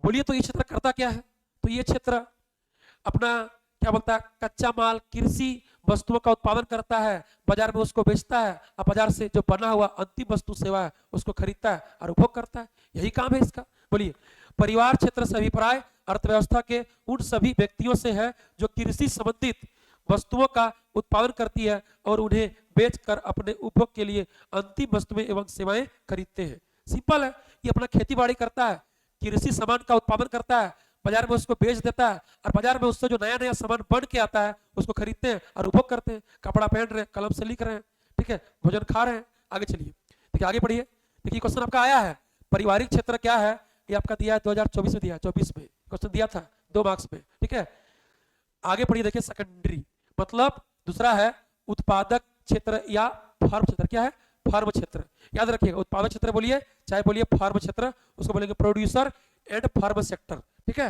[SPEAKER 1] बोलिए तो ये क्षेत्र करता क्या है? तो ये क्षेत्र अपना क्या बोलता है? कच्चा माल, कृषि वस्तुओं का उत्पादन करता है, बाजार में उसको बेचता है, और बाजार से जो बना हुआ अंतिम वस्तु सेवा है उसको खरीदता है और उपभोग करता है। यही काम है इसका। बोलिए, परिवार क्षेत्र से अभिप्राय अर्थव्यवस्था के उन सभी व्यक्तियों से है जो कृषि संबंधित वस्तुओं का उत्पादन करती है और उन्हें बेचकर अपने उपभोग के लिए अंतिम वस्तुएं एवं सेवाएं खरीदते हैं। सिंपल है, ये अपना खेती बाड़ी करता है, कृषि सामान का उत्पादन करता है, बाजार में उसको बेच देता है, और बाजार में उससे जो नया नया सामान बन के आता है उसको खरीदते हैं और उपभोग करते हैं। कपड़ा पहन रहे हैं, कलम से लिख रहे हैं, ठीक है, भोजन खा रहे हैं। आगे चलिए, देखिए आगे बढ़िए। देखिए क्वेश्चन आपका आया है, पारिवारिक क्षेत्र क्या है? ये आपका दिया है 2024 में, दिया 24 में क्वेश्चन दिया था 2 मार्क्स में। ठीक है, आगे पढ़िए। देखिए सेकेंडरी मतलब दूसरा है उत्पादक क्षेत्र या फर्म क्षेत्र। क्या है? फर्म क्षेत्र। याद रखिएगा, उत्पादक क्षेत्र बोलिए चाहे बोलिए फर्म क्षेत्र, उसको बोलेंगे प्रोड्यूसर एंड फर्म सेक्टर। ठीक है,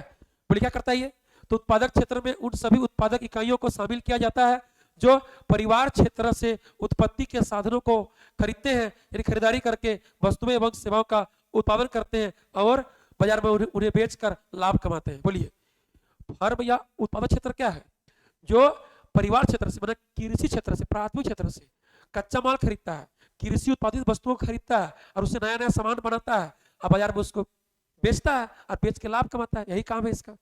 [SPEAKER 1] बोलिए क्या करता है ये? तो उत्पादक क्षेत्र में उन सभी उत्पादक इकाइयों को शामिल किया जाता है जो परिवार क्षेत्र से उत्पत्ति के साधनों को खरीदते हैं, यानी खरीदारी करके वस्तुएं एवं सेवाओं का उत्पादन करते हैं और बाजार में उन्हें बेचकर लाभ कमाते हैं। बोलिए, फर्म या उत्पादक क्षेत्र क्या है? जो परिवार क्षेत्र से मतलब कृषि क्षेत्र से, प्राथमिक क्षेत्र से कच्चा माल खरीदता है, कृषि उत्पादित वस्तुओं को खरीदता है और उससे नया नया सामान बनाता है और बाजार में उसको बेचता है और बेच के लाभ कमाता है, यही काम है इसका।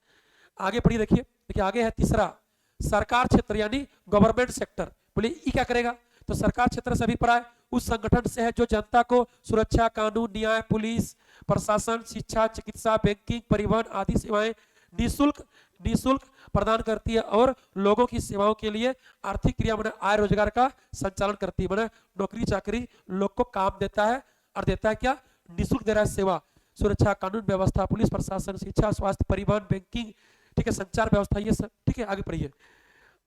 [SPEAKER 1] आगे पढ़िए, देखिए देखिए आगे है तीसरा, सरकार क्षेत्र यानी गवर्नमेंट सेक्टर। बोलिए ये क्या करेगा? तो सरकार क्षेत्र से अभिप्राय उस संगठन से है जो जनता को सुरक्षा, कानून, न्याय, पुलिस, प्रशासन, शिक्षा, चिकित्सा, बैंकिंग, परिवहन आदि सेवाएं निःशुल्क निःशुल्क प्रदान करती है और लोगों की सेवाओं के लिए आर्थिक क्रिया मैंने आय रोजगार का संचालन करती है। मैंने नौकरी चाकरी लोग को काम देता है और देता है क्या? निःशुल्क दे रहा है सेवा, सुरक्षा, कानून व्यवस्था, पुलिस प्रशासन, शिक्षा, स्वास्थ्य, परिवहन, बैंकिंग, ठीक है, संचार व्यवस्था, ये सब। ठीक है, आगे पढ़िए,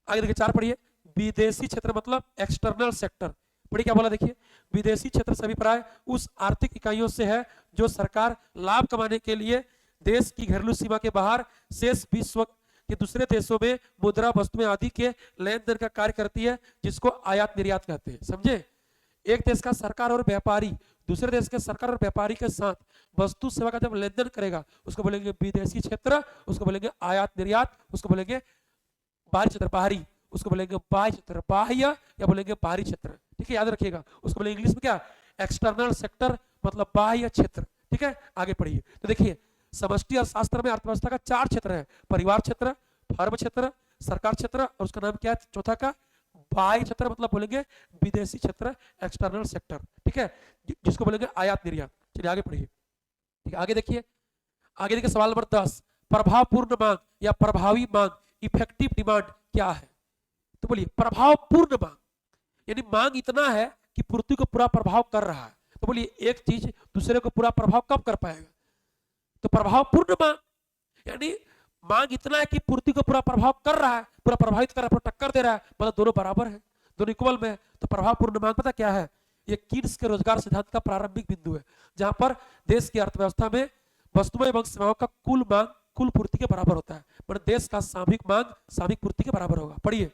[SPEAKER 1] आगे देखिए 4 पढ़िए, विदेशी क्षेत्र मतलब एक्सटर्नल सेक्टर। पढ़िए क्या बोला, देखिए विदेशी क्षेत्र से अभिप्राय उस आर्थिक इकाइयों से है जो सरकार लाभ कमाने के लिए देश की घरेलू सीमा के बाहर शेष विश्व के दूसरे देशों में मुद्रा, वस्तुएं आदि के लेन देन का कार्य करती है, जिसको आयात निर्यात कहते हैं। समझे? एक देश का सरकार और व्यापारी दूसरे देश के सरकार और व्यापारी के साथ वस्तु सेवा का जब लेन देन करेगा उसको बोलेंगे विदेशी क्षेत्र, उसको बोलेंगे आयात निर्यात, उसको बोलेंगे बाहरी क्षेत्र, बाहरी, उसको बोलेंगे बाह्य क्षेत्र, बाह्य या बोलेंगे बाहरी क्षेत्र। ठीक है, याद रखिएगा, उसको बोलेंगे इंग्लिश में क्या? एक्सटर्नल सेक्टर मतलब बाह्य क्षेत्र। ठीक है, आगे पढ़िए। तो देखिए समष्टि अर्थशास्त्र में अर्थव्यवस्था का 4 क्षेत्र है, परिवार क्षेत्र, फर्म क्षेत्र, सरकार क्षेत्र और उसका नाम क्या है चौथा का? बाह्य क्षेत्र मतलब बोलेंगे विदेशी क्षेत्र, एक्सटर्नल सेक्टर। ठीक है, जिसको बोलेंगे आयात निर्यात। चलिए आगे पढ़िए। ठीक है, आगे देखिए, आगे देखिए सवाल नंबर 10, प्रभावपूर्ण मांग या प्रभावी मांग, इफेक्टिव डिमांड क्या है? तो बोलिए प्रभावपूर्ण मांग यानी मांग इतना है कि पूर्ति को पूरा प्रभाव कर रहा है। तो बोलिए एक चीज दूसरे को पूरा प्रभाव कब कर पाएगा? तो प्रभावपूर्ण मांग यानी मांग इतना है कि पूर्ति को पूरा प्रभाव कर रहा है, पूरा प्रभावित कर रहा है, पूरा टक्कर दे रहा है, मतलब दोनों बराबर है, दोनों इक्वल में है। तो प्रभावपूर्ण मांग पता क्या है? ये कीन्स के रोजगार सिद्धांत का प्रारंभिक बिंदु है, जहां पर देश की अर्थव्यवस्था में वस्तुओं एवं सेवाओं का कुल मांग कुल पूर्ति के बराबर होता है, मतलब देश का सामूहिक मांग सामूहिक पूर्ति के बराबर होगा। पढ़िए,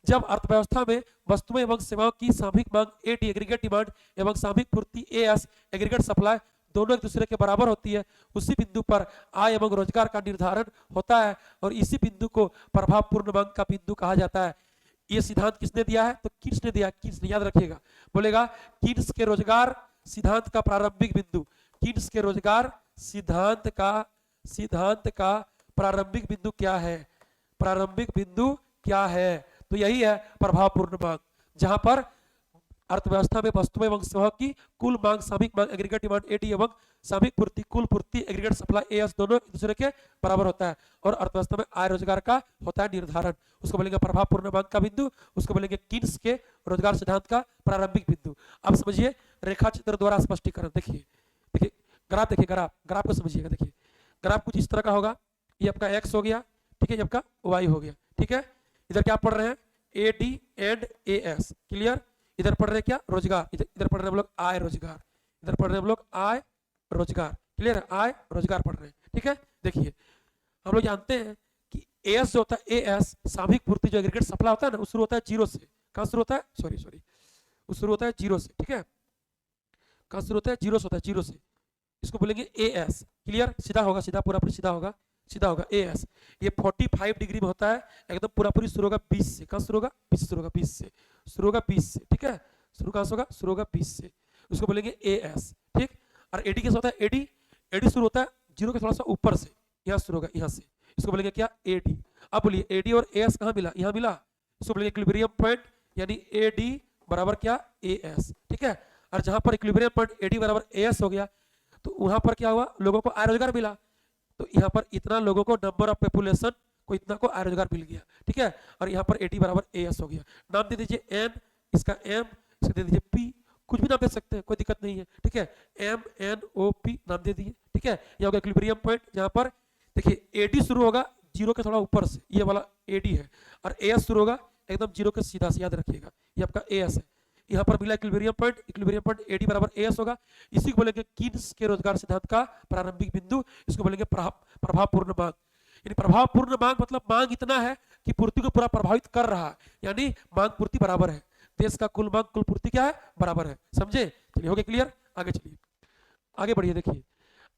[SPEAKER 1] जब अर्थव्यवस्था में वस्तुओं एवं सेवाओं की सामूहिक मांग एटी एग्रीगेट डिमांड एवं सामूहिक पूर्ति एएस एग्रीगेट सप्लाई दोनों एक दूसरे के बराबर होती है, उसी बिंदु पर आय एवं रोजगार का निर्धारण होता है और इसी बिंदु को प्रभावपूर्ण मांग का बिंदु कहा जाता है। ये सिद्धांत किसने दिया है? तो कीन्स ने दिया। कीन्स ने, याद रखिएगा, बोलेगा कीन्स के रोजगार सिद्धांत का प्रारंभिक बिंदु, कीन्स के रोजगार सिद्धांत का प्रारंभिक बिंदु क्या है? प्रारंभिक बिंदु क्या है? तो यही है प्रभावपूर्ण मांग, जहां पर अर्थव्यवस्था में वस्तुओं एवं सेवाओं की कुल मांग सामूहिक मांग एग्रीगेट डिमांड एटी एवं सामूहिक पूर्ति कुल पूर्ति एग्रीगेट सप्लाई एएस दोनों एक दूसरे के बराबर होता है और अर्थव्यवस्था में आय रोजगार का होता है निर्धारण, उसको बोलेंगे प्रभावपूर्ण मांग का बिंदु, उसको बोलेंगे कीन्स के रोजगार सिद्धांत का प्रारंभिक बिंदु। अब समझिए रेखा चित्र द्वारा स्पष्टीकरण। देखिए देखिए ग्राफ, देखिए ग्राफ को समझिएगा। देखिए ग्राफ कुछ इस तरह का होगा, ये आपका एक्स हो गया, ठीक है, ये आपका वाई हो गया। ठीक है, इधर क्या पढ़ रहे हैं? A D and A S, clear. इधर पढ़ रहे हैं क्या? रोजगार। इधर पढ़ रहे हैं हम लोग आय रोजगार, इधर पढ़ रहे हैं हम लोग आय रोजगार, क्लियर है, आय रोजगार पढ़ रहे हैं। ठीक है, देखिए हम लोग जानते हैं कि एएस जो होता है, एएस सामूहिक पूर्ति जो एग्रीगेट सप्लाई होता है ना, वो शुरू होता है जीरो से। कहां शुरू होता है? सॉरी वो शुरू होता है जीरो से। ठीक है, कहां शुरू होता है? जीरो से होता है, जीरो से। इसको बोलेंगे एएस, क्लियर। सीधा होगा, सीधा पूरा पूरी सीधा होगा, सीधा होगा एएस। ये 45 डिग्री में होता है, एकदम पूरा पूरी शुरू होगा 20 से। कहां शुरू होगा? 20 से शुरू होगा, 20 से शुरू होगा, 20 से। ठीक है, शुरू कहां से होगा? शुरू होगा 20 से, उसको बोलेंगे एएस। ठीक, और एडी कैसा होता है? एडी एडी शुरू होता है जीरो के थोड़ा सा ऊपर से, यहां शुरू होगा, यहां से, इसको बोलेंगे क्या? एडी। अब बोलिए एडी और एएस कहां मिला? यहां मिला, इसको बोलेंगे इक्विलिब्रियम पॉइंट, यानी एडी बराबर क्या? एएस। ठीक है, और जहां पर इक्विलिब्रियम पॉइंट एडी बराबर एएस हो गया तो वहां पर क्या हुआ? लोगों को आय रोजगार मिला, तो यहाँ पर इतना लोगों को नंबर ऑफ पॉपुलेशन को इतना को आय रोजगार मिल गया। ठीक है, और यहाँ पर एटी बराबर एएस हो गया। नाम दे दीजिए एन, इसका एम, इसका दे दीजिए पी, कुछ भी नाम दे सकते हैं, कोई दिक्कत नहीं है। ठीक है, एम एन ओ पी नाम दे दिए। ठीक है, ये हो गया इक्विलिब्रियम पॉइंट, जहाँ पर देखिए एडी शुरू होगा जीरो के थोड़ा ऊपर से, ये वाला एडी है, और एएस शुरू होगा एकदम जीरो के सीधा से, याद रखिएगा ये आपका एएस है। यहाँ पर मिला इक्विलिब्रियम पॉइंट एडी बराबर एएस होगा, इसी को बोलेंगे कीन्स के रोजगार सिद्धांत का प्रारंभिक बिंदु, इसको बोलेंगे प्रभावपूर्ण मांग। यानी प्रभावपूर्ण मांग मतलब मांग इतना है कि पूर्ति को पूरा प्रभावित कर रहा है, यानी मांग पूर्ति बराबर है, देश का कुल मांग कुल पूर्ति क्या है? बराबर है। समझे? चलिए हो गया क्लियर, आगे चलिए, आगे बढ़िए। देखिए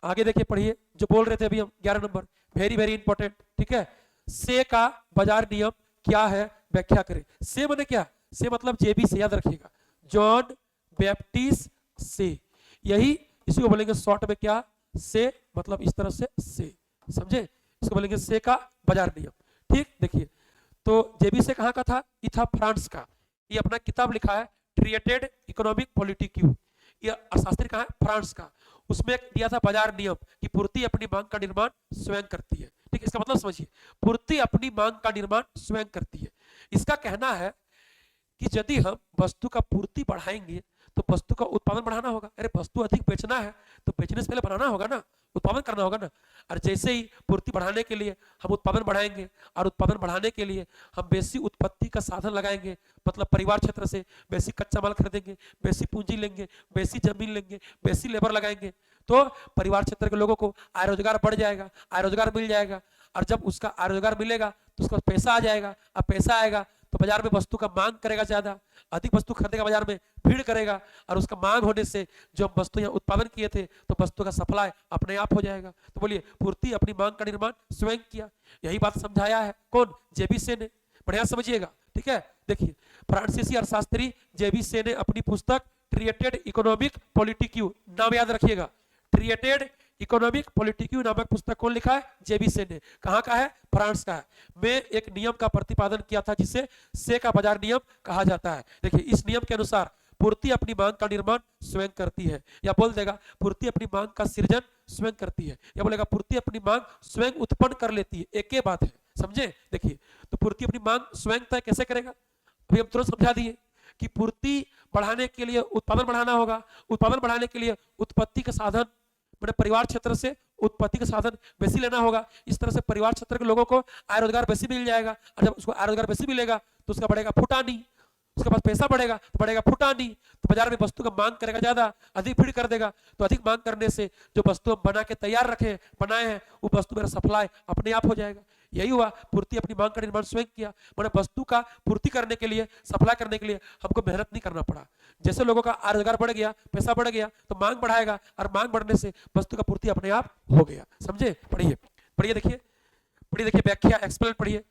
[SPEAKER 1] आगे देखिए, पढ़िए जो बोल रहे थे अभी हम 11 नंबर, वेरी वेरी इंपॉर्टेंट। ठीक है, से का बाजार नियम क्या है, व्याख्या करें। से माने क्या, से मतलब जेबी से, याद रखिएगा, जॉन बैप्टिस्ट से, यही इसी को बोलेंगे शॉर्ट में क्या, से मतलब इस तरह से, समझे, इसको बोलेंगे से का बाजार नियम। ठीक, देखिए तो जेबी से कहाँ का था, ये था फ्रांस का। ये अपना किताब लिखा है ट्रिएटेड इकोनॉमिक पॉलिटिक्यू, ये अर्थशास्त्री कहाँ है, फ्रांस का। उसमें दिया था बाजार नियम कि पूर्ति अपनी मांग का निर्माण स्वयं करती है। ठीक, इसका मतलब समझिए, पूर्ति अपनी मांग का निर्माण स्वयं करती है। इसका कहना है कि यदि हम वस्तु का पूर्ति बढ़ाएंगे तो वस्तु का उत्पादन बढ़ाना होगा। अरे वस्तु अधिक बेचना है तो बेचने से पहले बनाना होगा ना, उत्पादन करना होगा ना। और जैसे ही पूर्ति बढ़ाने के लिए हम उत्पादन बढ़ाएंगे और उत्पादन बढ़ाने के लिए हम बेसी उत्पत्ति का साधन लगाएंगे, मतलब परिवार क्षेत्र से बेसी कच्चा माल खरीदेंगे, बेसी पूंजी लेंगे, बेसी जमीन लेंगे, बेसी लेबर लगाएंगे, तो परिवार क्षेत्र के लोगों को आय रोजगार बढ़ जाएगा, आय रोजगार मिल जाएगा। और जब उसका आय रोजगार मिलेगा तो उसका पैसा आ जाएगा। अब पैसा आएगा तो बाजार में वस्तु का मांग करेगा, ज्यादा अधिक वस्तु खरीदेगा, बाजार में भीड़ करेगा, और उसका मांग होने से जो हम वस्तु यहाँ उत्पादन किए थे तो वस्तु का सप्लाई अपने आप हो जाएगा। तो बोलिए पूर्ति अपनी मांग का निर्माण स्वयं किया, यही बात समझाया है कौन, जेबी से ने। बढ़िया समझिएगा, ठीक है। देखिए फ्रांसीसी अर्थशास्त्री जेबी से ने अपनी पुस्तक ट्रिएटेड इकोनॉमिक पॉलिटिक्यू, नाम याद रखिएगा, ट्रिएटेड इकोनॉमिक पॉलिटिक्यू नामक पुस्तक कौन लिखा है, जेबी से ने। कहां का है, फ्रांस का है। में एक नियम का प्रतिपादन किया था जिसे से का बाजार नियम कहा जाता है। देखिए इस नियम के अनुसार पूर्ति अपनी मांग का निर्माण स्वयं करती है, या बोल देगा पूर्ति अपनी मांग का सृजन स्वयं करती है, या बोलेगा पूर्ति अपनी मांग स्वयं उत्पन्न कर लेती है, एक ही बात है, समझे। देखिए तो पूर्ति अपनी मांग स्वयं तय कैसे करेगा, अभी हम तुरंत समझा दिए कि पूर्ति बढ़ाने के लिए उत्पादन बढ़ाना होगा, उत्पादन बढ़ाने के लिए उत्पत्ति के साधन मैंने परिवार क्षेत्र से उत्पत्ति का साधन बेसी लेना होगा। इस तरह से परिवार क्षेत्र के लोगों को आय रोजगार बेसी मिल जाएगा, और जब उसको आय रोजगार बेसी मिलेगा तो उसका बढ़ेगा फुटानी, उसके पास पैसा बढ़ेगा तो बढ़ेगा फुटानी, तो बाजार में वस्तु का मांग करेगा, ज्यादा अधिक भीड़ कर देगा, तो अधिक मांग करने से जो वस्तु हम बना के तैयार रखे बनाए हैं वो वस्तु मेरा सप्लाई अपने आप हो जाएगा। यही हुआ, पूर्ति अपनी मांग का निर्माण स्वयं किया, मैंने वस्तु का पूर्ति करने के लिए, सप्लाई करने के लिए हमको मेहनत नहीं करना पड़ा। जैसे लोगों का आय रोजगार बढ़ गया, पैसा बढ़ गया, तो मांग बढ़ाएगा, और मांग बढ़ने से वस्तु का पूर्ति अपने आप हो गया, समझे। पढ़िए पढ़िए, देखिए पढ़िए, देखिए व्याख्या एक्सप्लेन पढ़िए।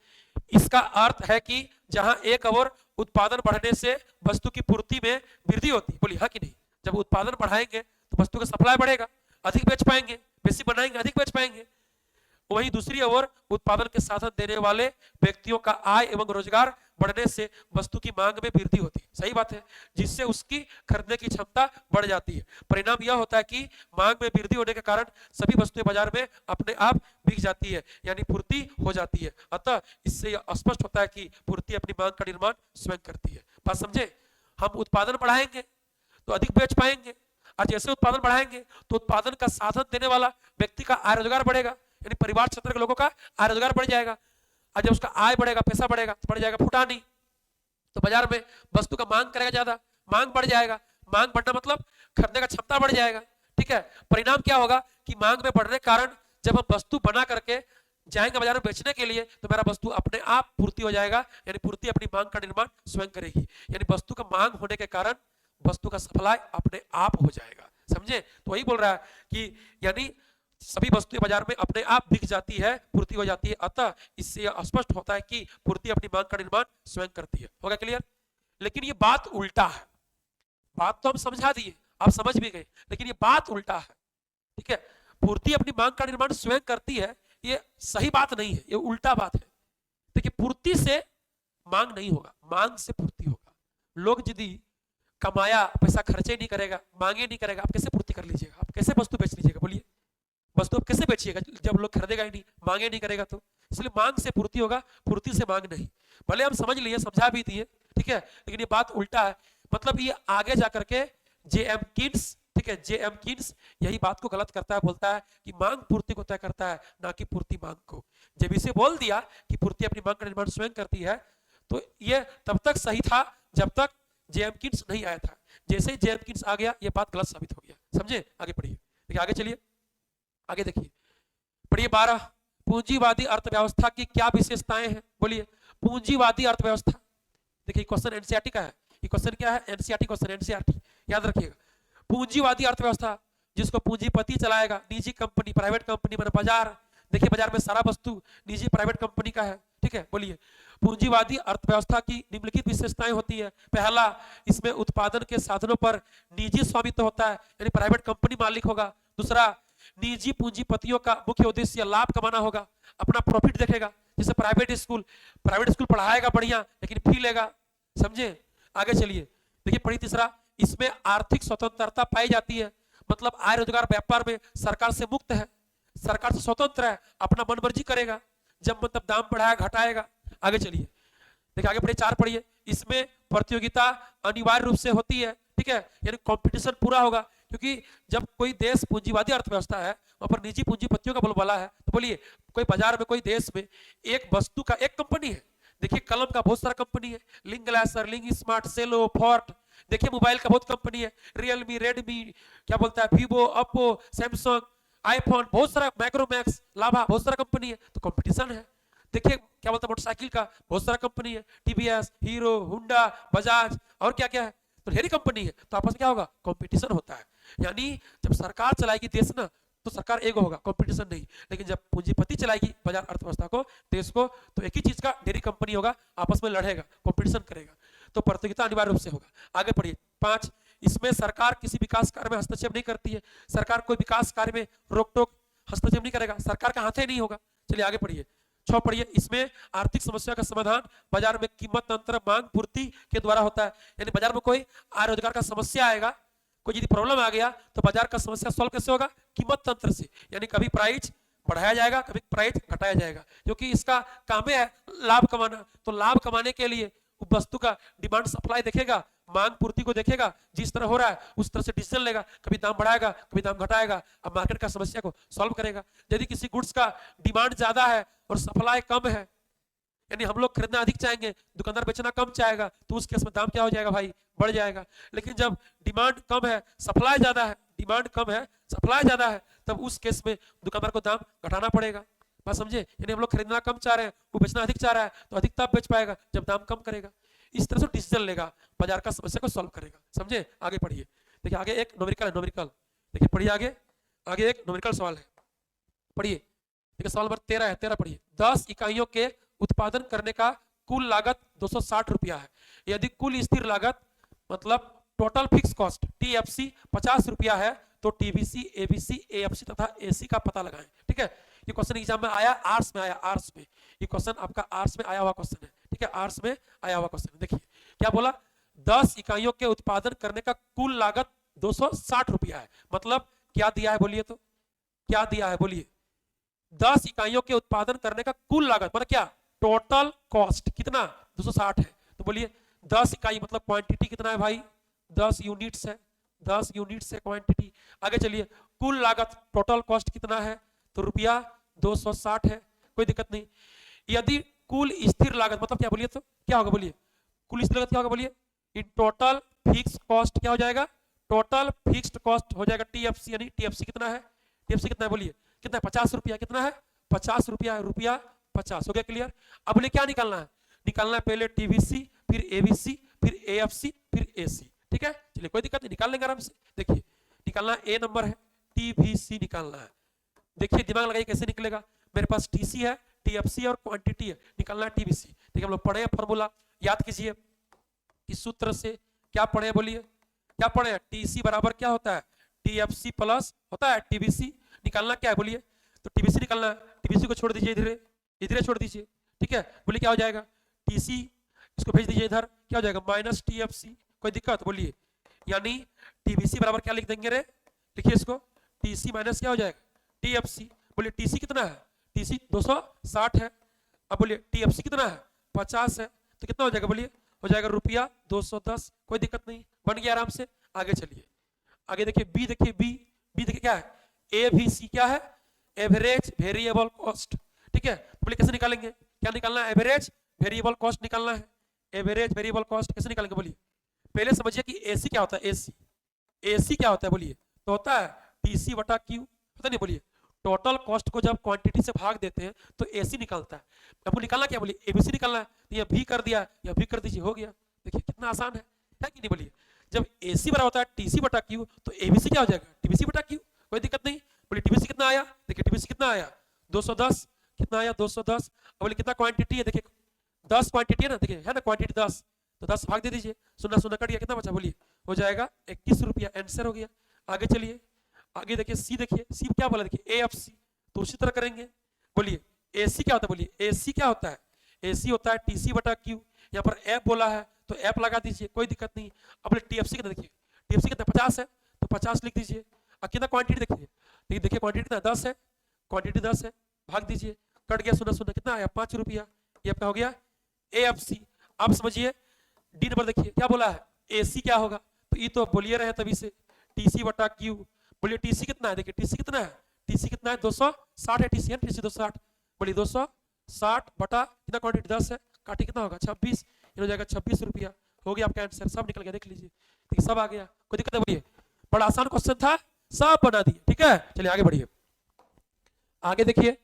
[SPEAKER 1] इसका अर्थ है कि जहां एक और उत्पादन बढ़ने से वस्तु की पूर्ति में वृद्धि होती है, बोलिए हाँ कि नहीं। जब उत्पादन बढ़ाएंगे तो वस्तु का सप्लाई बढ़ेगा, अधिक बेच पाएंगे, बेसी बनाएंगे अधिक बेच पाएंगे। वहीं दूसरी ओर उत्पादन के साधन देने वाले व्यक्तियों का आय एवं रोजगार बढ़ने से वस्तु की मांग में वृद्धि होती है, सही बात है, जिससे उसकी खरीदने की क्षमता बढ़ जाती है। परिणाम यह होता है कि मांग में वृद्धि होने के कारण सभी वस्तुएं बाजार में अपने आप बिक जाती है, यानी पूर्ति हो जाती है। अतः इससे यह स्पष्ट होता है कि पूर्ति अपनी मांग का निर्माण स्वयं करती है। बात समझे, हम उत्पादन बढ़ाएंगे तो अधिक बेच पाएंगे, और जैसे उत्पादन बढ़ाएंगे तो उत्पादन का साधन देने वाला व्यक्ति का आय रोजगार बढ़ेगा, यानी परिवार क्षेत्र के लोगों का आय रोजगार बढ़ जाएगा, और जब उसका आय बढ़ेगा, पैसा बढ़ेगा, तो बढ़ जाएगा फुटानी, तो बाजार में वस्तु का मांग करेगा, ज्यादा मांग बढ़ जाएगा, मांग बढ़ना मतलब खरीदने का क्षमता बढ़ जाएगा, ठीक है। परिणाम क्या होगा कि मांग में बढ़ने के कारण जब हम वस्तु बना करके जाएंगे बाजार में बेचने के लिए तो मेरा वस्तु अपने आप पूर्ति हो जाएगा, यानी पूर्ति अपनी मांग का निर्माण स्वयं करेगी, यानी वस्तु का मांग होने के कारण वस्तु का सप्लाई अपने आप हो जाएगा, समझे। तो वही बोल रहा है कि यानी सभी वस्तुएं बाजार में अपने आप बिक जाती है, पूर्ति हो जाती है। अतः इससे यह स्पष्ट होता है कि पूर्ति अपनी मांग का निर्माण स्वयं करती है। होगा क्लियर। लेकिन ये बात उल्टा है, बात तो हम समझा दिए, आप समझ भी गए, लेकिन ये बात उल्टा है, ठीक है। पूर्ति अपनी मांग का निर्माण स्वयं करती है, ये सही बात नहीं है, ये उल्टा बात है। देखिए पूर्ति से मांग नहीं होगा, मांग से पूर्ति होगा। लोग यदि कमाया पैसा खर्चे नहीं करेगा, मांगे नहीं करेगा, आप कैसे पूर्ति कर लीजिएगा, आप कैसे वस्तु बेच लीजिएगा, बोलिए वस्तु आप कैसे बेचिएगा जब लोग खरीदेगा ही नहीं, मांगे नहीं करेगा। तो इसलिए मांग से पूर्ति होगा, पूर्ति से मांग नहीं। भले हम समझ लिए, समझा भी दिए, ठीक है, लेकिन ये बात उल्टा है। मतलब ये आगे जाकर के जे.एम. कीन्स, ठीक है, जे.एम. कीन्स यही बात को गलत करता है, बोलता है कि मांग पूर्ति को तय करता है, ना कि पूर्ति मांग को। जब इसे बोल दिया कि पूर्ति अपनी मांग का निर्माण स्वयं करती है, तो ये तब तक सही था जब तक जे.एम. कीन्स नहीं आया था। जैसे ही जे.एम. कीन्स आ गया, ये बात गलत साबित हो गया, समझे। आगे पढ़िए, देखिए आगे चलिए, आगे देखिए, पढ़िए 12, पूंजीवादी अर्थव्यवस्था की क्या विशेषताएं हैं, बोलिए। पूंजीवादी अर्थव्यवस्था, देखिए क्वेश्चन एनसीईआरटी का है, ये क्वेश्चन क्या है, एनसीईआरटी क्वेश्चन, एनसीईआरटी याद रखिएगा। पूंजीवादी अर्थव्यवस्था जिसको पूंजीपति चलाएगा, निजी कंपनी, प्राइवेट कंपनी, मतलब बाजार, देखिए बाजार में सारा वस्तु निजी प्राइवेट कंपनी का है, ठीक है। बोलिए, पूंजीवादी अर्थव्यवस्था की निम्नलिखित विशेषताएं होती है। पहला, इसमें उत्पादन के साधनों पर निजी स्वामित्व होता है, यानी प्राइवेट कंपनी मालिक होगा। दूसरा, निजी पूंजीपतियों का मुख्य उद्देश्य लाभ कमाना होगा, अपना प्रॉफिट देखेगा। जैसे प्राइवेट स्कूल पढ़ाएगा बढ़िया लेकिन फी लेगा, समझे। आगे चलिए, देखिए पढ़िए तीसरा, इसमें आर्थिक स्वतंत्रता पाई जाती है, मतलब आय रोजगार व्यापार में सरकार से मुक्त है, सरकार से स्वतंत्र है, अपना मन मर्जी करेगा, जब मतलब दाम बढ़ाएगा घटाएगा। आगे चलिए, देखिए आगे पढ़िए, चार पढ़िए, इसमें प्रतियोगिता अनिवार्य रूप से होती है, ठीक है, यानी कंपटीशन पूरा होगा, क्योंकि जब कोई देश पूंजीवादी अर्थव्यवस्था है वहां पर निजी पूंजीपतियों का बोलबाला है। तो बोलिए, कोई बाजार में कोई देश में एक वस्तु का एक कंपनी है, देखिए कलम का बहुत सारा कंपनी है, लिंक ग्लासर, लिंक स्मार्ट, सेलो, फोर्ट। देखिए मोबाइल का बहुत कंपनी है, रियलमी, रेडमी, क्या बोलता है, वीवो, ओप्पो, सैमसंग, आईफोन, बहुत सारा, माइक्रोमैक्स, लाभा, बहुत सारा कंपनी है, तो कंपटीशन है। देखिए क्या बोलता है, मोटरसाइकिल का बहुत सारा कंपनी है, टीवीएस, हीरो, हुंडा, बजाज, और क्या क्या है, तो ढेरी कंपनी है, तो आपस में क्या होगा, कंपटीशन होता है। यानी जब सरकार चलाएगी देश ना, तो सरकार एक होगा, कंपटीशन नहीं। लेकिन जब पूंजीपति चलाएगी बाजार अर्थव्यवस्था को, देश को, तो एक ही चीज का ढेरी कंपनी होगा, आपस में लड़ेगा, कंपटीशन करेगा, तो प्रतियोगिता अनिवार्य रूप से होगा। आगे पढ़िए, 5, इसमें सरकार किसी विकास कार्य में हस्तक्षेप नहीं करती है, सरकार कोई विकास कार्य में रोक टोक हस्तक्षेप नहीं करेगा, सरकार का हाथ ही नहीं होगा। चलिए आगे पढ़िए, 6 पढ़िए, इसमें आर्थिक समस्या का समाधान बाजार में कीमत तंत्र, मांग पूर्ति के द्वारा होता है, यानी बाजार में कोई आय रोजगार का समस्या आएगा, कोई यदि प्रॉब्लम आ गया तो बाजार का समस्या सॉल्व कैसे होगा, कीमत तंत्र से, यानी कभी प्राइस बढ़ाया जाएगा, कभी प्राइस घटाया जाएगा, क्योंकि इसका काम है लाभ कमाना। तो लाभ कमाने के लिए वस्तु का डिमांड सप्लाई देखेगा, मांग पूर्ति को देखेगा, जिस तरह हो रहा है उस तरह से डिसीजन लेगा, कभी दाम बढ़ाएगा, कभी दाम घटाएगा, अब मार्केट का समस्या को सॉल्व करेगा। यदि किसी गुड्स का डिमांड ज्यादा है और सप्लाई कम है, यानी हम लोग खरीदना अधिक चाहेंगे, दुकानदार बेचना कम चाहेगा, तो उस केस में दाम क्या हो जाएगा भाई, बढ़ जाएगा। लेकिन जब डिमांड कम है, सप्लाई ज्यादा है, डिमांड कम है, सप्लाई ज्यादा है, तब उस केस में दुकानदार को दाम घटाना पड़ेगा। बात समझे, यानी हम लोग खरीदना कम चाह रहे हैं, वो बेचना अधिक चाह रहा है, तो अधिक तब बेच पाएगा जब दाम कम करेगा। इस तरह से डिसीजन लेगा, बाजार का समस्या को सॉल्व करेगा, समझे। आगे पढ़िए, देखिए आगे एक न्यूमेरिकल है, न्यूमेरिकल, देखिए पढ़िए आगे, आगे एक न्यूमेरिकल सवाल है, पढ़िए, देखिए सवाल नंबर 13 है, 13 पढ़िए, 10 इकाइयों के उत्पादन करने का कुल लागत 260 रुपया है, यदि कुल स्थिर लागत मतलब टोटल फिक्स कॉस्ट टीएफसी 50 रुपया है, तो टीबीसी, एबीसी, एएफसी तथा एसी का पता लगाएं। ठीक है, ये क्वेश्चन एग्जाम में आया, आर्ट्स में आया, आर्ट्स में ये क्वेश्चन आपका आर्ट्स में आया हुआ क्वेश्चन है, ठीक है, आर्ट्स में आया हुआ क्वेश्चन है। देखिए क्या बोला, 10 इकाइयों के उत्पादन करने का कुल लागत 260 रुपया है, मतलब क्या दिया है बोलिए, तो क्या दिया है बोलिए, 10 इकाइयों के उत्पादन करने का कुल लागत मतलब क्या, टोटल कॉस्ट कितना 260 है, तो बोलिए 10 इकाई मतलब क्वांटिटी कितना है भाई, 10 यूनिट्स है, 10 यूनिट्स है क्वांटिटी। आगे चलिए, कुल लागत टोटल कॉस्ट कितना है, तो रुपया 260 है, कोई दिक्कत नहीं। यदि कुल स्थिर लागत मतलब क्या बोलिए, तो क्या होगा बोलिए, कुल स्थिर लागत क्या होगा बोलिए, इन टोटल फिक्स कॉस्ट क्या हो जाएगा, टोटल फिक्स्ड कॉस्ट हो जाएगा टीएफसी, यानी टीएफसी कितना है, टीएफसी कितना है बोलिए, कितना है 50 रुपया, कितना है 50 रुपया है, रुपया 50 हो गया, क्लियर। अब बोले क्या निकालना है, निकालना है पहले टीवीसी, फिर एबीसी, फिर एएफसी, फिर एसी, ठीक है। चलिए कोई दिक्कत नहीं, निकाल लेंगे आराम से। देखिए निकालना ए नंबर है, टीवीसी निकालना है, देखिए दिमाग लगाइए कैसे निकलेगा, मेरे पास टीसी है, टीएफसी और क्वांटिटी है, निकालना है टीवीसी। ठीक है, हम लोग पढ़े फॉर्मूला, याद कीजिए इस सूत्र से, क्या पढ़े बोलिए, क्या पढ़े, टीसी बराबर क्या होता है, टीएफसी प्लस होता है टीवीसी, निकालना क्या है बोलिए, तो टीवीसी निकालना है, टीवीसी को छोड़ दीजिए इधर, इधर छोड़ दीजिए, ठीक है, बोलिए क्या हो जाएगा, टीसी इसको भेज दीजिए इधर, क्या हो जाएगा माइनस टीएफसी, कोई दिक्कत बोलिए, यानी टीवीसी बराबर क्या लिख देंगे रे, लिखिए इसको, टीसी माइनस क्या हो जाएगा टीएफसी, बोलिए टीसी कितना है, टीसी 260 है, अब बोलिए टीएफसी कितना है 50 है, तो कितना हो जाएगा बोलिए, हो जाएगा रुपया 210, कोई दिक्कत नहीं, बन गया आराम से। आगे चलिए, आगे देखिए बी, देखिए बी, बी देखिए क्या है, एवीसी क्या है, एवरेज वेरिएबल कॉस्ट, ठीक है, बोलिए कैसे निकालेंगे, क्या निकालना है, एवरेज वेरिएबल कॉस्ट निकालना है, एवरेज वेरिएबल कॉस्ट कैसे निकालेंगे बोलिए, पहले समझिए कि एसी क्या होता है, एसी, एसी क्या होता है बोलिए, तो होता है टीसी बटा क्यू, पता नहीं बोलिए, टोटल कॉस्ट को जब क्वांटिटी से भाग देते हैं तो एसी निकलता है। आपको निकालना क्या बोलिए, एबीसी निकालना है, तो ये भी कर दिया, या भी कर दीजिए, हो गया। देखिए कितना आसान है कि नहीं बोलिए, जब एसी बराबर होता है टीसी बटा क्यू, तो एबीसी क्या हो जाएगा टीबीसी बटा क्यू, कोई दिक्कत नहीं। बोलिए टीबीसी कितना आया, देखिए टीबीसी कितना आया 210 कितना आया 210। अब बोले कितना क्वांटिटी है, देखिए 10 क्वांटिटी है ना, देखिए है ना क्वांटिटी 10, तो 10 भाग दे दीजिए, सुना सुना कट गया, कितना बचा बोलिए, हो जाएगा 21 रुपया, आंसर हो गया। आगे चलिए, आगे देखिए सी, देखिए सी क्या बोला, देखिए ए एफ सी, तो उसी तरह करेंगे। बोलिए एसी क्या होता है, बोलिए एसी क्या होता है, एसी होता है टीसी बटा क्यू। यहाँ पर एफ बोला है तो एफ लगा दीजिए, कोई दिक्कत नहीं। अब बोले टीएफसी कितना, देखिए टीएफसी कितना 50 है, तो 50 लिख दीजिए। अब कितना क्वांटिटी देखिए, देखिए देखिए क्वांटिटी कितना 10 है, क्वांटिटी 10 है, भाग दीजिए, कट गया, सुना सुना कितना आया 5 रुपया, ये आपका हो गया एएफसी। अब समझिए डी नंबर देखिए क्या बोला है, एसी क्या होगा, तो ये तो बोलिए रहे तभी से, टीसी बटा क्यू। बोलिए टीसी कितना है, देखिए टीसी कितना है, टीसी कितना है 260 है, टीसी है टीसी 260। बोलिए 260 बटा कितना क्वांटिटी 10 है, काटी कितना होगा 26, ये हो जाएगा 26 रुपया, हो गया आपका आंसर, सब निकल गया, देख लीजिए, देखिए सब आ गया, कोई दिक्कत है, बोलिए बड़ा आसान क्वेश्चन था, सब बना दिए, ठीक है। चलिए आगे बढ़िए, आगे देखिए,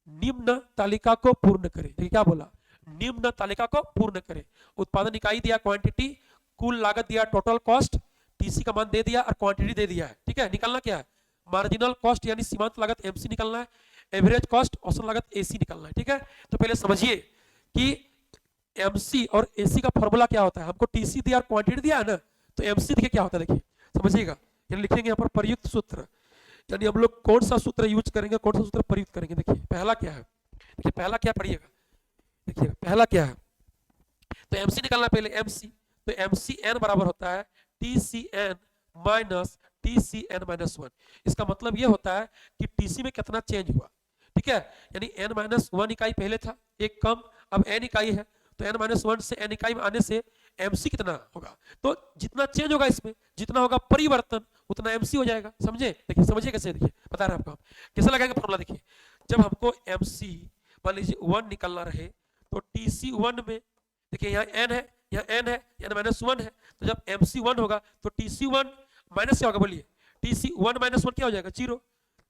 [SPEAKER 1] निम्न तालिका को पूर्ण करें, देखिए क्या बोला, निम्न तालिका को पूर्ण करें। उत्पादन इकाई दिया क्वांटिटी, कुल लागत दिया टोटल कॉस्ट, टीसी का मान दे दिया और क्वांटिटी दे दिया है, ठीक है। निकलना क्या है, मार्जिनल कॉस्ट यानी सीमांत लागत एमसी निकलना है, एवरेज कॉस्ट औसत लागत एसी निकलना है, ठीक है। तो पहले समझिए कि एमसी और एसी का फॉर्मूला क्या होता है, हमको टीसी दिया और क्वांटिटी दिया है ना, तो एमसी देखिए क्या होता है, देखिए समझिएगा, यानी लिखेंगे यहाँ पर प्रयुक्त सूत्र, यानी हम लोग कौन सा सूत्र यूज करेंगे, कौन सा सूत्र प्रयुक्त करेंगे। देखिए पहला क्या है, देखिए पहला क्या पढ़िएगा, देखिए पहला क्या है, तो एमसी निकालना पहले एमसी, तो एमसी एन बराबर होता है T C N minus T C N minus 1। इसका मतलब ये होता है कि टीसी में कितना चेंज हुआ, ठीक है, यानी एन माइनस 1 इकाई पहले था, एक कम, अब एन इकाई है, तो एन माइनस 1 से एन इकाई में आने से एमसी कितना होगा, तो जितना चेंज होगा इसमें, जितना होगा परिवर्तन, उतना एमसी हो जाएगा, समझे। देखिए समझिए कैसे, देखिए बता रहे हैं आपको, कैसे लगाएंगे फॉर्मूला, देखिए जब हमको एमसी मान लीजिए 1 निकलना रहे, तो टीसी 1 में देखिए यहाँ एन है, यहाँ एन है, यहाँ माइनस 1 है, तो जब एमसी 1 होगा तो टीसी 1 माइनस क्या होगा, बोलिए टीसी 1 माइनस 1 क्या हो जाएगा 0।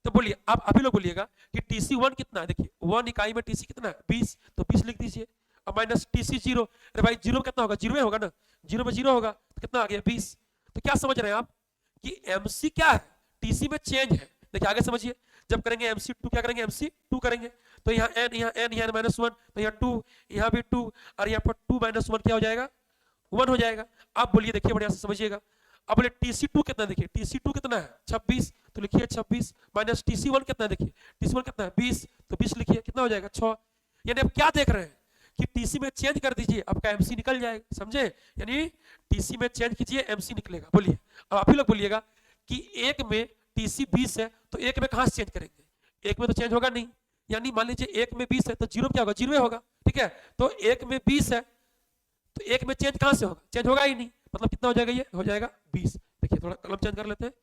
[SPEAKER 1] तो बोलिए आप अभी लोग बोलिएगा कि टीसी 1 कितना है, देखिए 1 इकाई में टीसी कितना है 20, तो 20 लिख दीजिए। अब माइनस टीसी 0, अरे भाई 0 में कितना होगा, 0 में होगा ना, 0 में 0 होगा तो कितना आ गया 20। तो क्या समझ रहे हैं आप कि एमसी क्या है, टीसी में चेंज है। देखिए आगे समझिए, जब करेंगे एमसी 2 क्या करेंगे, एमसी 2 करेंगे, तो यहाँ एन, यहाँ एन, यहाँ माइनस 1, तो यहाँ 2, यहाँ भी 2, और यहाँ पर 2 माइनस 1 क्या हो जाएगा 1 हो जाएगा। अब बोलिए देखिए बढ़िया से समझिएगा, अब बोले टीसी 2 कितना, देखिए टीसी 2 कितना है 26, तो लिखिए 26 माइनस टीसी 1 कितना है, देखिए टीसी 1 कितना है 20, तो 20 लिखिए, कितना हो जाएगा 6। यानी अब क्या देख रहे हैं कि टीसी में चेंज कर दीजिए, आपका एमसी निकल जाएगा, समझे, यानी टीसी में चेंज कीजिए एमसी निकलेगा। बोलिए अब आप ही लोग बोलिएगा कि एक में टीसी 20 है, तो एक में कहां से चेंज करेंगे, एक में तो चेंज होगा नहीं, यानी मान लीजिए एक में 20 है तो 0 क्या होगा 0 होगा, ठीक है। तो एक में 20 है तो एक में चेंज कहां से होगा, चेंज होगा ही नहीं, मतलब कितना हो जाएगा, ये हो जाएगा 20। देखिए थोड़ा कलम चेंज कर लेते हैं,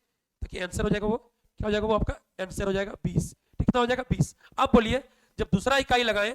[SPEAKER 1] ताकि आंसर हो जाएगा वो क्या हो जाएगा, वो आपका आंसर हो जाएगा 20, कितना हो जाएगा 20। अब बोलिए जब दूसरा इकाई लगाएं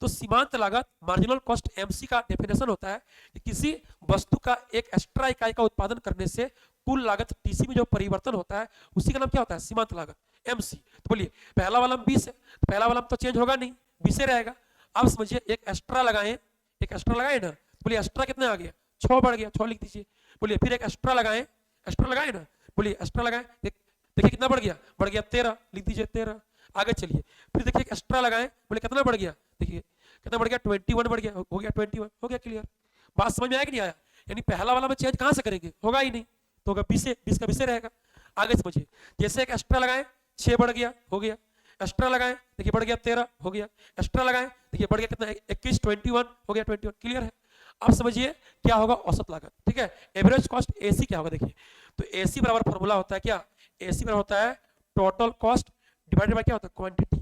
[SPEAKER 1] तो सीमांत लागत मार्जिनल कॉस्ट एमसी का डेफिनेशन होता है कि किसी वस्तु का एक एक्स्ट्रा इकाई का उत्पादन करने से कुल लागत टीसी में जो परिवर्तन होता है उसी का नाम क्या होता है, सीमांत लागत एमसी। तो बोलिए पहला वाला 20 है, तो पहला वाला तो चेंज होगा नहीं, 20 ही रहेगा। अब समझिए एक एक्स्ट्रा लगाएं, एक एक्स्ट्रा लगाए ना, तो बोलिए एक्स्ट्रा कितना आ गया 6 बढ़ गया, 6 लिख दीजिए। बोलिए फिर एक एक्स्ट्रा लगाएं, एक्स्ट्रा लगाए ना, बोलिए एक्स्ट्रा लगाएं, देखिए कितना बढ़ गया 13, लिख दीजिए 13। आगे चलिए फिर देखिए एक्स्ट्रा लगाएं, बोले कितना बढ़ गया, देखिए कितना बढ़ गया 21 बढ़ गया, हो गया 21, हो गया क्लियर। बात समझ में आया कि नहीं आया, यानी पहला वाला में चेंज कहां से करेंगे, होगा ही नहीं, तो होगा 20 का 20 रहेगा। आगे समझिए, जैसे एक एक्स्ट्रा लगाएं 6 बढ़ गया, हो गया, एक्स्ट्रा लगाएं देखिए बढ़ गया 13, हो गया, एक्स्ट्रा लगाएं देखिए बढ़ गया कितना 21, 21 हो गया 21, क्लियर है। अब समझिए क्या होगा औसत लागत, ठीक है, एवरेज कॉस्ट एसी क्या होगा, देखिए तो एसी बराबर फॉर्मूला होता है क्या, एसी बराबर होता है टोटल कॉस्ट डिवाइडेड बाय क्या होता है क्वांटिटी।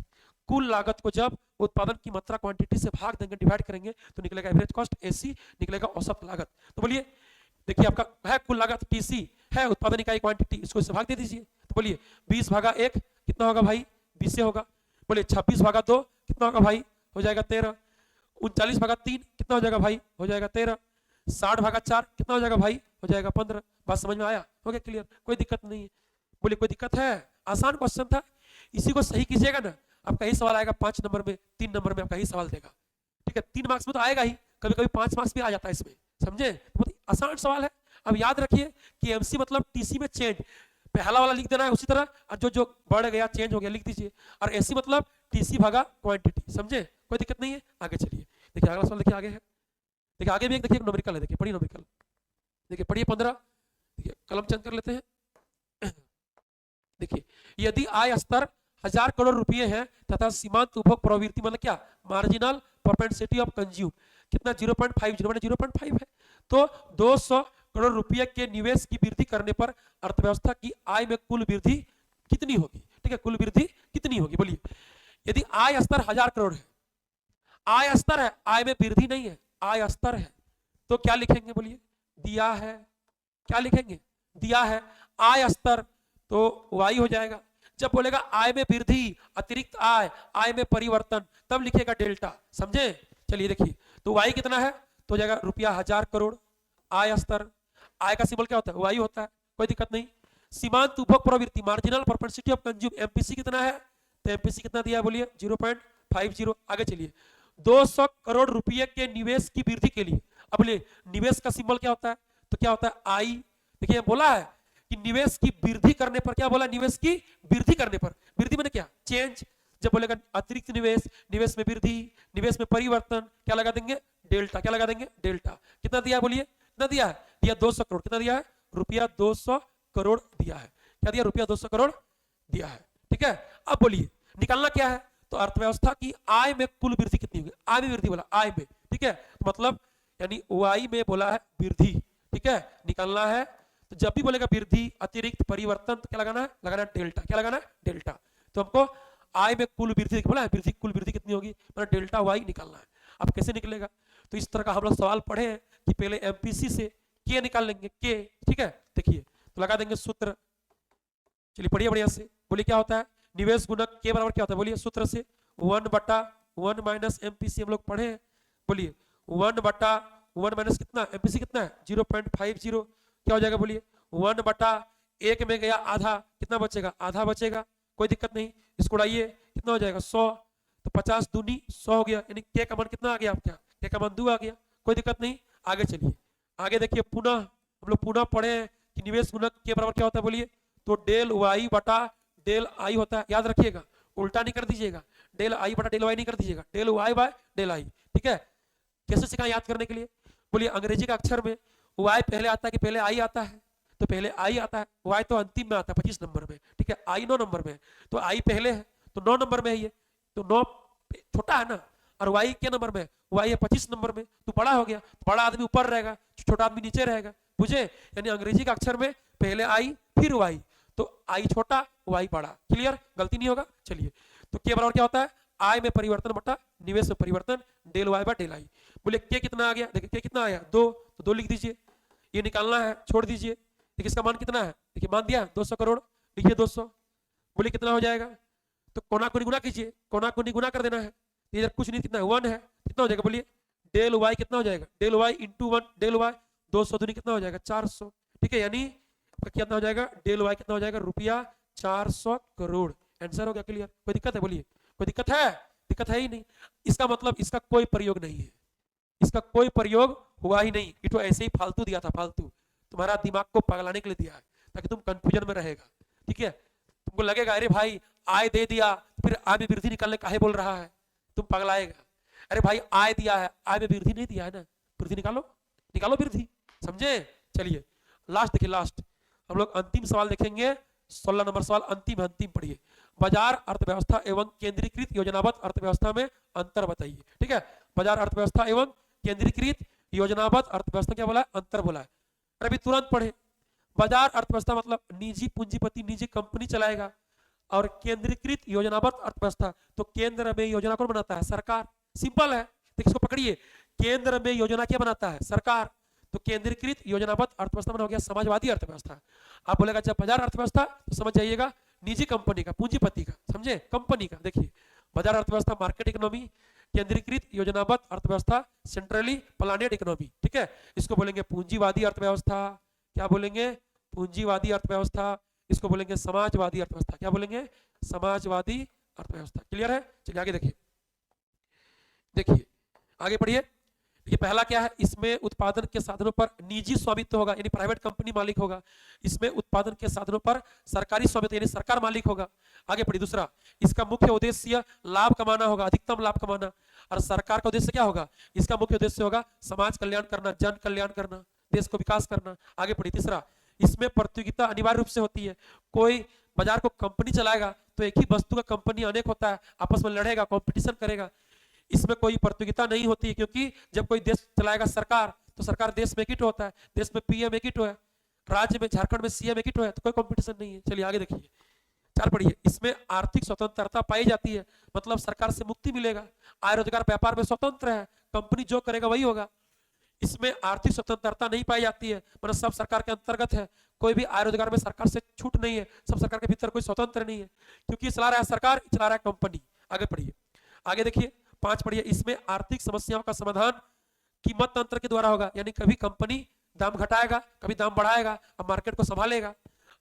[SPEAKER 1] कुल लागत को जब उत्पादन की मात्रा क्वांटिटी से भाग देंगे, डिवाइड करेंगे, तो निकलेगा एवरेज कॉस्ट एसी, निकलेगा औसत लागत। तो बोलिए देखिए आपका है कुल लागत टीसी है, उत्पादन इकाई क्वांटिटी, इसको इससे भाग दे दीजिए। तो बोलिए 20 भागा 1 कितना होगा भाई 20 से होगा। बोलिए 26 भागा 2 कितना होगा भाई, हो जाएगा 13। 39 भागा 3 कितना हो जाएगा भाई, हो जाएगा 13। 60 भागा 4 कितना हो जाएगा भाई, हो जाएगा 15। बात समझ में आया, हो गया क्लियर, कोई दिक्कत नहीं है। बोलिए कोई दिक्कत है, आसान क्वेश्चन था, इसी को सही कीजिएगा ना, आपका ही सवाल आएगा 5 नंबर में, 3 नंबर में आपका ही सवाल देगा, ठीक है। 3 मार्क्स में तो आएगा ही, कभी कभी 5 मार्क्स भी आ जाता है इसमें, समझे, बहुत आसान सवाल है। अब याद रखिए कि एमसी मतलब टीसी में चेंज, पहला वाला लिख देना है उसी तरह, और जो जो बढ़ गया चेंज हो गया लिख दीजिए। और ऐसी मतलब टीसी भागा क्वांटिटी, समझे, कोई दिक्कत नहीं है। आगे चलिए, देखिए अगला सवाल देखिए आगे है। देखिए आगे भी एक देखिए न्यूमेरिकल है, देखिए पढ़िए न्यूमेरिकल, देखिए पढ़िए 15। देखिए कलम चेंज कर लेते हैं। देखिए यदि आय स्तर 1000 करोड़ रुपए है तथा सीमांत उपभोग प्रवृत्ति मतलब क्या, मार्जिनल प्रोपेंसिटी ऑफ कंज्यूम कितना 0.50 मैंने 0.5 है, तो 200 करोड़ रुपए के निवेश की वृद्धि करने पर अर्थव्यवस्था की आय में कुल वृद्धि कितनी होगी। ठीक है, कुल वृद्धि कितनी होगी बोलिए। यदि आय स्तर 1000 करोड़ है, आय स्तर है, आय में वृद्धि नहीं है, आय स्तर है, तो क्या लिखेंगे बोलिए, दिया है, क्या लिखेंगे, दिया है आय स्तर, तो वाई हो जाएगा। जब बोलेगा आय में वृद्धि, अतिरिक्त आय, आय में परिवर्तन, तब लिखेगा डेल्टा, समझे। चलिए देखिए, तो वाई कितना है, तो हो जाएगा रुपया 1000 करोड़, आय स्तर, आय का सिंबल क्या होता है, वाई होता है, कोई दिक्कत नहीं। सीमांत उपभोग प्रवृत्ति, marginal propensity of consume, MPC कितना है, तो एमपीसी कितना दिया बोलिए 0.50। आगे चलिए, 200 करोड़ रुपए के निवेश की वृद्धि के लिए, अब बोलिए निवेश का सिंबल क्या होता है, तो क्या होता है आई। देखिए बोला है कि निवेश की वृद्धि करने पर, क्या बोला, निवेश की वृद्धि करने पर, वृद्धि मैंने क्या, चेंज। जब बोलेगा अतिरिक्त निवेश, निवेश में वृद्धि, निवेश में परिवर्तन, क्या लगा देंगे, डेल्टा, क्या लगा देंगे, डेल्टा। कितना दिया बोलिए, कितना दिया है, दिया 200 करोड़, कितना दिया है, रुपया 200 करोड़ दिया है, क्या दिया, रुपया 200 करोड़ दिया है। ठीक है, अब बोलिए निकालना क्या है, तो अर्थव्यवस्था की आय में कुल वृद्धि कितनी होगी, आय में वृद्धि बोला, आय में, ठीक है, तो मतलब यानी वाई में बोला है वृद्धि। ठीक है, निकालना है, तो जब भी बोलेगा वृद्धि, अतिरिक्त, परिवर्तन, तो क्या लगाना है, लगाना है डेल्टा, क्या लगाना है, डेल्टा। तो हमको आय में कुल वृद्धि बोला है, वृद्धि, कुल वृद्धि कितनी होगी, मतलब डेल्टा वाई निकालना है। अब कैसे निकलेगा, तो इस तरह का हम लोग सवाल पढ़े हैं कि पहले एमपीसी से के निकाल लेंगे, के, ठीक है। देखिए तो लगा देंगे सूत्र, चलिए पढ़िए बढ़िया से, बोलिए क्या होता है, निवेश गुणक के बराबर क्या होता है, बोलिए सूत्र से 1/1 माइनस एमपीसी हम लोग पढ़े हैं, बोलिए 1/1 माइनस कितना, एमपीसी कितना है 0.50, क्या हो जाएगा बोलिए, 1/1 में गया आधा, कितना बचेगा, आधा बचेगा, कोई दिक्कत नहीं। इसको उड़ाइए, कितना हो जाएगा 100, तो 50 दूनी 100 हो गया, यानी के का मान कितना आ गया आपका, के का मान 2 आ गया, कोई दिक्कत नहीं। आगे चलिए, आगे देखिए पुनः हम लोग पुनः पढ़े हैं कि निवेश गुणक के बराबर क्या होता है बोलिए, तो डेल वाई बटा डेल आई होता है, याद रखिएगा, उल्टा नहीं कर दीजिएगा, डेल आई बटा डेल वाई नहीं कर दीजिएगा, del Y by del I. ठीक है, कैसे सिखा याद करने के लिए, बोलिए अंग्रेजी का अक्षर में वाई पहले आता है कि पहले आई आता है, तो पहले आई आता है, वाई तो अंतिम में आता है 25 नंबर में, ठीक है, आई 9 नंबर में है, तो आई पहले है तो 9 नंबर में है ये, तो 9 छोटा है ना, और वाई के नंबर में, वाई है 25 नंबर में, तो बड़ा हो गया, तो बड़ा आदमी ऊपर रहेगा, छोटा आदमी नीचे रहेगा, बुझे। यानी अंग्रेजी का अक्षर में पहले आई फिर वाई, तो आई छोटा वाई बड़ा, क्लियर, गलती नहीं होगा। चलिए, तो के बराबर क्या होता है, आय में परिवर्तन बटा निवेश में परिवर्तन, डेल वाई बा डेल आई। बोले के कितना आ गया, देखिए के कितना आया 2, तो 2 लिख दीजिए, ये निकालना है, छोड़ दीजिए। देखिए इसका मान कितना है, देखिए मान दिया 200 करोड़, लिखिए 200, बोले कितना हो जाएगा, तो कोना को गुना कीजिए, कोना को गुना कर देना है, इधर कुछ नहीं, कितना 1 है, कितना हो जाएगा बोलिए, डेल वाई कितना हो जाएगा, del Y into 1 del Y, 200 दूनी कितना हो जाएगा 400, ठीक है, यानी कितना हो जाएगा, डेल वाई कितना हो जाएगा, रुपया 400 करोड़। आंसर हो गया, क्लियर, कोई दिक्कत है बोलिए, कोई दिक्कत है, दिक्कत है ही नहीं। इसका मतलब इसका कोई प्रयोग नहीं है, इसका कोई प्रयोग हुआ ही नहीं, ये तो ऐसे ही फालतू दिया था, फालतू, तुम्हारा दिमाग को पगलाने के लिए दिया है, ताकि तुम कंफ्यूजन में रहेगा। ठीक है, तुमको लगेगा अरे भाई आय दे दिया, फिर आय में वृद्धि निकालने काहे बोल रहा है, तुम पगलाएगा। अरे भाई आय दिया है, आय में वृद्धि नहीं दिया है ना, वृद्धि निकालो, निकालो वृद्धि, समझे। चलिए लास्ट देखिए, लास्ट हम लोग अंतिम सवाल देखेंगे, 16 नंबर सवाल, अंतिम अंतिम पढ़िए, बाजार अर्थव्यवस्था एवं केंद्रीकृत योजनाबद्ध अर्थव्यवस्था में अंतर बताइए। ठीक है, बाजार अर्थव्यवस्था एवं केंद्रीकृत योजनाबद्ध अर्थव्यवस्था क्या बोला है, अंतर बोला है। अभी तुरंत पढ़े, बाजार अर्थव्यवस्था मतलब निजी पूंजीपति, निजी कंपनी चलाएगा, और केंद्रीकृत योजनाबद्ध अर्थव्यवस्था, तो केंद्र में योजना कौन बनाता है, सरकार, सिंपल है। देखिए इसको पकड़िए, केंद्र में योजना क्या बनाता है, सरकार, तो केंद्रीकृत योजनाबद्ध अर्थव्यवस्था में हो गया समाजवादी अर्थव्यवस्था। आप बोलेगा जब बाजार अर्थव्यवस्था, तो समझ जाइएगा निजी कंपनी का, पूंजीपति का, समझे, कंपनी का। देखिए बाजार अर्थव्यवस्था मार्केट इकोनॉमी, केंद्रीकृत योजनाबद्ध अर्थव्यवस्था सेंट्रली प्लानेड इकोनॉमी। ठीक है, इसको बोलेंगे पूंजीवादी अर्थव्यवस्था, क्या बोलेंगे, पूंजीवादी अर्थव्यवस्था, इसको बोलेंगे समाजवादी अर्थव्यवस्था, क्या बोलेंगे, समाजवादी अर्थव्यवस्था। क्लियर है, चलिए आगे देखिए, देखिए आगे पढ़िए। ये पहला क्या है, इसमें उत्पादन के साधनों पर निजी स्वामित्व होगा, यानी प्राइवेट कंपनी मालिक होगा। इसमें उत्पादन के साधनों पर सरकारी स्वामित्व यानी सरकार मालिक होगा। आगे पढ़िए। दूसरा, इसका मुख्य उद्देश्य लाभ कमाना होगा, अधिकतम लाभ कमाना। और सरकार का उद्देश्य क्या होगा, इसका मुख्य उद्देश्य होगा समाज कल्याण करना, जन कल्याण करना, देश को विकास करना। आगे पढ़िए। तीसरा, इसमें प्रतियोगिता अनिवार्य रूप से होती है। कोई बाजार को कंपनी चलाएगा तो एक ही वस्तु का कंपनी अनेक होता है, आपस में लड़ेगा, कंपटीशन करेगा। इसमें कोई प्रतियोगिता नहीं होती है, क्योंकि जब कोई देश चलाएगा सरकार, तो सरकार देश में एक ही तो होता है, देश में पीएम एक ही तो है, राज्य में झारखंड में सीएम एक ही तो है, तो कोई कंपटीशन नहीं है। चलिए आगे देखिए। 4 पढ़िए। इसमें आर्थिक स्वतंत्रता पाई जाती है, मतलब सरकार से मुक्ति मिलेगा। आय रोजगार व्यापार में स्वतंत्र है, कंपनी जो करेगा वही होगा। इसमें आर्थिक स्वतंत्रता नहीं पाई जाती है, मतलब सब सरकार के अंतर्गत है, कोई भी आय रोजगार में सरकार से छूट नहीं है, सब सरकार के भीतर, कोई स्वतंत्र नहीं है, क्योंकि चला रहा है सरकार, चला रहा है कंपनी। आगे पढ़िए। आगे देखिए 5 पढ़िए। इसमें आर्थिक समस्याओं का समाधान कीमत तंत्र के द्वारा होगा, यानी कभी कंपनी दाम घटाएगा, कभी दाम बढ़ाएगा, अब मार्केट को संभालेगा।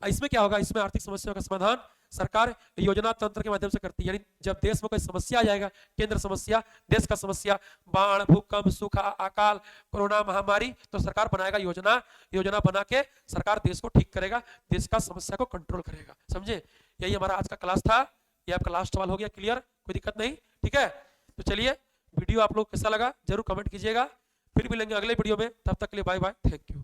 [SPEAKER 1] इसमें क्या होगा, इसमें आर्थिक समस्याओं का समाधान सरकार योजना तंत्र के माध्यम से करती है, यानी जब देश में कोई समस्या आ जाएगा, केंद्र समस्या, देश का समस्या, बाढ़, भूकंप, सूखा, अकाल, कोरोना महामारी, तो सरकार बनाएगा योजना, योजना बना के सरकार देश को ठीक करेगा, देश का समस्या को कंट्रोल करेगा। समझे? यही हमारा आज का क्लास था। ये आपका लास्ट सवाल हो गया क्लियर, कोई दिक्कत नहीं, ठीक है? तो चलिए, वीडियो आप लोग कैसा लगा जरूर कमेंट कीजिएगा। फिर मिलेंगे अगले वीडियो में, तब तक के लिए बाय बाय, थैंक यू।